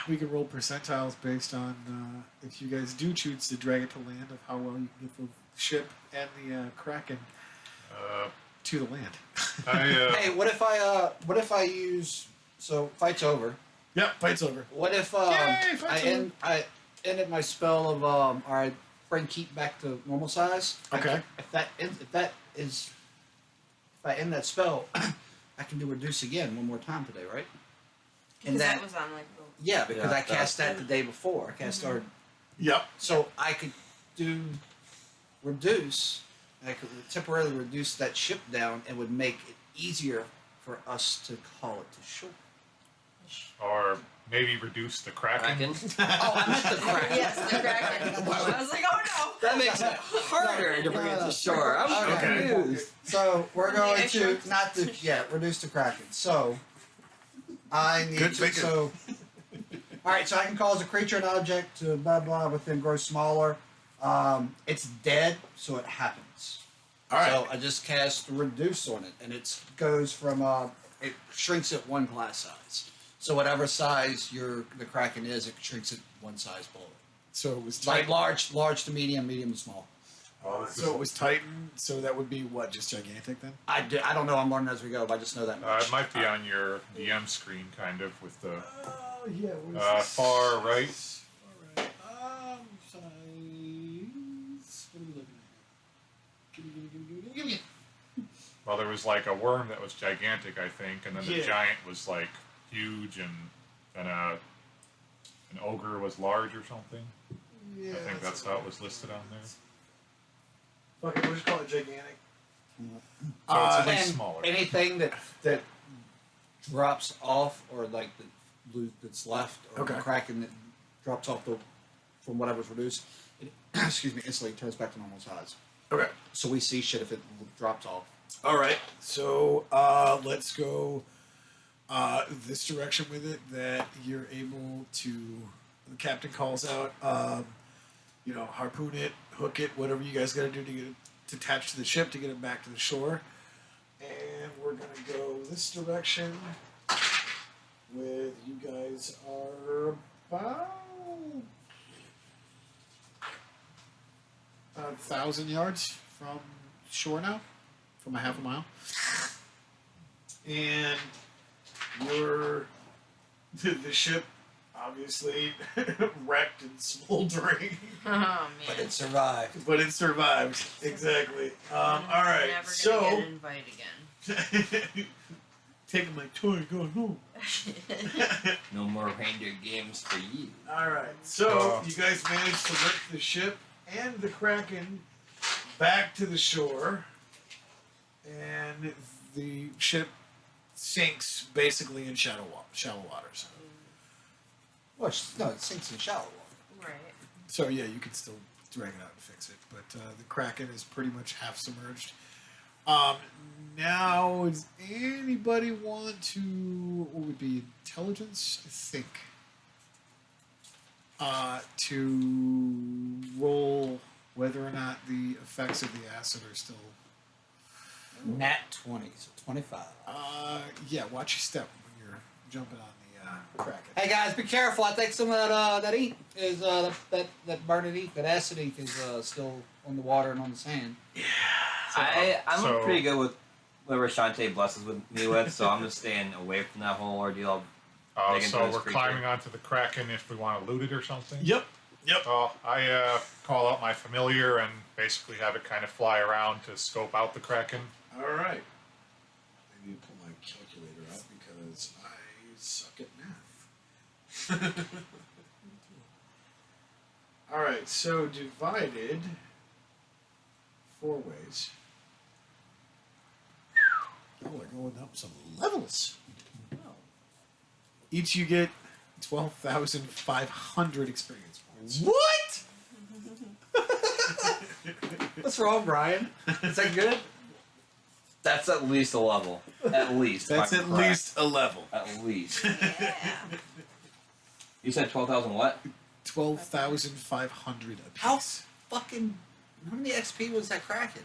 Speaker 1: we can roll percentiles based on if you guys do choose to drag it to land of how well you can get the ship and the Kraken
Speaker 5: Uh,
Speaker 1: to the land.
Speaker 6: Hey, what if I use so fight's over?
Speaker 1: Yep, fight's over.
Speaker 6: What if
Speaker 1: Yay, fight's
Speaker 6: I ended my spell of all right, bring keep back to normal size.
Speaker 1: Okay.
Speaker 6: If I end that spell, I can do reduce again one more time today, right?
Speaker 2: Because that was on like the.
Speaker 6: Yeah, because
Speaker 3: Yeah,
Speaker 6: I cast that the day before. I cast our
Speaker 1: Yep.
Speaker 6: so I could do reduce. And I could temporarily reduce that ship down and would make it easier for us to call it to shore.
Speaker 5: or maybe reduce the Kraken.
Speaker 3: Kraken?
Speaker 6: Oh, I meant the Kraken.
Speaker 2: Yes, the Kraken. I was like, oh
Speaker 3: That makes it harder to bring it to shore. I'm
Speaker 1: Okay.
Speaker 3: confused.
Speaker 6: So we're going to
Speaker 2: Extra.
Speaker 6: not to reduce the Kraken. So I need
Speaker 1: Good
Speaker 6: to
Speaker 1: thinking.
Speaker 6: so all right, so I can cause a creature and object to blah blah within grow smaller. It's dead, so it happens.
Speaker 1: All right.
Speaker 6: So I just cast reduce on it, and it goes from it shrinks it one glass size. So whatever size the Kraken is, it shrinks it one size below.
Speaker 1: So it was
Speaker 6: Like
Speaker 1: type.
Speaker 6: large to medium, medium to small.
Speaker 5: Oh, this
Speaker 1: So
Speaker 5: is-
Speaker 1: it was Titan. So that would be what? Just gigantic then?
Speaker 6: I don't know. I'm learning as we go, but I just know that much.
Speaker 5: it might be on your DM screen, kind of, with the.
Speaker 1: Oh yeah.
Speaker 5: Far right.
Speaker 1: Far right. Size. What are we looking at? Give me.
Speaker 5: Well, there was like a worm that was gigantic, I think, and then the
Speaker 1: Yeah.
Speaker 5: giant was like huge, and then an ogre was large or something.
Speaker 1: Yeah,
Speaker 5: I think that's how it was listed on there.
Speaker 1: Fuck it, we'll just call it gigantic.
Speaker 5: So it's at least
Speaker 6: And
Speaker 5: smaller.
Speaker 6: anything that drops off or like that's left or
Speaker 1: Okay.
Speaker 6: the Kraken that drops off from whatever's reduced, it, excuse me, instantly turns back to normal size.
Speaker 1: Okay.
Speaker 6: So we see shit if it drops off.
Speaker 1: All right. So let's go this direction with it. That you're able to. The captain calls out. Harpoon it, hook it, whatever you guys got to do to get it attached to the ship to get it back to the shore. And we're gonna go this direction. With you guys are about 1,000 yards from shore now, from a half a mile. And the ship obviously wrecked and smoldering,
Speaker 2: Oh man.
Speaker 6: But it survived.
Speaker 1: but it survived. Exactly. All right.
Speaker 2: Never gonna
Speaker 1: So
Speaker 2: get an invite again.
Speaker 1: taking my toy and going home.
Speaker 3: No more reindeer games for you.
Speaker 1: All right. So you guys managed to lift the ship and the Kraken back to the shore, and the ship sinks basically in shallow waters.
Speaker 6: Well, no, it sinks in shallow water.
Speaker 2: Right.
Speaker 1: So yeah, you can still drag it out and fix it, but the Kraken is pretty much half submerged. Now, does anybody want to? What would be intelligence? I think. To roll whether or not the effects of the acid are still.
Speaker 6: Nat 20, so 25.
Speaker 1: Yeah. Watch your step when you're jumping on the Kraken.
Speaker 6: Hey guys, be careful. I think some of that ink is that burning ink, that acid ink is still on the water and on the sand.
Speaker 3: I'm
Speaker 5: So-
Speaker 3: pretty good with whatever Shantae blesses me with, so I'm just staying away from that whole ordeal. Dig into
Speaker 5: So
Speaker 3: this
Speaker 5: we're
Speaker 3: creature.
Speaker 5: climbing onto the Kraken if we want to loot it or something.
Speaker 1: Yep. Yep.
Speaker 5: I call out my familiar and basically have it kind of fly around to scope out the Kraken.
Speaker 1: All right. I need to pull my calculator out because I suck at math. All right, so divided 4 ways. Oh, we're going up some levels. Each you get 12,500 experience points.
Speaker 6: What? What's wrong, Brian? Is that good?
Speaker 3: That's at least a level. At least. if
Speaker 1: That's
Speaker 3: I'm
Speaker 1: at
Speaker 3: correct.
Speaker 1: least a level.
Speaker 3: At least.
Speaker 2: Yeah.
Speaker 3: You said 12,000 what?
Speaker 1: 12,500 apiece.
Speaker 6: How fucking? How many XP was that Kraken?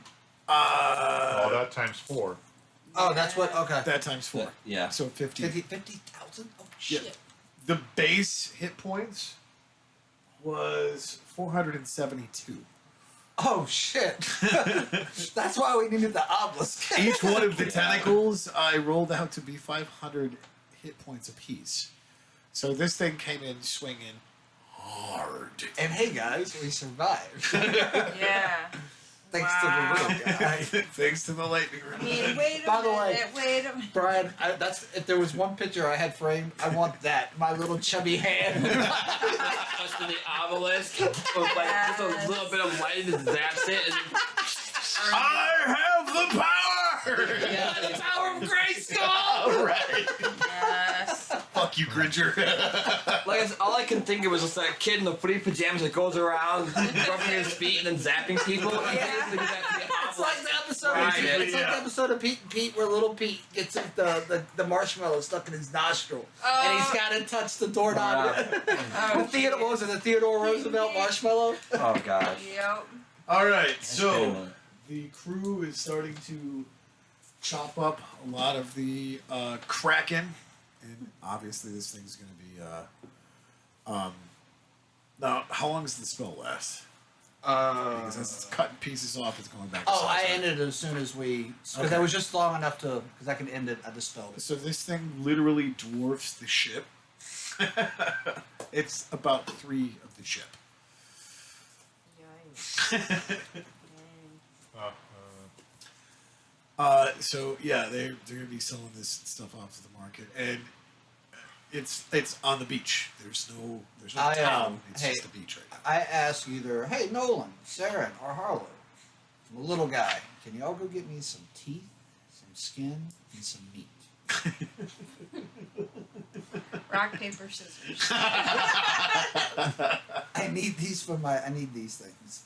Speaker 5: Oh, that times 4.
Speaker 6: Oh, that's what. Okay.
Speaker 1: That times 4.
Speaker 3: Yeah.
Speaker 1: So 50.
Speaker 6: 50,000? Oh
Speaker 1: Yeah.
Speaker 6: shit.
Speaker 1: The base hit points was 472.
Speaker 6: Oh shit. That's why we needed the obelisk.
Speaker 1: Each one of the
Speaker 3: Yeah.
Speaker 1: tentacles I rolled out to be 500 hit points apiece. So this thing came in swinging hard.
Speaker 6: And hey guys, we survived.
Speaker 2: Yeah.
Speaker 6: Thanks
Speaker 2: Wow.
Speaker 6: to the little guy.
Speaker 1: Thanks to the lightning
Speaker 2: I
Speaker 1: round.
Speaker 2: mean, wait a
Speaker 6: By the
Speaker 2: minute.
Speaker 6: way,
Speaker 2: Wait a minute.
Speaker 6: Brian, that's if there was one picture I had framed, I want that. My little chubby hand.
Speaker 3: Touch to the obelisk with like just a little bit of light and zaps it. And
Speaker 1: I have the power!
Speaker 3: yeah, the power of Grayskull!
Speaker 1: All right.
Speaker 2: Yes.
Speaker 1: Fuck you, Gringer.
Speaker 3: Like all I can think of was just that kid in the footy pajamas that goes around rubbing his feet and then zapping people. I
Speaker 2: Yeah.
Speaker 3: guess they do that to the
Speaker 6: It's like the episode.
Speaker 3: Right.
Speaker 6: It's like the episode of Pete and Pete where little Pete gets the marshmallow stuck in his nostril, and he's got to touch the doorknob.
Speaker 2: Oh,
Speaker 6: The Theodore, what was it? The Theodore Roosevelt marshmallow.
Speaker 3: Oh gosh.
Speaker 2: Yep.
Speaker 1: All right,
Speaker 3: That's
Speaker 1: so
Speaker 3: good.
Speaker 1: the crew is starting to chop up a lot of the Kraken, and obviously this thing's going to be. Now, how long does the spell last? Because as it's cutting pieces off, it's going back to
Speaker 6: Oh, I
Speaker 1: size.
Speaker 6: ended it as soon as we, because
Speaker 1: Okay.
Speaker 6: it was just long enough to, because I can end it. I just spelled it.
Speaker 1: So this thing literally dwarfs the ship. It's about 3 of the ship.
Speaker 2: Yikes.
Speaker 1: So yeah, they're gonna be selling this stuff off to the market, and it's on the beach. There's no town. It's
Speaker 6: hey,
Speaker 1: just a beach right
Speaker 6: I ask either, hey, Nolan, Saren, or Harlow, I'm a little guy. Can y'all go get me some teeth, some skin, and some meat?
Speaker 2: Rock, paper, scissors.
Speaker 6: I need these for my. I need these things.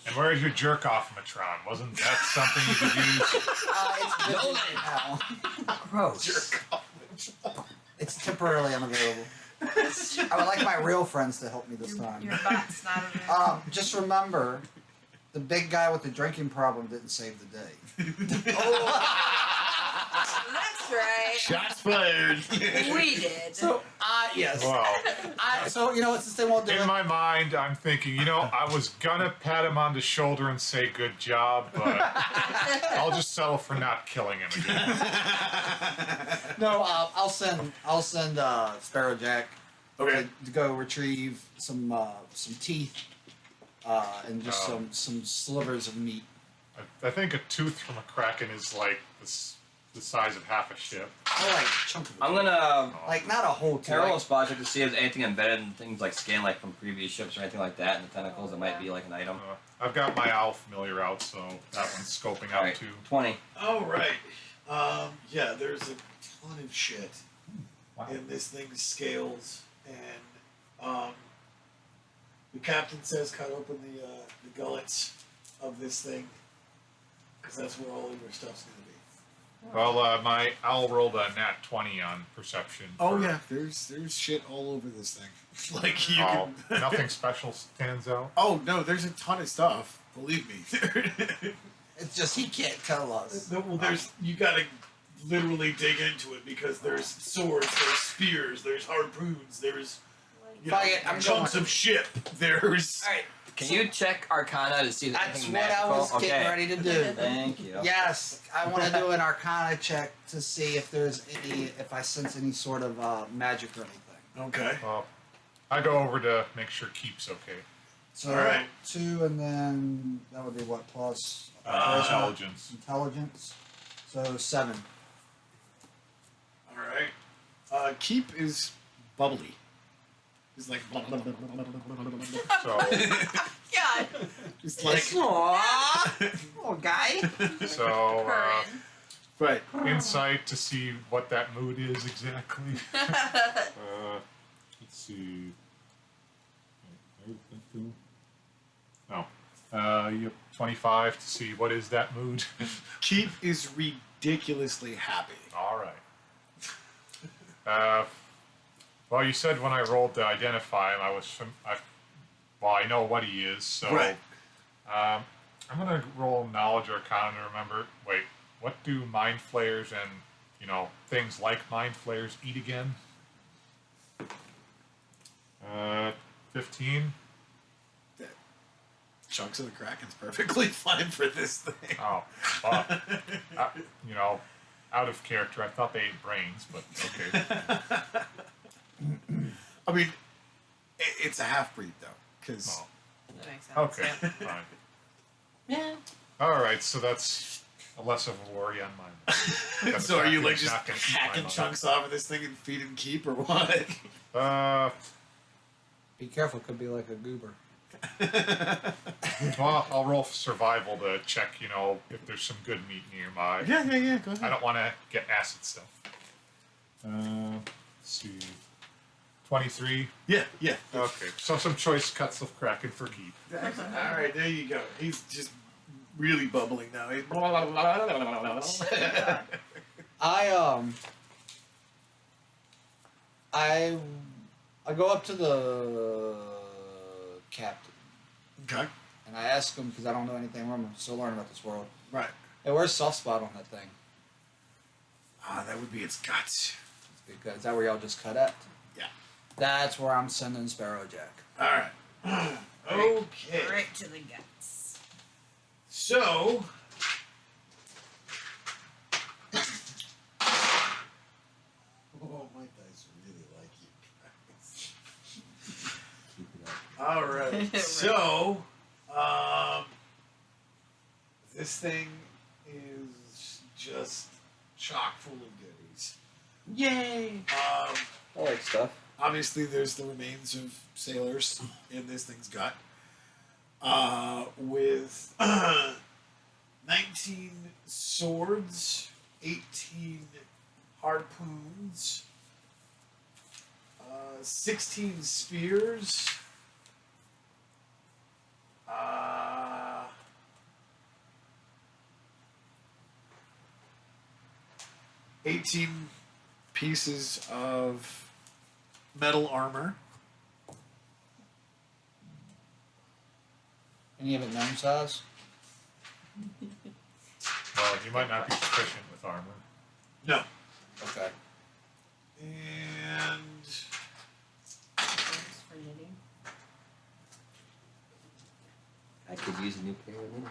Speaker 5: And where's your jerk off, Matron? Wasn't that something you could use?
Speaker 6: It's busy right now.
Speaker 4: Gross.
Speaker 6: It's temporarily unavailable. I would like my real friends to help me this time.
Speaker 2: Your butt's not available.
Speaker 6: Just remember, the big guy with the drinking problem didn't save the day.
Speaker 2: That's right.
Speaker 1: Shots fired.
Speaker 2: We did.
Speaker 6: So, yes.
Speaker 5: Well,
Speaker 6: So, you know what, since they won't do
Speaker 5: in
Speaker 6: it,
Speaker 5: my mind, I'm thinking, I was gonna pat him on the shoulder and say good job, but I'll just settle for not killing him again.
Speaker 6: no, I'll send Sparrowjack
Speaker 1: Okay.
Speaker 6: to go retrieve some teeth and just some slivers of meat.
Speaker 5: I think a tooth from a kraken is like the size of half a ship.
Speaker 6: I like a chunk of it.
Speaker 3: I'm gonna
Speaker 6: Like, not a whole tooth.
Speaker 3: Carol spot check to see if there's anything embedded in things like skin, like from previous ships or anything like that, and the tentacles. It might be like an item.
Speaker 5: I've got my owl familiar out, so that one's scoping out
Speaker 3: Alright,
Speaker 5: too.
Speaker 3: 20.
Speaker 1: All right. Yeah, there's a ton of shit
Speaker 5: Wow.
Speaker 1: in this thing's scales, and the captain says cut open the gullets of this thing, because that's where all of your stuff's gonna be.
Speaker 5: Well, my owl rolled a nat 20 on perception.
Speaker 1: Oh
Speaker 5: for-
Speaker 1: yeah, there's shit all over this thing. Like you
Speaker 5: Oh,
Speaker 1: can.
Speaker 5: nothing special stands out.
Speaker 1: Oh no, there's a ton of stuff. Believe me.
Speaker 6: It's just he can't tell us.
Speaker 1: Well, there's you gotta literally dig into it because there's swords, there's spears, there's harpoons, there's
Speaker 6: Fuck it, I'm
Speaker 1: chunks
Speaker 6: going.
Speaker 1: of ship. There's
Speaker 6: All right,
Speaker 3: Can you check Arcana to see if there's
Speaker 6: that's
Speaker 3: anything
Speaker 6: what
Speaker 3: magical?
Speaker 6: I was getting
Speaker 3: Okay.
Speaker 6: ready to do.
Speaker 3: Thank you.
Speaker 6: Yes, I want to do an Arcana check to see if there's if I sense any sort of magic or anything.
Speaker 1: okay.
Speaker 5: Well, I go over to make sure Keep's okay.
Speaker 6: So
Speaker 1: All right.
Speaker 6: 2, and then that would be what plus
Speaker 5: Intelligence.
Speaker 6: intelligence. So 7.
Speaker 1: All right. Keep is bubbly. He's like blah, blah, blah, blah, blah, blah, blah, blah, blah.
Speaker 5: So,
Speaker 2: God.
Speaker 1: Just like
Speaker 2: Poor guy.
Speaker 5: so
Speaker 2: Current.
Speaker 1: right.
Speaker 5: insight to see what that mood is exactly. Let's see. No. You have 25 to see what is that mood.
Speaker 1: Keep is ridiculously happy.
Speaker 5: All right. Well, you said when I rolled to identify him, I know what he is, so
Speaker 1: Right.
Speaker 5: I'm gonna roll knowledge or arcana to remember. Wait, what do mind flayers and things like mind flayers eat again? 15.
Speaker 1: Chunks of the Kraken's perfectly fine for this thing.
Speaker 5: Oh, fuck. Out of character. I thought they ate brains, but okay.
Speaker 1: I mean, it's a half breed though, because
Speaker 5: Oh,
Speaker 2: That makes sense.
Speaker 5: okay,
Speaker 2: Yeah.
Speaker 5: fine.
Speaker 2: Yeah.
Speaker 5: All right, so that's less of a worry on my mind. That
Speaker 1: so are you like
Speaker 5: Kraken's
Speaker 1: just
Speaker 5: not gonna eat my
Speaker 1: hacking
Speaker 5: mother.
Speaker 1: chunks off of this thing and feeding Keep or what?
Speaker 6: Be careful, it could be like a goober.
Speaker 5: Well, I'll roll for survival to check, if there's some good meat nearby.
Speaker 1: Yeah. Go ahead.
Speaker 5: I don't want to get acid stuff. Let's see. 23.
Speaker 1: Yeah.
Speaker 5: Okay, so some choice cuts of Kraken for Keep.
Speaker 1: All right, there you go. He's just really bubbling now. He's
Speaker 6: I go up to the captain
Speaker 1: okay.
Speaker 6: and I ask him because I don't know anything. I'm still learning about this world.
Speaker 1: Right.
Speaker 6: Hey, where's soft spot on that thing?
Speaker 1: That would be its guts.
Speaker 6: Because is that where y'all just cut at?
Speaker 1: Yeah.
Speaker 6: That's where I'm sending Sparrowjack.
Speaker 1: All right. Okay.
Speaker 2: Right to the guts.
Speaker 1: So. Oh, my dice really like you guys.
Speaker 3: Keep it up.
Speaker 1: All right.
Speaker 2: Right.
Speaker 1: So, this thing is just chock full of goodies.
Speaker 3: Yay! I like stuff.
Speaker 1: Obviously, there's the remains of sailors in this thing's gut. With 19 swords, 18 harpoons, 16 spears, 18 pieces of metal armor.
Speaker 4: Any of it gnome size?
Speaker 5: Well, you might not be proficient with armor.
Speaker 1: No.
Speaker 4: Okay.
Speaker 1: And
Speaker 2: Thanks for knitting.
Speaker 3: I could use a new pair of knitting.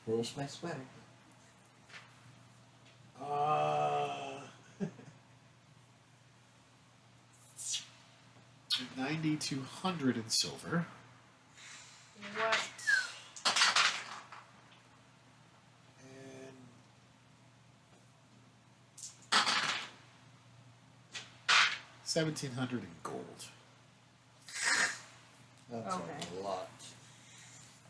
Speaker 3: Finish my sweater.
Speaker 1: 9,200 in silver.
Speaker 2: What?
Speaker 1: And 1,700 in gold.
Speaker 4: That's
Speaker 2: Okay.
Speaker 4: a lot.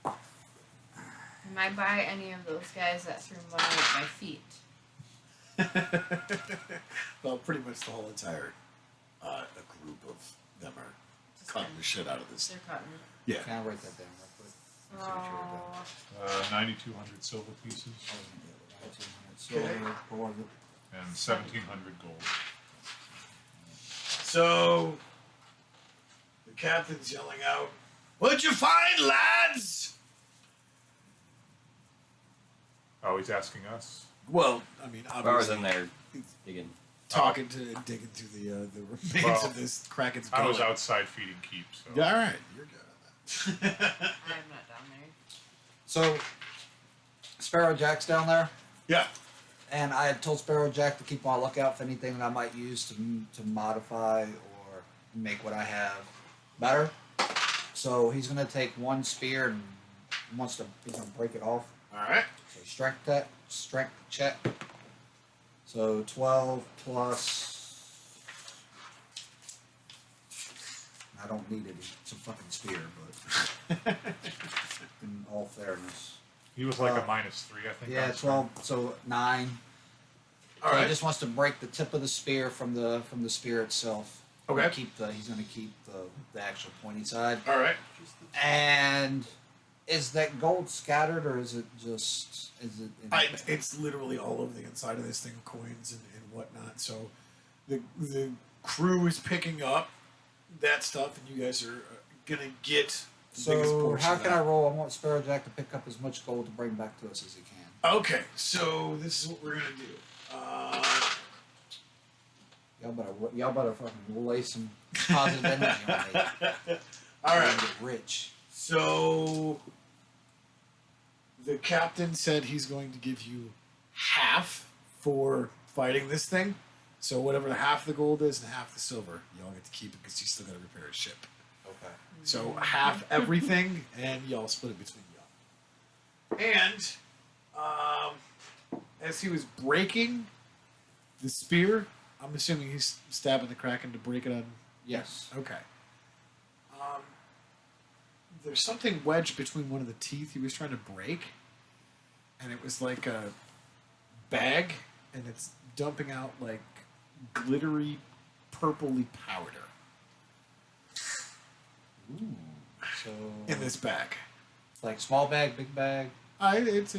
Speaker 2: Can I buy any of those guys that threw money at my feet?
Speaker 1: Well, pretty much the whole entire a group of them are
Speaker 2: Just
Speaker 1: cutting the shit out of this.
Speaker 2: They're cutting.
Speaker 1: Yeah.
Speaker 4: Can I write that down real quick? Let's see what you're doing.
Speaker 5: 9,200 silver pieces
Speaker 4: Silver,
Speaker 1: Okay.
Speaker 4: what was it?
Speaker 5: and 1,700 gold.
Speaker 1: So the captain's yelling out, "What'd you find, lads?"
Speaker 5: Oh, he's asking us.
Speaker 1: Well, I mean,
Speaker 3: I was
Speaker 1: obviously
Speaker 3: in there digging.
Speaker 1: talking to and digging through the remains
Speaker 5: Well,
Speaker 1: of this Kraken's
Speaker 5: I was
Speaker 1: gullet.
Speaker 5: outside feeding keep, so.
Speaker 1: Yeah, all right, you're good on that.
Speaker 2: I'm not down there.
Speaker 4: So, Sparrow Jack's down there,
Speaker 1: Yeah.
Speaker 4: and I had told Sparrow Jack to keep on lookout for anything that I might use to modify or make what I have better. So he's gonna take one spear and he's gonna break it off.
Speaker 1: All right.
Speaker 4: So strength check. So 12 plus. I don't need it. It's a fucking spear, but in all fairness.
Speaker 5: He was like a
Speaker 4: Uh,
Speaker 5: -3, I think.
Speaker 4: Yeah,
Speaker 5: on
Speaker 4: 12. So 9.
Speaker 1: All
Speaker 4: So
Speaker 1: right.
Speaker 4: he just wants to break the tip of the spear from the spear itself.
Speaker 1: Okay.
Speaker 4: He's gonna keep the actual pointy side.
Speaker 1: All right.
Speaker 4: And is that gold scattered or is it in
Speaker 1: It's literally all over the inside of this thing, coins and whatnot. So the crew is picking up that stuff, and you guys are gonna get the biggest
Speaker 4: So
Speaker 1: portion
Speaker 4: how
Speaker 1: of
Speaker 4: can
Speaker 1: that.
Speaker 4: I roll? I want Sparrow Jack to pick up as much gold to bring back to us as he can.
Speaker 1: Okay, so this is what we're gonna do.
Speaker 4: Y'all better fucking lay some positive energy on me.
Speaker 1: All
Speaker 4: I'm
Speaker 1: right.
Speaker 4: gonna get rich.
Speaker 1: So the captain said he's going to give you half for fighting this thing. So whatever half the gold is and half the silver, y'all get to keep it because he's still got to repair his ship.
Speaker 4: Okay.
Speaker 1: So half everything, and y'all split it between y'all. And as he was breaking the spear, I'm assuming he's stabbing the Kraken to break it on.
Speaker 4: Yes.
Speaker 1: Okay. There's something wedged between one of the teeth he was trying to break, and it was like a bag, and it's dumping out like glittery, purpley powder
Speaker 4: Ooh. So
Speaker 1: in this bag.
Speaker 4: like small bag, big bag.
Speaker 1: It's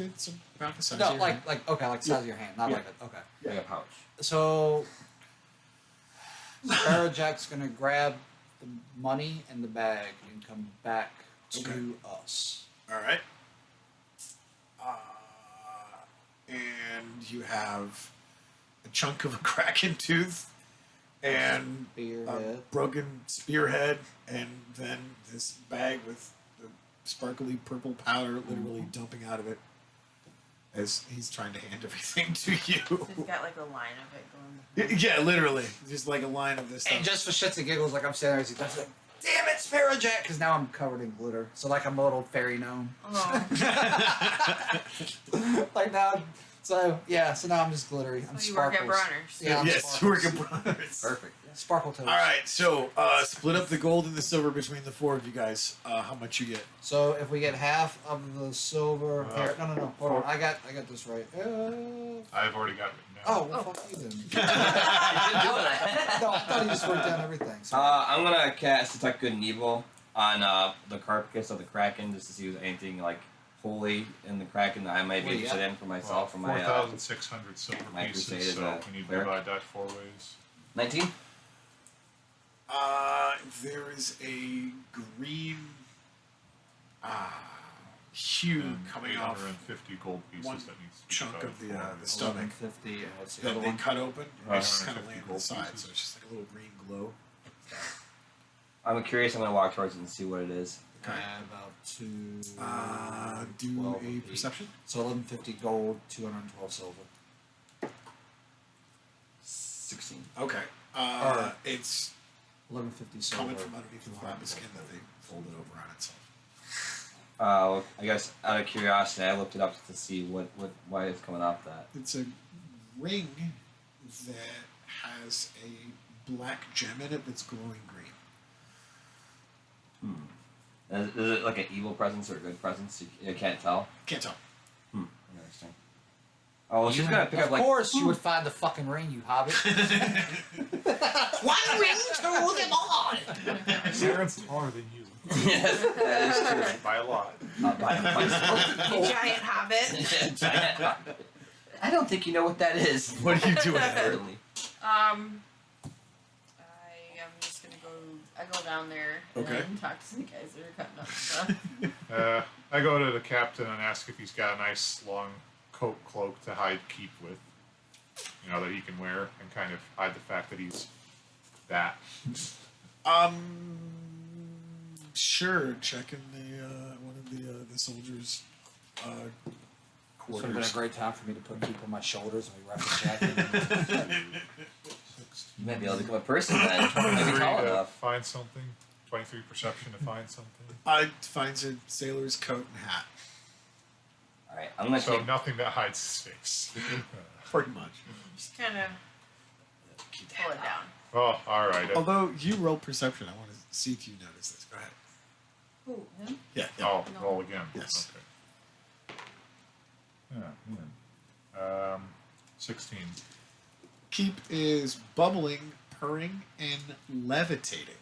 Speaker 1: about the size.
Speaker 4: No,
Speaker 1: of your hand.
Speaker 4: like okay, like size of your hand, not
Speaker 1: Yeah.
Speaker 4: like a, okay.
Speaker 3: Like a pouch.
Speaker 4: So Sparrow Jack's gonna grab the money and the bag and come back to
Speaker 1: Okay.
Speaker 4: us.
Speaker 1: All right. And you have a chunk of a Kraken tooth and a
Speaker 4: Spearhead.
Speaker 1: broken spearhead, and then this bag with the sparkly purple powder literally dumping out of it as he's trying to hand everything to
Speaker 2: So
Speaker 1: you.
Speaker 2: he's got like a line of it going.
Speaker 1: Yeah, literally, just like a line of this stuff.
Speaker 4: And just for shits and giggles, like I'm standing there, as he does it. Damn it, Sparrow Jack! Because now I'm covered in glitter. So like I'm a little fairy gnome.
Speaker 2: Oh,
Speaker 4: Like now, so yeah, so now I'm just glittery. I'm
Speaker 2: so you work at
Speaker 4: sparkles.
Speaker 2: Bronner's.
Speaker 4: Yeah, I'm
Speaker 1: Yes, work
Speaker 4: sparkles.
Speaker 1: in progress.
Speaker 4: Perfect. Sparkle toes.
Speaker 1: All right, so split up the gold and the silver between the four of you guys. How much you get?
Speaker 4: So if we get half of the silver, here, no, hold on,
Speaker 5: four.
Speaker 4: I got this right.
Speaker 5: I've already got it now.
Speaker 4: Oh, well, fuck you then.
Speaker 3: You didn't do that.
Speaker 4: No, I thought you just wrote down everything. So.
Speaker 3: I'm gonna cast Detect Good and Evil on the carcass of the Kraken just to see if there's anything like holy in the Kraken that I might be
Speaker 4: What do you
Speaker 3: interested
Speaker 4: got?
Speaker 3: in for myself. For my
Speaker 5: 4,600 silver
Speaker 3: my
Speaker 5: pieces,
Speaker 3: crusade is
Speaker 5: so
Speaker 3: a
Speaker 5: we need to
Speaker 3: cleric.
Speaker 5: divide that 4 ways.
Speaker 3: 19.
Speaker 1: There is a green hue
Speaker 5: And
Speaker 1: coming off
Speaker 5: 850 gold pieces
Speaker 1: one
Speaker 5: that needs to be
Speaker 1: chunk
Speaker 5: divided
Speaker 1: of the
Speaker 5: 4
Speaker 1: the
Speaker 5: ways.
Speaker 1: stomach
Speaker 4: 50, and what's the
Speaker 1: that
Speaker 4: other
Speaker 1: they
Speaker 4: one?
Speaker 1: cut open. It's just kind of
Speaker 5: 150
Speaker 1: laying on the
Speaker 5: gold
Speaker 1: side,
Speaker 5: pieces.
Speaker 1: so it's just like a little green glow.
Speaker 3: I'm curious. I'm gonna walk towards it and see what it is.
Speaker 1: Okay.
Speaker 4: About
Speaker 1: Do
Speaker 4: 12
Speaker 1: a
Speaker 4: apiece.
Speaker 1: perception.
Speaker 4: So 1150 gold, 212 silver.
Speaker 3: 16.
Speaker 1: Okay.
Speaker 4: Alright.
Speaker 1: It's
Speaker 4: 1150 silver.
Speaker 1: coming from underneath the flap of skin that they folded over on itself.
Speaker 3: I guess out of curiosity, I looked it up to see why it's coming off that.
Speaker 1: It's a ring that has a black gem in it that's glowing green.
Speaker 3: Is it like an evil presence or a good presence? You can't tell.
Speaker 1: Can't tell.
Speaker 3: Interesting. Oh, well, she's gonna pick
Speaker 4: Of
Speaker 3: up like.
Speaker 4: course, you would find the fucking ring, you hobbit. One ring to them all.
Speaker 5: Saren's taller than you.
Speaker 3: Yes, that is true.
Speaker 5: By a lot.
Speaker 3: I'll buy a bicycle.
Speaker 2: You giant hobbit.
Speaker 3: Giant. I don't think you know what that is.
Speaker 1: What are you doing?
Speaker 3: Apparently.
Speaker 2: I am just gonna go. I go down there
Speaker 1: Okay.
Speaker 2: and talk to the guys that are cutting up stuff.
Speaker 5: I go to the captain and ask if he's got a nice long coat cloak to hide Keep with. You know, that he can wear and kind of hide the fact that he's that.
Speaker 1: Sure. Checking the one of the soldiers'
Speaker 4: This would have been a
Speaker 1: quarters.
Speaker 4: great time for me to put keep on my shoulders and we wrap the jacket.
Speaker 3: You might be able to become a person then. Maybe
Speaker 5: 23
Speaker 3: tall
Speaker 5: to
Speaker 3: enough.
Speaker 5: find something. 23 perception to find something.
Speaker 1: Finds a sailor's coat and hat.
Speaker 3: All right, I'm gonna
Speaker 5: So
Speaker 3: take.
Speaker 5: nothing that hides his face.
Speaker 1: Pretty much.
Speaker 2: Just kind of pull it down.
Speaker 5: Oh, all right.
Speaker 1: Although you roll perception, I want to see if you notice this. Go ahead.
Speaker 2: Ooh, him?
Speaker 1: Yeah.
Speaker 5: Oh,
Speaker 2: No.
Speaker 5: roll again.
Speaker 1: Yes.
Speaker 5: Okay. Yeah. 16.
Speaker 1: Keep is bubbling, purring, and levitating.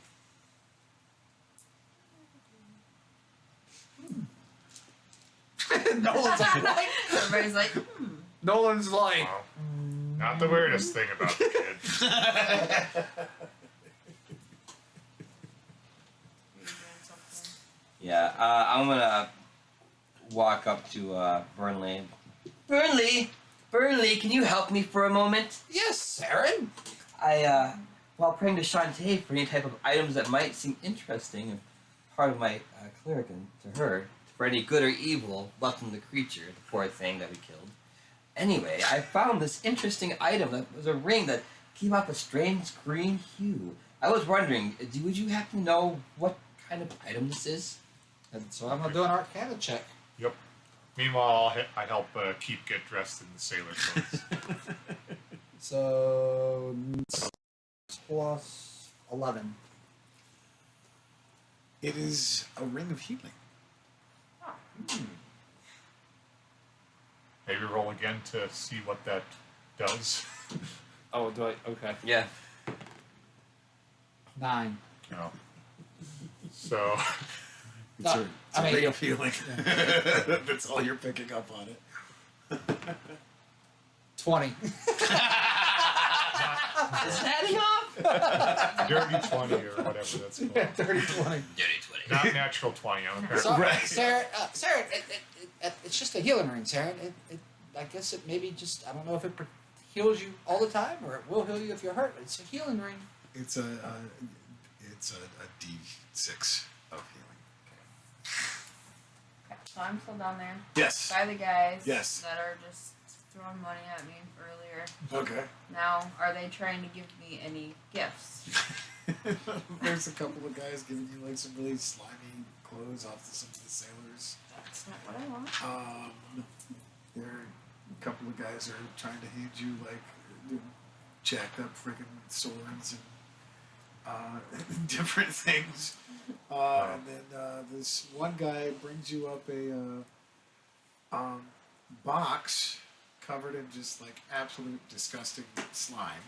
Speaker 4: Nolan's like,
Speaker 2: Everybody's like,
Speaker 4: Nolan's like,
Speaker 5: Wow. Not the weirdest thing about the kid.
Speaker 2: Are you doing something?
Speaker 3: Yeah, I'm gonna walk up to Burnley. Burnley, can you help me for a moment?
Speaker 4: yes, Aaron.
Speaker 3: While praying to Shantae for any type of items that might seem interesting and part of my cleric and to her, for any good or evil left in the creature, the poor thing that we killed. Anyway, I found this interesting item that was a ring that gave off a strange green hue. I was wondering, would you happen to know what kind of item this is?
Speaker 4: And so I'm gonna do an Arcana check.
Speaker 5: Yep. Meanwhile, I help Keep get dressed in the sailor clothes.
Speaker 4: So plus 11.
Speaker 1: It is a ring of healing.
Speaker 5: Maybe roll again to see what that does.
Speaker 4: Oh, do I? Okay.
Speaker 3: Yeah.
Speaker 4: 9.
Speaker 5: No. So,
Speaker 1: It's
Speaker 4: No,
Speaker 1: a, it's a
Speaker 4: I mean-
Speaker 1: ring of healing. That's all you're picking up on it.
Speaker 4: 20.
Speaker 3: Is it adding off?
Speaker 5: dirty 20 or whatever that's called.
Speaker 4: 30, 20.
Speaker 3: Dirty 20.
Speaker 5: Not natural 20. I'm apparently.
Speaker 4: So,
Speaker 1: Right.
Speaker 4: Sarah, it's just a healing ring, Sarah. I guess it maybe just, I don't know if it heals you all the time, or it will heal you if you're hurt. It's a healing ring.
Speaker 1: It's a D6 of healing.
Speaker 2: Okay, so I'm still down there
Speaker 1: Yes.
Speaker 2: by the guys
Speaker 1: Yes.
Speaker 2: that are just throwing money at me earlier.
Speaker 1: Okay.
Speaker 2: Now, are they trying to give me any gifts?
Speaker 1: There's a couple of guys giving you like some really slimy clothes off to some of the sailors.
Speaker 2: That's not what I want.
Speaker 1: There are a couple of guys that are trying to hand you like jacked up freaking swords and different things. And then this one guy brings you up a box covered in just like absolute disgusting slime.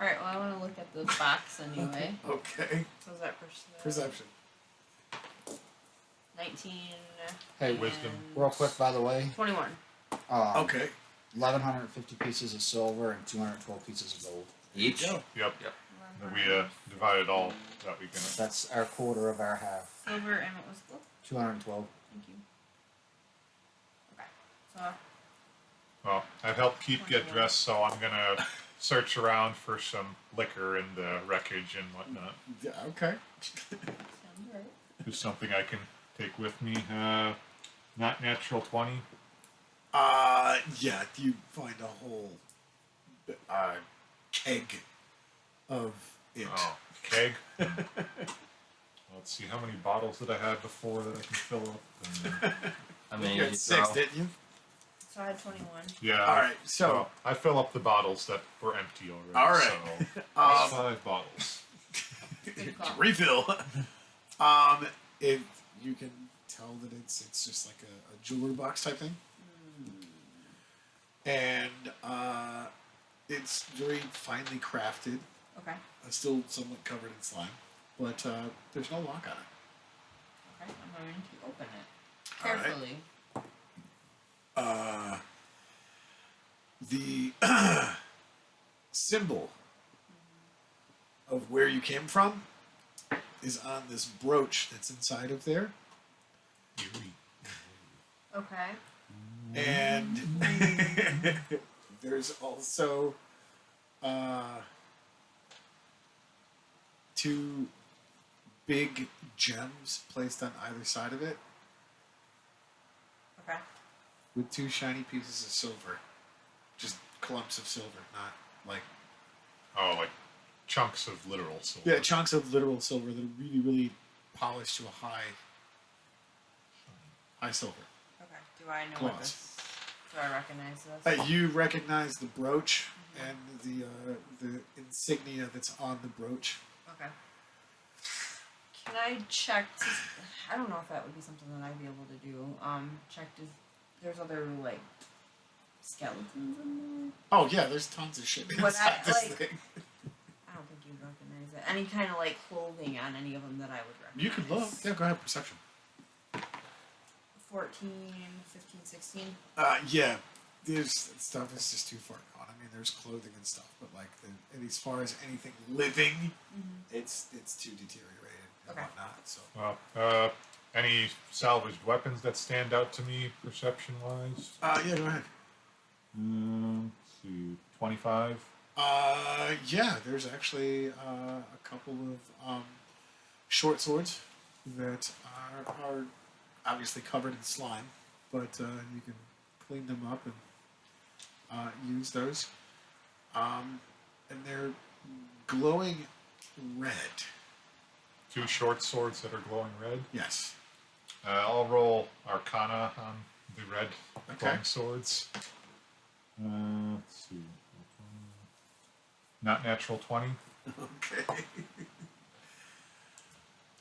Speaker 2: Alright, well, I want to look at the box anyway.
Speaker 1: Okay.
Speaker 2: So is that
Speaker 1: Perception.
Speaker 2: 19.
Speaker 4: Hey,
Speaker 5: Wisdom.
Speaker 4: Real quick, by the way,
Speaker 2: 21.
Speaker 1: Okay.
Speaker 4: 1,150 pieces of silver and 212 pieces of gold.
Speaker 3: Each?
Speaker 1: Go.
Speaker 5: Yep. And we divided all that we can.
Speaker 4: That's our quarter of our half.
Speaker 2: Silver and what was the gold?
Speaker 4: 212.
Speaker 2: Thank you. Okay. So,
Speaker 5: Well, I've helped Keith get dressed, so I'm gonna search around for some liquor in the wreckage and whatnot.
Speaker 1: Yeah, okay.
Speaker 2: sounds right.
Speaker 5: Do something I can take with me. Not natural 20.
Speaker 1: Yeah, you find a whole keg of it.
Speaker 5: Oh, keg. Let's see, how many bottles did I have before that I can fill up? And,
Speaker 3: I mean,
Speaker 1: You
Speaker 3: you
Speaker 1: had 6,
Speaker 3: throw.
Speaker 1: didn't you?
Speaker 2: So I had 21.
Speaker 5: yeah.
Speaker 1: Alright, so
Speaker 5: I fill up the bottles that were empty already.
Speaker 1: All right.
Speaker 5: So that's 5 bottles.
Speaker 2: Good call.
Speaker 1: refill. If you can tell that it's just like a jeweler box type thing. And it's very finely crafted,
Speaker 2: Okay.
Speaker 1: still somewhat covered in slime, but there's no lock on it.
Speaker 2: Okay. I'm going to open it
Speaker 1: All right.
Speaker 2: carefully.
Speaker 1: The symbol of where you came from is on this brooch that's inside of there,
Speaker 5: Eerie.
Speaker 2: Okay.
Speaker 1: and there's also 2 big gems placed on either side of it
Speaker 2: Okay.
Speaker 1: with 2 shiny pieces of silver, just clumps of silver, not like
Speaker 5: Oh, like chunks of literal silver.
Speaker 1: yeah, chunks of literal silver that are really, really polished to a high silver.
Speaker 2: Okay. Do I know
Speaker 1: Gloss.
Speaker 2: what this? Do I recognize this?
Speaker 1: You recognize the brooch and the insignia that's on the brooch.
Speaker 2: Okay. Can I check? I don't know if that would be something that I'd be able to do. Check if there's other like skeletons in there.
Speaker 1: Oh yeah, there's tons of shit
Speaker 2: Would
Speaker 1: inside
Speaker 2: I,
Speaker 1: this
Speaker 2: like-
Speaker 1: thing.
Speaker 2: I don't think you'd recognize it. Any kind of like clothing on any of them that I would recognize.
Speaker 1: You can look. Yeah, go ahead. Perception.
Speaker 2: 14, 15, 16.
Speaker 1: Yeah. There's stuff is just too far gone. I mean, there's clothing and stuff, but like, and as far as anything living, it's too deteriorated and
Speaker 2: Okay.
Speaker 1: whatnot. So.
Speaker 5: Well, any salvaged weapons that stand out to me, perception wise?
Speaker 1: Yeah, go ahead.
Speaker 5: Let's see, 25.
Speaker 1: Yeah, there's actually a couple of short swords that are obviously covered in slime, but you can clean them up and use those. And they're glowing red.
Speaker 5: 2 short swords that are glowing red.
Speaker 1: Yes.
Speaker 5: I'll roll Arcana on the red
Speaker 1: Okay.
Speaker 5: glowing swords. Let's see. Not natural 20.
Speaker 1: Okay.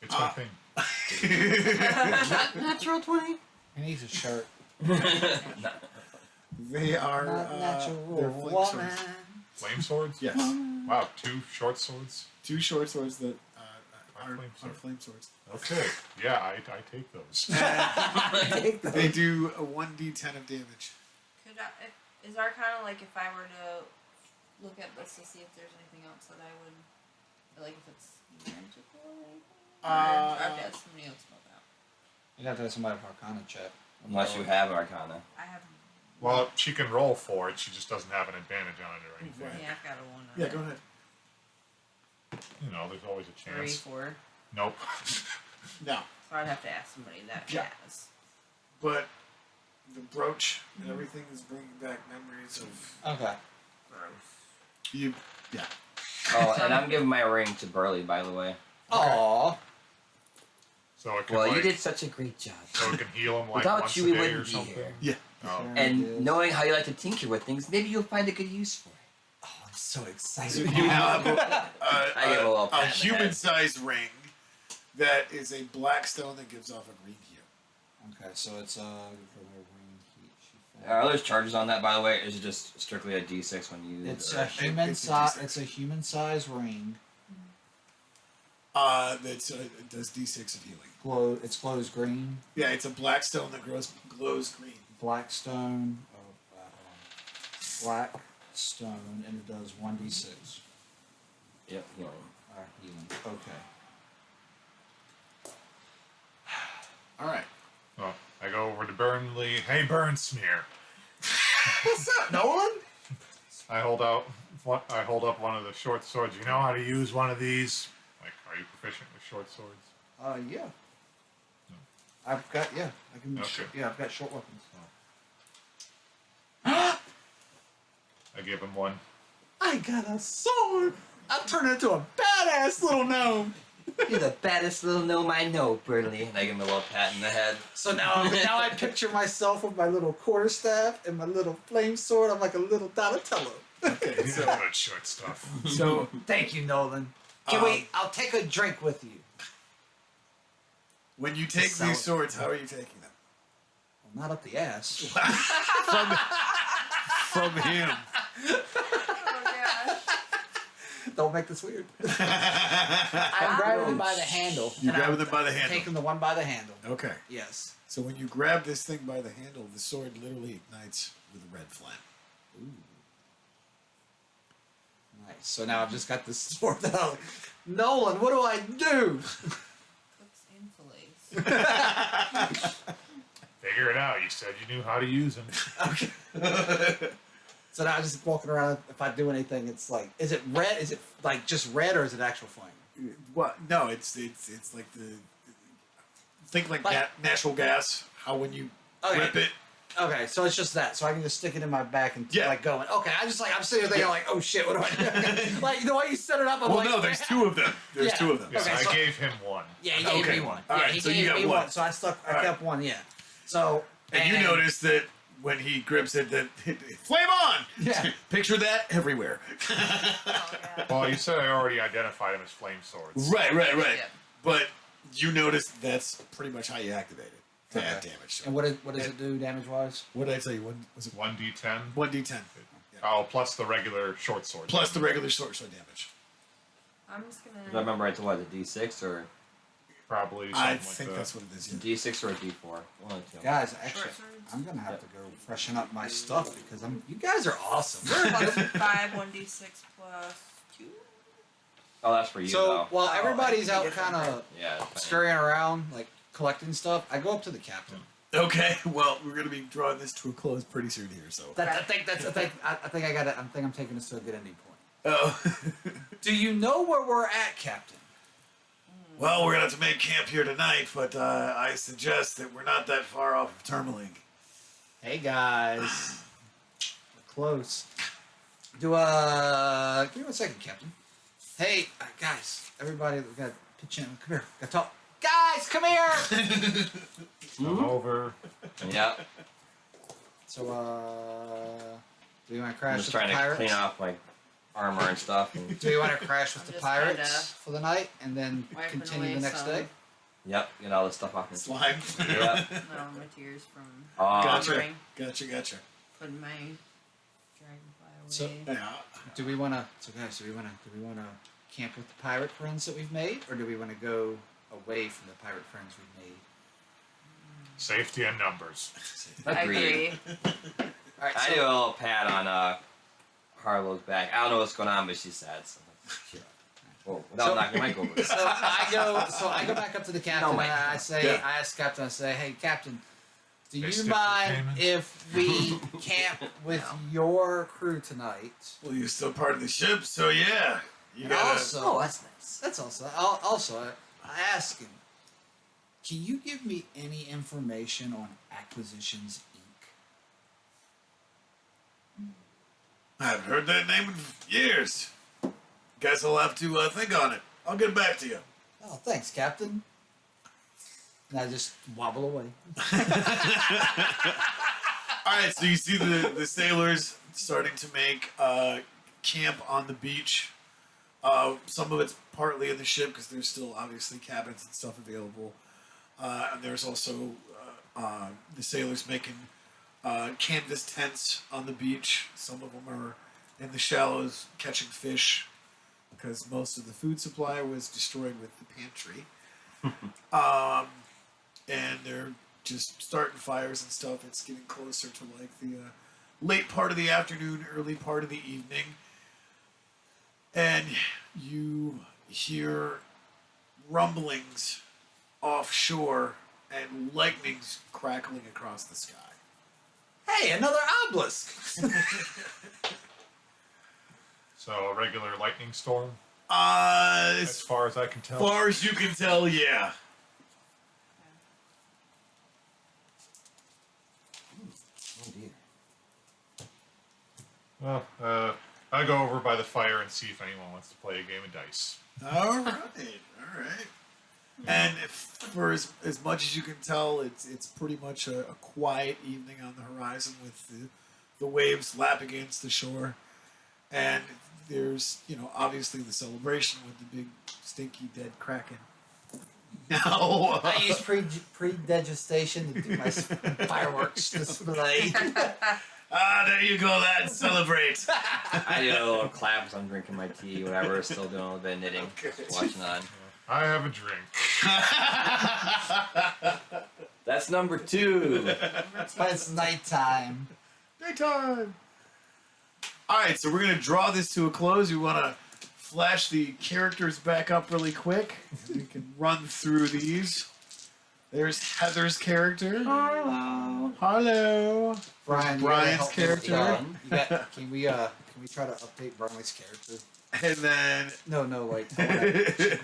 Speaker 5: It's my thing.
Speaker 3: Natural 20?
Speaker 4: He needs a shirt.
Speaker 1: They are
Speaker 4: Not natural
Speaker 1: they're flame
Speaker 4: woman.
Speaker 1: swords.
Speaker 5: Flame swords?
Speaker 1: Yes.
Speaker 5: Wow, 2 short swords.
Speaker 1: 2 short swords that are
Speaker 5: flame sword.
Speaker 1: flame swords.
Speaker 5: Okay. Yeah, I take those.
Speaker 4: Take those.
Speaker 1: They do a 1d10 of damage.
Speaker 2: Could I? Is Arcana like if I were to look at this to see if there's anything else that I would like if it's magical or anything? Or do I have to ask somebody else about that?
Speaker 4: You have to have somebody with Arcana check.
Speaker 3: Unless you have Arcana.
Speaker 2: I have
Speaker 5: Well, she can roll for it. She just doesn't have an advantage on it or anything.
Speaker 1: Right.
Speaker 2: Yeah, I've got a one.
Speaker 1: Yeah, go ahead.
Speaker 5: You know, there's always a
Speaker 2: 3,
Speaker 5: chance.
Speaker 2: 4.
Speaker 5: Nope.
Speaker 1: Now,
Speaker 2: So I'd have to ask somebody that
Speaker 1: Yeah.
Speaker 2: has.
Speaker 1: but the brooch and everything is bringing back memories of
Speaker 4: Okay.
Speaker 2: Gross.
Speaker 1: you. Yeah.
Speaker 3: Oh, and I'm giving my ring to Burley, by the way.
Speaker 4: Aww.
Speaker 5: So it can
Speaker 3: Well,
Speaker 5: like,
Speaker 3: you did such a great job.
Speaker 5: so it can heal him like
Speaker 3: Without
Speaker 5: once
Speaker 3: you,
Speaker 5: a
Speaker 3: we
Speaker 5: day
Speaker 3: wouldn't
Speaker 5: or
Speaker 3: be
Speaker 5: something.
Speaker 3: here.
Speaker 1: Yeah.
Speaker 5: Oh.
Speaker 4: There it
Speaker 3: And
Speaker 4: is.
Speaker 3: knowing how you like to tinker with things, maybe you'll find a good use for it.
Speaker 6: Oh, I'm so
Speaker 1: So
Speaker 6: excited.
Speaker 1: you now have
Speaker 3: I give a little pat in the head.
Speaker 1: human-sized ring that is a black stone that gives off a green hue.
Speaker 4: Okay, so it's
Speaker 3: Are there charges on that, by the way? Or is it just strictly a D6 when you?
Speaker 4: it's
Speaker 3: or-
Speaker 4: a human
Speaker 1: it's a
Speaker 4: size.
Speaker 1: D6.
Speaker 4: It's a human size ring.
Speaker 1: That's it does D6 of healing.
Speaker 4: It glows green.
Speaker 1: Yeah, it's a black stone that glows green.
Speaker 4: Black stone. Black stone, and it does 1d6.
Speaker 3: Yep. Healing.
Speaker 4: Healing. Okay.
Speaker 1: All right.
Speaker 5: Well, I go over to Burnley. Hey, Burn Smear.
Speaker 6: What's up, Nolan?
Speaker 5: I hold up one of the short swords. You know how to use one of these? Like, are you proficient with short swords?
Speaker 4: Yeah. I've got I can.
Speaker 5: Okay.
Speaker 4: I've got short weapons.
Speaker 5: I give him one.
Speaker 6: I got a sword. I've turned into a badass little gnome.
Speaker 3: You're the baddest little gnome I know, Burley. And I give him a little pat in the head.
Speaker 6: So now I picture myself with my little quarterstaff and my little flame sword. I'm like a little Donatello.
Speaker 1: Okay.
Speaker 5: He's
Speaker 1: So,
Speaker 5: good short stuff.
Speaker 1: so
Speaker 6: Thank you, Nolan. Can I'll take a drink with you.
Speaker 1: when you take
Speaker 6: Salad.
Speaker 1: these swords, how are you taking them?
Speaker 6: Well, not up the ass.
Speaker 1: From him.
Speaker 2: Oh gosh.
Speaker 6: Don't make this weird. I'm
Speaker 1: I'm
Speaker 6: grabbing them by the handle.
Speaker 1: You
Speaker 6: and
Speaker 1: grabbing
Speaker 6: I'm
Speaker 1: them by the handle.
Speaker 6: Taking the one by the handle.
Speaker 1: Okay.
Speaker 6: Yes.
Speaker 1: So when you grab this thing by the handle, the sword literally ignites with a red flame.
Speaker 6: Nice. So now I've just got this sword out. Nolan, what do I do?
Speaker 2: Cooks and fillets.
Speaker 5: Figure it out. You said you knew how to use them.
Speaker 6: Okay. So now I'm just walking around. If I do anything, it's like, is it red? Is it like just red, or is it actual flame?
Speaker 1: What? No, it's like the think like natural gas. How when you
Speaker 6: Okay.
Speaker 1: rip it,
Speaker 6: Okay, so it's just that. So I can just stick it in my back and
Speaker 1: Yeah.
Speaker 6: like going. Okay, I'm sitting there thinking like, oh shit, what do I do? Like the way you set it up. I'm
Speaker 1: well,
Speaker 6: like,
Speaker 1: no, there's two of them. There's
Speaker 6: Yeah.
Speaker 1: two of them.
Speaker 5: Yeah,
Speaker 6: Okay,
Speaker 5: I
Speaker 6: so-
Speaker 5: gave him one.
Speaker 6: Yeah, he gave
Speaker 1: Okay.
Speaker 6: me one.
Speaker 1: All
Speaker 6: Yeah,
Speaker 1: right,
Speaker 6: he
Speaker 1: so you
Speaker 6: gave
Speaker 1: got
Speaker 6: me
Speaker 1: one.
Speaker 6: So I
Speaker 1: All right.
Speaker 6: kept one. Yeah. So
Speaker 1: And you notice that when he grips it, that flame on.
Speaker 6: Yeah.
Speaker 1: Picture that everywhere.
Speaker 2: Oh yeah.
Speaker 5: Well, you said I already identified him as flame swords.
Speaker 1: Right.
Speaker 2: Yeah.
Speaker 1: But you notice that's pretty much how you activate it to add
Speaker 6: Okay.
Speaker 1: damage.
Speaker 6: And what does it do damage wise?
Speaker 1: What did I tell you? What was it?
Speaker 5: 1d10.
Speaker 1: 1d10
Speaker 5: Oh, plus the regular short sword.
Speaker 1: plus the regular sword damage.
Speaker 2: I'm just gonna.
Speaker 3: Do I remember right to what? A D6 or
Speaker 5: Probably something
Speaker 1: I
Speaker 5: like
Speaker 1: think
Speaker 5: that.
Speaker 1: that's what it is.
Speaker 3: a
Speaker 1: Yeah.
Speaker 3: D6 or a D4? One of the two.
Speaker 6: Guys, actually,
Speaker 2: Short swords.
Speaker 6: I'm gonna have to go freshen up my stuff because you guys are awesome.
Speaker 2: Plus 5, 1d6 plus 2.
Speaker 3: Oh, that's for you
Speaker 6: So
Speaker 3: though.
Speaker 6: while
Speaker 2: Oh,
Speaker 6: everybody's
Speaker 2: I
Speaker 6: out
Speaker 2: think it's
Speaker 6: kind of
Speaker 3: Yeah. it's fine.
Speaker 6: scurrying around, like collecting stuff, I go up to the captain.
Speaker 1: Okay. Well, we're gonna be drawing this to a close pretty soon here. So.
Speaker 6: I think I got it. I think I'm taking this to a good ending point.
Speaker 1: Oh.
Speaker 6: Do you know where we're at, Captain?
Speaker 1: Well, we're gonna have to make camp here tonight, but I suggest that we're not that far off of Termaling.
Speaker 6: Hey guys, we're close. Give me 1 second, Captain. Hey guys, everybody, we gotta pitch in. Come here, gotta talk. Guys, come here.
Speaker 5: Come over.
Speaker 3: Yeah.
Speaker 6: So do you want to crash
Speaker 3: I'm
Speaker 6: with
Speaker 3: just
Speaker 6: the
Speaker 3: trying to
Speaker 6: pirates?
Speaker 3: clean off my armor and stuff. And,
Speaker 6: Do you want to crash with
Speaker 2: I'm
Speaker 6: the
Speaker 2: just
Speaker 6: pirates
Speaker 2: kinda
Speaker 6: for the night and then
Speaker 2: wiping
Speaker 6: continue
Speaker 2: away
Speaker 6: the next
Speaker 2: some-
Speaker 6: day?
Speaker 3: yep. Get all this stuff off. your-
Speaker 1: Slime.
Speaker 3: Yep.
Speaker 2: No, my tears from
Speaker 1: Gotcha.
Speaker 2: Ring.
Speaker 1: Gotcha.
Speaker 2: putting my dragonfly away.
Speaker 6: So-
Speaker 1: Yeah.
Speaker 6: Do we want to? So guys, do we want to camp with the pirate friends that we've made, or do we want to go away from the pirate friends we've made?
Speaker 5: Safety in numbers.
Speaker 2: I
Speaker 3: Agreed.
Speaker 2: agree.
Speaker 6: All right.
Speaker 3: I do a little pat on Harlow's back. I don't know what's going on, but she's sad. So cheer up. Well, without
Speaker 6: So-
Speaker 3: knocking my over.
Speaker 6: So I go back up to the captain
Speaker 3: No, Mike.
Speaker 6: and I say,
Speaker 1: Yeah.
Speaker 6: I ask Captain, I say, hey Captain,
Speaker 4: Do you
Speaker 5: Mystic
Speaker 4: mind
Speaker 5: Entertainment?
Speaker 4: if we camp with your crew tonight?
Speaker 1: Well, you're still part of the ship, so yeah. You
Speaker 4: And
Speaker 1: gotta.
Speaker 4: also,
Speaker 2: Oh, that's nice.
Speaker 4: that's I ask him, can you give me any information on Acquisitions Inc.?
Speaker 1: I haven't heard that name in years. Guess I'll have to think on it. I'll get back to you.
Speaker 4: Oh, thanks, Captain. And I just wobble away.
Speaker 1: All right, so you see the sailors starting to make camp on the beach. Some of it's partly in the ship because there's still obviously cabins and stuff available. And there's also the sailors making canvas tents on the beach. Some of them are in the shallows catching fish because most of the food supply was destroyed with the pantry. And they're just starting fires and stuff. It's getting closer to like the late part of the afternoon, early part of the evening. And you hear rumblings offshore and lightnings crackling across the sky.
Speaker 4: Hey, another obelisk!
Speaker 5: So a regular lightning storm,
Speaker 1: As
Speaker 5: as far as I can tell.
Speaker 1: far as you can tell, yeah.
Speaker 3: Oh dear.
Speaker 5: Well, I go over by the fire and see if anyone wants to play a game of dice.
Speaker 1: All right, all right. And for as much as you can tell, it's pretty much a quiet evening on the horizon with the waves lap against the shore, and there's obviously the celebration with the big stinky dead kraken. Now,
Speaker 4: I use pre-digestation to do my fireworks display.
Speaker 1: there you go. That celebrate.
Speaker 3: I do a little clap as I'm drinking my tea, whatever. Still doing a little bit of knitting, just watching on.
Speaker 5: I have a drink.
Speaker 3: That's number 2.
Speaker 4: But it's nighttime.
Speaker 1: Daytime. All right, so we're gonna draw this to a close. We want to flash the characters back up really quick. We can run through these. There's Heather's character.
Speaker 2: Hello.
Speaker 1: Hello.
Speaker 4: Brian,
Speaker 1: Brian's character.
Speaker 4: Can we try to update Brian's character?
Speaker 1: And then
Speaker 4: No, like I wanna,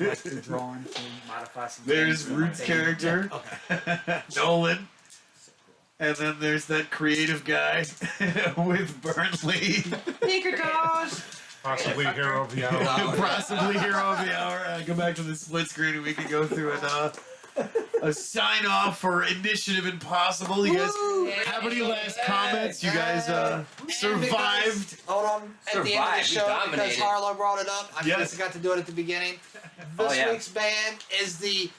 Speaker 4: like the drawing to modify some.
Speaker 1: there's
Speaker 4: things.
Speaker 1: Ruth's character,
Speaker 4: Okay.
Speaker 1: Nolan. And then there's that creative guy with Burnley,
Speaker 2: Sneaker toes.
Speaker 5: Possibly hero of the hour.
Speaker 1: possibly hero of the hour. Go back to the split screen and we can go through a sign off for Initiative Impossible. You guys have any last comments? You guys survived.
Speaker 4: Hold on. At the end of the
Speaker 3: Survived, we
Speaker 4: show, because
Speaker 3: dominated.
Speaker 4: Harlow brought it up, I
Speaker 1: Yes.
Speaker 4: forgot to do it at the beginning.
Speaker 3: Oh,
Speaker 4: This
Speaker 3: yeah.
Speaker 4: week's band is the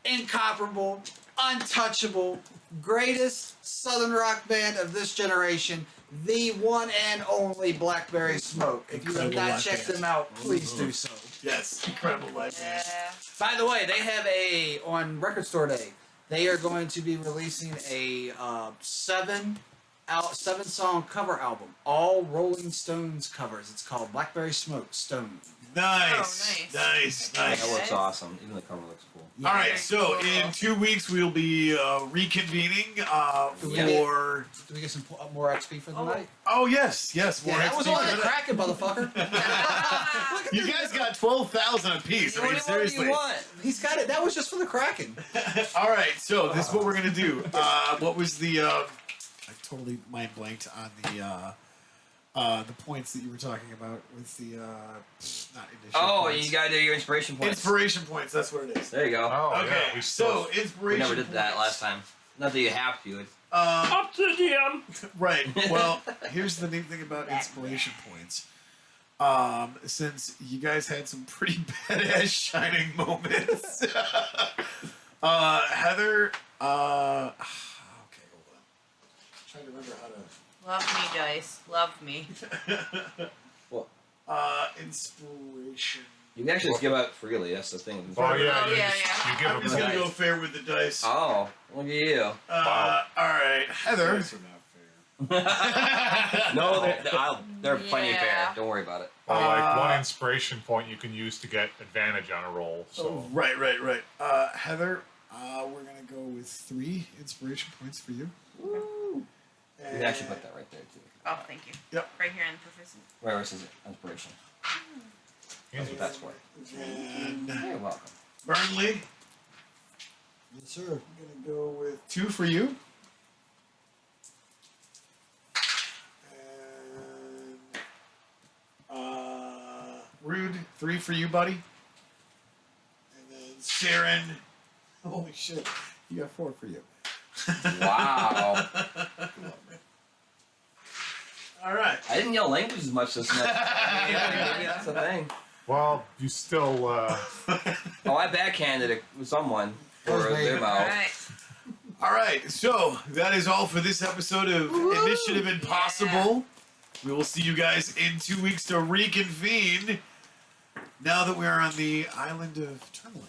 Speaker 4: incomparable, untouchable, greatest Southern rock band of this generation, the one and only Blackberry Smoke. If you have
Speaker 1: Incredible
Speaker 4: not
Speaker 1: rock
Speaker 4: checked
Speaker 1: band.
Speaker 4: them out, please do so.
Speaker 1: Yes, incredible life.
Speaker 2: Yeah.
Speaker 4: By the way, they have on Record Store Day, they are going to be releasing a 7-song cover album, all Rolling Stones covers. It's called Blackberry Smoke Stone.
Speaker 1: Nice,
Speaker 2: Oh,
Speaker 1: nice, nice.
Speaker 3: That looks awesome. Even the cover looks cool.
Speaker 1: All right,
Speaker 2: Very
Speaker 1: so
Speaker 2: cool.
Speaker 1: in 2 weeks we'll be reconvening
Speaker 4: Do we
Speaker 1: for.
Speaker 4: Do we get some more XP for the night?
Speaker 1: Oh yes, yes. More
Speaker 4: Yeah, that was
Speaker 1: XP
Speaker 4: on
Speaker 1: for
Speaker 4: the
Speaker 1: that.
Speaker 4: Kraken, motherfucker.
Speaker 1: You guys got 12,000 apiece. I mean,
Speaker 3: What do
Speaker 1: seriously.
Speaker 3: you want?
Speaker 4: He's got it. That was just for the Kraken.
Speaker 1: All right, so this is what we're gonna do. What was the? I totally mind blanked on the points that you were talking about with the not initiative.
Speaker 3: Oh,
Speaker 1: points.
Speaker 3: you gotta do your inspiration points.
Speaker 1: Inspiration points. That's what it is.
Speaker 3: There you go.
Speaker 5: Oh,
Speaker 1: Okay,
Speaker 5: yeah. We
Speaker 1: so
Speaker 5: still.
Speaker 1: inspiration.
Speaker 3: We never did that
Speaker 1: points.
Speaker 3: last time. Not that you have to. It's
Speaker 1: Up
Speaker 3: to DM.
Speaker 1: Right. Well, here's the neat thing about inspiration points. Since you guys had some pretty badass shining moments, Heather. Okay, hold on. Trying to remember how to.
Speaker 2: Love me, dice. Love me.
Speaker 1: Inspiration.
Speaker 3: You can actually just give out freely. That's the thing.
Speaker 5: Oh, yeah.
Speaker 2: Oh,
Speaker 5: You,
Speaker 2: yeah,
Speaker 5: just,
Speaker 2: yeah.
Speaker 5: you give
Speaker 1: I'm
Speaker 5: them
Speaker 1: just gonna
Speaker 3: dice.
Speaker 1: go fair with the dice.
Speaker 3: Oh, look at you.
Speaker 5: Wow.
Speaker 1: All right, Heather.
Speaker 6: Dice are not fair.
Speaker 3: No, they're plenty
Speaker 2: Yeah.
Speaker 3: fair. Don't worry about it.
Speaker 5: Or like
Speaker 1: Uh,
Speaker 5: one inspiration point you can use to get advantage on a roll. So
Speaker 1: Right. Heather, We're gonna go with 3 inspiration points for you.
Speaker 3: You can actually put that right there too.
Speaker 2: Oh, thank you.
Speaker 1: Yep.
Speaker 2: Right here in proficient.
Speaker 3: Where is it? Inspiration. That's what that's for.
Speaker 1: And
Speaker 3: You're welcome.
Speaker 1: Burnley,
Speaker 6: Yes, sir.
Speaker 1: I'm gonna go with 2 for you. And Rude, 3 for you, buddy. And then Saren, holy shit, you got 4 for you.
Speaker 3: Wow.
Speaker 1: All right.
Speaker 3: I didn't yell language as much this night. Maybe that's the thing.
Speaker 5: Well, you still.
Speaker 3: Oh, I backhanded it with someone for
Speaker 6: That was me.
Speaker 3: their mouth.
Speaker 2: Alright.
Speaker 1: All right, so that is all for this episode of Initiative Impossible. We will see you guys in 2 weeks to reconvene. Now that we are on the island of Tourmaline.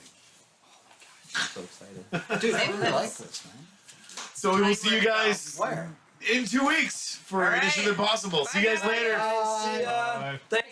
Speaker 3: I'm so excited.
Speaker 6: Dude, I really like this, man.
Speaker 1: So we will see you guys
Speaker 6: Where?
Speaker 1: in 2 weeks for
Speaker 2: All right.
Speaker 1: Initiative Impossible. See you guys
Speaker 2: Bye,
Speaker 1: later.
Speaker 2: guys.
Speaker 3: See ya.
Speaker 5: Bye.
Speaker 3: Thanks.